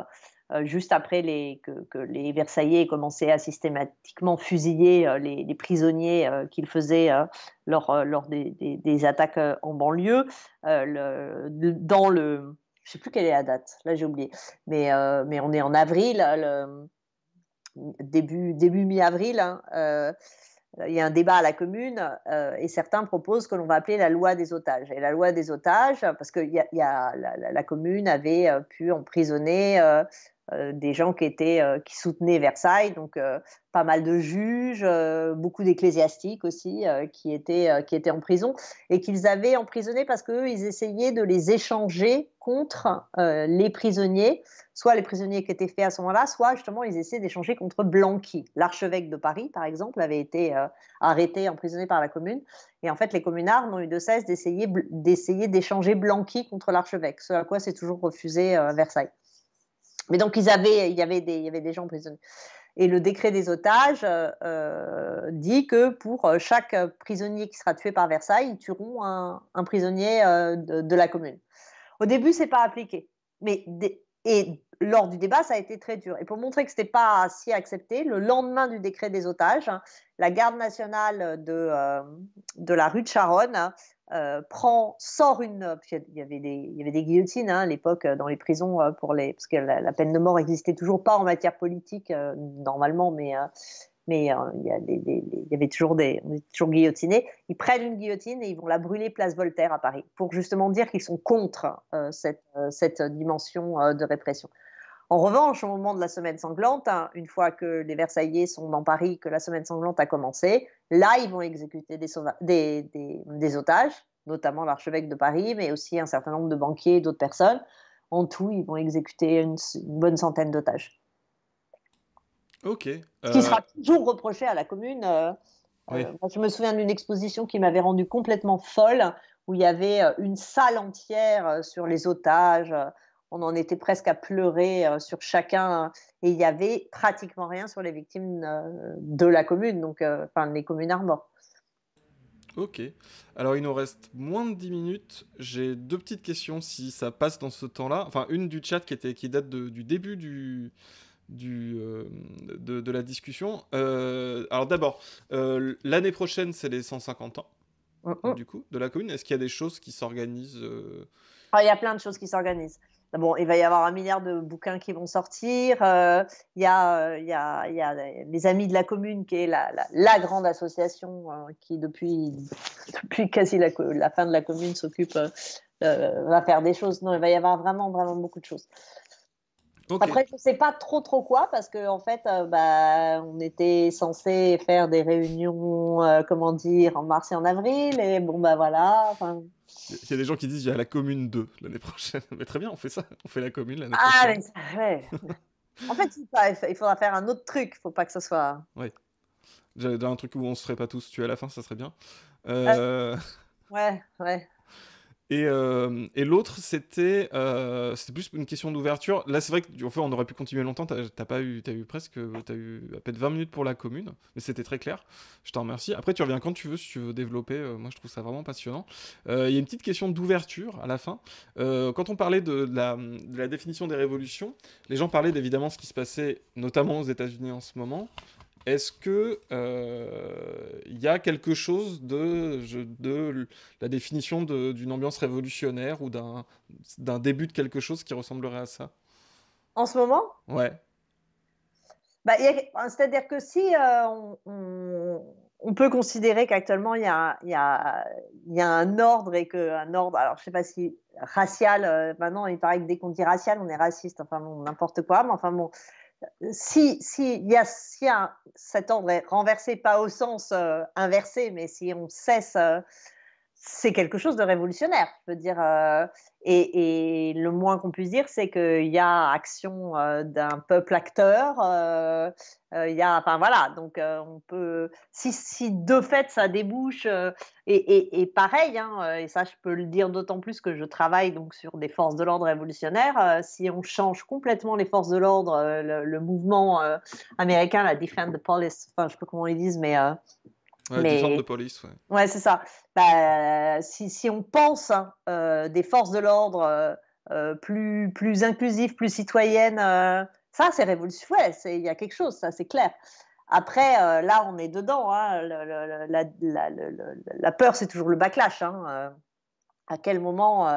juste après que les Versaillais aient commencé à systématiquement fusiller les prisonniers qu'ils faisaient lors des attaques en banlieue, dans le... Je ne sais plus quelle est la date, là j'ai oublié, mais on est en avril, début mi-avril, hein, il y a un débat à la Commune et certains proposent que l'on va appeler la loi des otages. Et la loi des otages, parce que la Commune avait pu emprisonner des gens qui soutenaient Versailles, donc pas mal de juges, beaucoup d'ecclésiastiques aussi qui étaient en prison, et qu'ils avaient emprisonnés parce qu'eux, ils essayaient de les échanger contre les prisonniers, soit les prisonniers qui étaient faits à ce moment-là, soit justement ils essayaient d'échanger contre Blanqui. L'archevêque de Paris, par exemple, avait été arrêté, emprisonné par la Commune, et en fait les communards n'ont eu de cesse d'essayer d'échanger Blanqui contre l'archevêque, ce à quoi c'est toujours refusé à Versailles. Mais donc il y avait des gens emprisonnés. Et le décret des otages dit que pour chaque prisonnier qui sera tué par Versailles, ils tueront un prisonnier de la Commune. Au début, c'est pas appliqué. Et lors du débat, ça a été très dur. Et pour montrer que ce n'était pas si accepté, le lendemain du décret des otages, la garde nationale de la rue de Charonne sort une... Il y avait des guillotines à l'époque dans les prisons parce que la peine de mort n'existait toujours pas en matière politique normalement, mais il y avait toujours on était toujours guillotinés. Ils prennent une guillotine et ils vont la brûler place Voltaire à Paris pour justement dire qu'ils sont contre cette dimension de répression. En revanche, au moment de la semaine sanglante, hein, une fois que les Versaillais sont dans Paris, que la semaine sanglante a commencé, là, ils vont exécuter des otages, notamment l'archevêque de Paris, mais aussi un certain nombre de banquiers et d'autres personnes. En tout, ils vont exécuter une bonne centaine d'otages. Ok. Ce qui sera toujours reproché à la commune. Oui. Moi, je me souviens d'une exposition qui m'avait rendue complètement folle, où il y avait une salle entière sur les otages. On en était presque à pleurer sur chacun. Et il n'y avait pratiquement rien sur les victimes de la commune, donc enfin les communards morts. Ok. Alors, il nous reste moins de 10 minutes. J'ai deux petites questions si ça passe dans ce temps-là. Enfin, une du chat qui date du début de la discussion. Alors, d'abord, l'année prochaine, c'est les 150 ans, du coup, de la commune. Est-ce qu'il y a des choses qui s'organisent Il y a plein de choses qui s'organisent. Bon, il va y avoir 1 milliard de bouquins qui vont sortir. Il y a les Amis de la Commune, qui est la grande association qui, depuis quasi la fin de la Commune, s'occupe, va faire des choses. Non, il va y avoir vraiment, vraiment beaucoup de choses. Ok. Après, je ne sais pas trop quoi, parce qu'en fait, on était censé faire des réunions, comment dire, en mars et en avril, et bon, voilà. Il y a des gens qui disent il y a la commune 2 l'année prochaine. Mais très bien, on fait ça. On fait la commune l'année Ah, prochaine. ouais. En fait, il faudra faire un autre truc. Il ne faut pas que ce soit. Oui. J'avais un truc où on se ferait pas tous tuer à la fin, ça serait bien. Ouais. Et l'autre, c'était plus une question d'ouverture. Là, c'est vrai qu'en fait, on aurait pu continuer longtemps. T'as eu à peine 20 minutes pour la commune, mais c'était très clair. Je t'en remercie. Après, tu reviens quand tu veux, si tu veux développer. Moi, je trouve ça vraiment passionnant. Il y a une petite question d'ouverture à la fin. Quand on parlait de la définition des révolutions, les gens parlaient d'évidemment ce qui se passait, notamment aux États-Unis en ce moment. Est-ce que il y a quelque chose de la définition d'une ambiance révolutionnaire ou d'un début de quelque chose qui ressemblerait à ça? En ce moment? Ouais. C'est-à-dire que si on peut considérer qu'actuellement il y a un ordre et un ordre, alors je ne sais pas si racial, maintenant il paraît que dès qu'on dit racial, on est raciste, enfin bon, n'importe quoi, mais enfin bon, si cet ordre est renversé, pas au sens inversé, mais si on cesse, c'est quelque chose de révolutionnaire. Je veux dire, et le moins qu'on puisse dire, c'est qu'il y a action d'un peuple acteur. Enfin voilà, donc on peut, si de fait ça débouche, et pareil, hein, et ça je peux le dire d'autant plus que je travaille donc sur des forces de l'ordre révolutionnaires. Si on change complètement les forces de l'ordre, le mouvement américain, la Defend the Police, enfin je sais pas comment ils disent, Ouais, Defend the Police, ouais. Ouais, c'est ça. Si on pense des forces de l'ordre plus inclusives, plus citoyennes, ça, c'est révolutionnaire. Ouais, il y a quelque chose, ça, c'est clair. Après, là, on est dedans. Hein, la peur, c'est toujours le backlash. Hein, à quel moment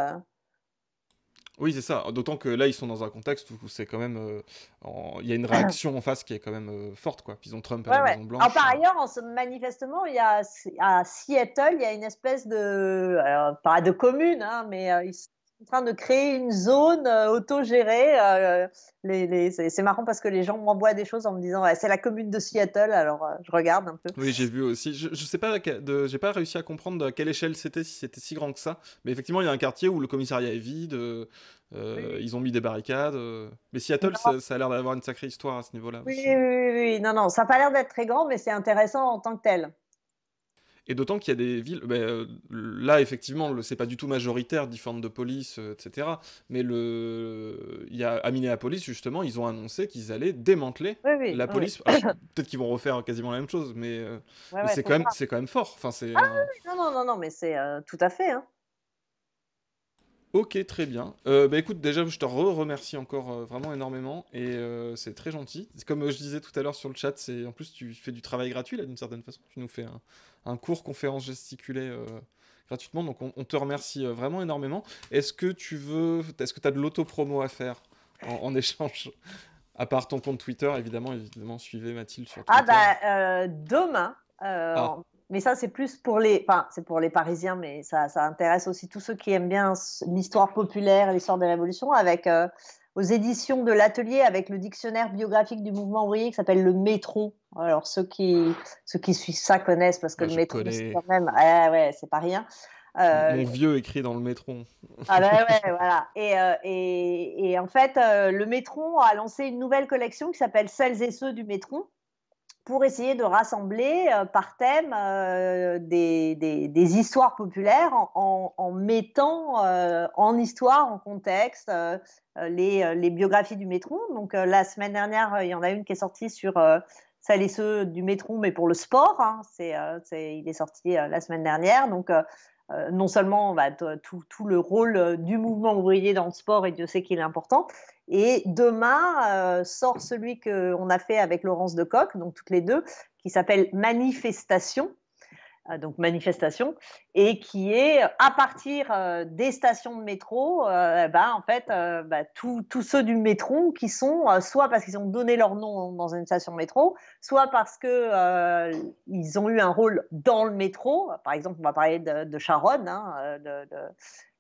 Oui, c'est ça. D'autant que là, ils sont dans un contexte où c'est quand même, il y a une réaction en face qui est quand même forte, quoi. Puis ils ont Trump à la Ouais. Maison Blanche. Alors, par ailleurs, manifestement, à Seattle, il y a une espèce alors, pas de commune, hein, mais ils sont en train de créer une zone autogérée. C'est marrant parce que les gens m'envoient des choses en me disant ouais, c'est la commune de Seattle, alors je regarde un peu. Oui, j'ai vu aussi. Je sais pas, j'ai pas réussi à comprendre à quelle échelle c'était, si c'était si grand que ça. Mais effectivement, il y a un quartier où le commissariat est vide. Ils ont mis des barricades. Mais Seattle, ça a l'air d'avoir une sacrée histoire à ce niveau-là aussi. Oui. Non, ça n'a pas l'air d'être très grand, mais c'est intéressant en tant que tel. Et d'autant qu'il y a des villes, là effectivement, c'est pas du tout majoritaire, Defend the Police, etc. Mais il y a à Minneapolis justement, ils ont annoncé qu'ils allaient démanteler la police. Alors, peut-être qu'ils vont refaire quasiment la même chose, mais c'est quand même fort. Enfin, non, mais c'est tout à fait. Hein. Ok, très bien. Écoute, déjà, je te remercie encore vraiment énormément et c'est très gentil. Comme je disais tout à l'heure sur le chat, en plus tu fais du travail gratuit là d'une certaine façon. Tu nous fais un cours conférence gesticulée gratuitement, donc on te remercie vraiment énormément. Est-ce que tu as de l'auto-promo à faire en échange? À part ton compte Twitter, évidemment, suivez Mathilde sur Twitter. Demain. Mais ça, c'est plus pour c'est pour les Parisiens, mais ça intéresse aussi tous ceux qui aiment bien l'histoire populaire, l'histoire des révolutions, avec aux éditions de l'Atelier, avec le dictionnaire biographique du mouvement ouvrier qui s'appelle le Métron. Alors ceux qui suivent ça connaissent parce que le Métron, c'est quand même, c'est pas rien. Mon vieux écrit dans le métro. Ah bah ouais, voilà. Et en fait, le Métron a lancé une nouvelle collection qui s'appelle Celles et ceux du Métron pour essayer de rassembler par thème des histoires populaires en mettant en histoire, en contexte, les biographies du Métron. Donc la semaine dernière, il y en a une qui est sortie sur celles et ceux du Métron, mais pour le sport. Hein. Il est sorti la semaine dernière. Donc non seulement tout le rôle du mouvement ouvrier dans le sport, et Dieu sait qu'il est important. Et demain sort celui qu'on a fait avec Laurence Decoq, donc toutes les deux, qui s'appelle Manifestation. Donc manifestation, et qui est à partir des stations de métro, en fait, tous ceux du métro qui sont soit parce qu'ils ont donné leur nom dans une station de métro, soit parce que ils ont eu un rôle dans le métro. Par exemple, on va parler de Charonne, hein,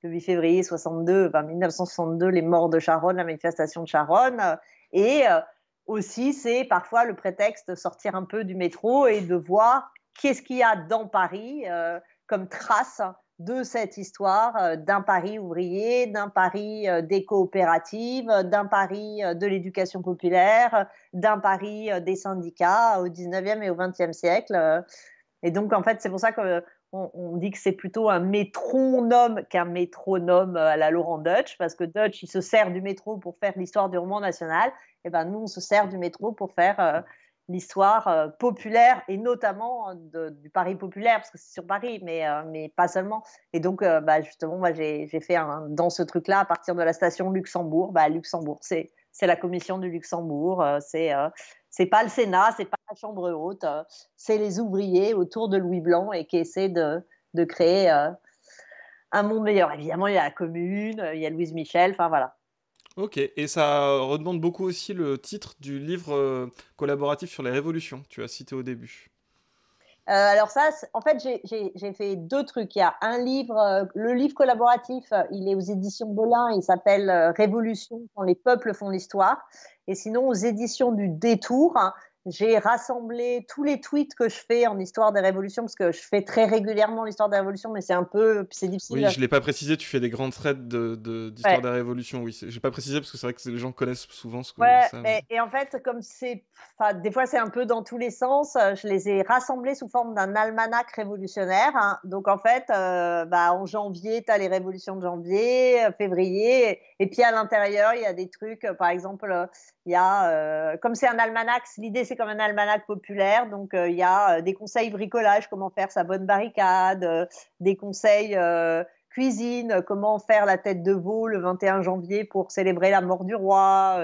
le 8 février 1962, les morts de Charonne, la manifestation de Charonne, et aussi c'est parfois le prétexte de sortir un peu du métro et de voir qu'est-ce qu'il y a dans Paris comme trace de cette histoire d'un Paris ouvrier, d'un Paris des coopératives, d'un Paris de l'éducation populaire, d'un Paris des syndicats au 19e et au 20e siècle. Et donc, en fait, c'est pour ça qu'on dit que c'est plutôt un métronome qu'un métronome à la Laurent Deutsch, parce que Deutsch, il se sert du métro pour faire l'histoire du roman national. Et ben, nous, on se sert du métro pour faire l'histoire populaire, et notamment du Paris populaire, parce que c'est sur Paris, mais pas seulement. Et donc, justement, moi, j'ai fait dans ce truc-là, à partir de la station Luxembourg. Luxembourg, c'est la commission du Luxembourg, c'est pas le Sénat, c'est pas la Chambre haute, c'est les ouvriers autour de Louis Blanc et qui essaient de créer un monde meilleur. Évidemment, il y a la Commune, il y a Louise Michel, enfin voilà. Ok, et ça redemande beaucoup aussi le titre du livre collaboratif sur les révolutions, tu as cité au début. Alors ça, en fait, j'ai fait deux trucs. Il y a un livre, le livre collaboratif, il est aux éditions Belin, il s'appelle Révolution quand les peuples font l'histoire. Et sinon, aux éditions du Détour, hein, j'ai rassemblé tous les tweets que je fais en histoire des révolutions, parce que je fais très régulièrement l'histoire des révolutions, mais c'est difficile. Oui, je ne l'ai pas précisé, tu fais des grands threads d'histoire des révolutions, oui. Je n'ai pas précisé parce que c'est vrai que les gens connaissent souvent ce que ça. Et en fait, comme des fois c'est un peu dans tous les sens, je les ai rassemblés sous forme d'un almanach révolutionnaire. Hein. Donc en fait, en janvier, tu as les révolutions de janvier, février, et puis à l'intérieur, il y a des trucs, par exemple, il y a, comme c'est un almanach, l'idée c'est comme un almanach populaire, donc il y a des conseils bricolage, comment faire sa bonne barricade, des conseils cuisine, comment faire la tête de veau le 21 janvier pour célébrer la mort du roi,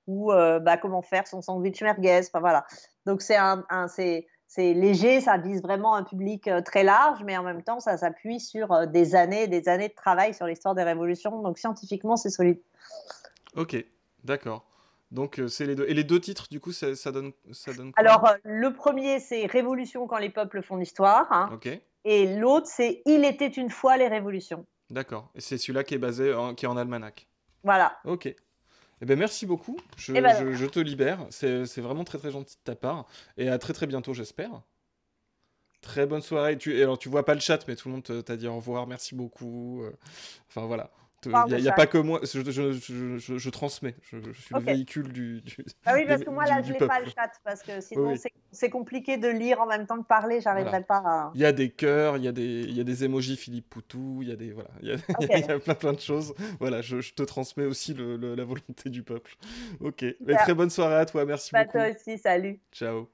ou comment faire son sandwich merguez, enfin voilà. Donc c'est léger, ça vise vraiment un public très large, mais en même temps ça s'appuie sur des années et des années de travail sur l'histoire des révolutions, donc scientifiquement c'est solide. Ok, d'accord. Donc c'est les deux. Et les deux titres, du coup, ça donne quoi? Alors le premier c'est Révolution quand les peuples font l'histoire, hein, ok. Et l'autre c'est Il était une fois les révolutions. D'accord. Et c'est celui-là qui est en almanach. Voilà. Ok. Eh ben merci beaucoup. Je te libère. C'est vraiment très très gentil de ta part. Et à très très bientôt, j'espère. Très bonne soirée. Alors tu vois pas le chat, mais tout le monde t'a dit au revoir, merci beaucoup. Enfin voilà. Il n'y a pas que moi, je transmets, je suis le véhicule du Ah oui, parce que moi là je n'ai pas le chat, parce que sinon c'est compliqué de lire en même temps que parler, j'arriverai pas à... Il y a des cœurs, il y a des emojis Philippe Poutou, il y a il y a plein de choses. Voilà, je te transmets aussi la volonté du peuple. Ok, mais très bonne soirée à toi, merci beaucoup. Toi aussi, salut. Ciao.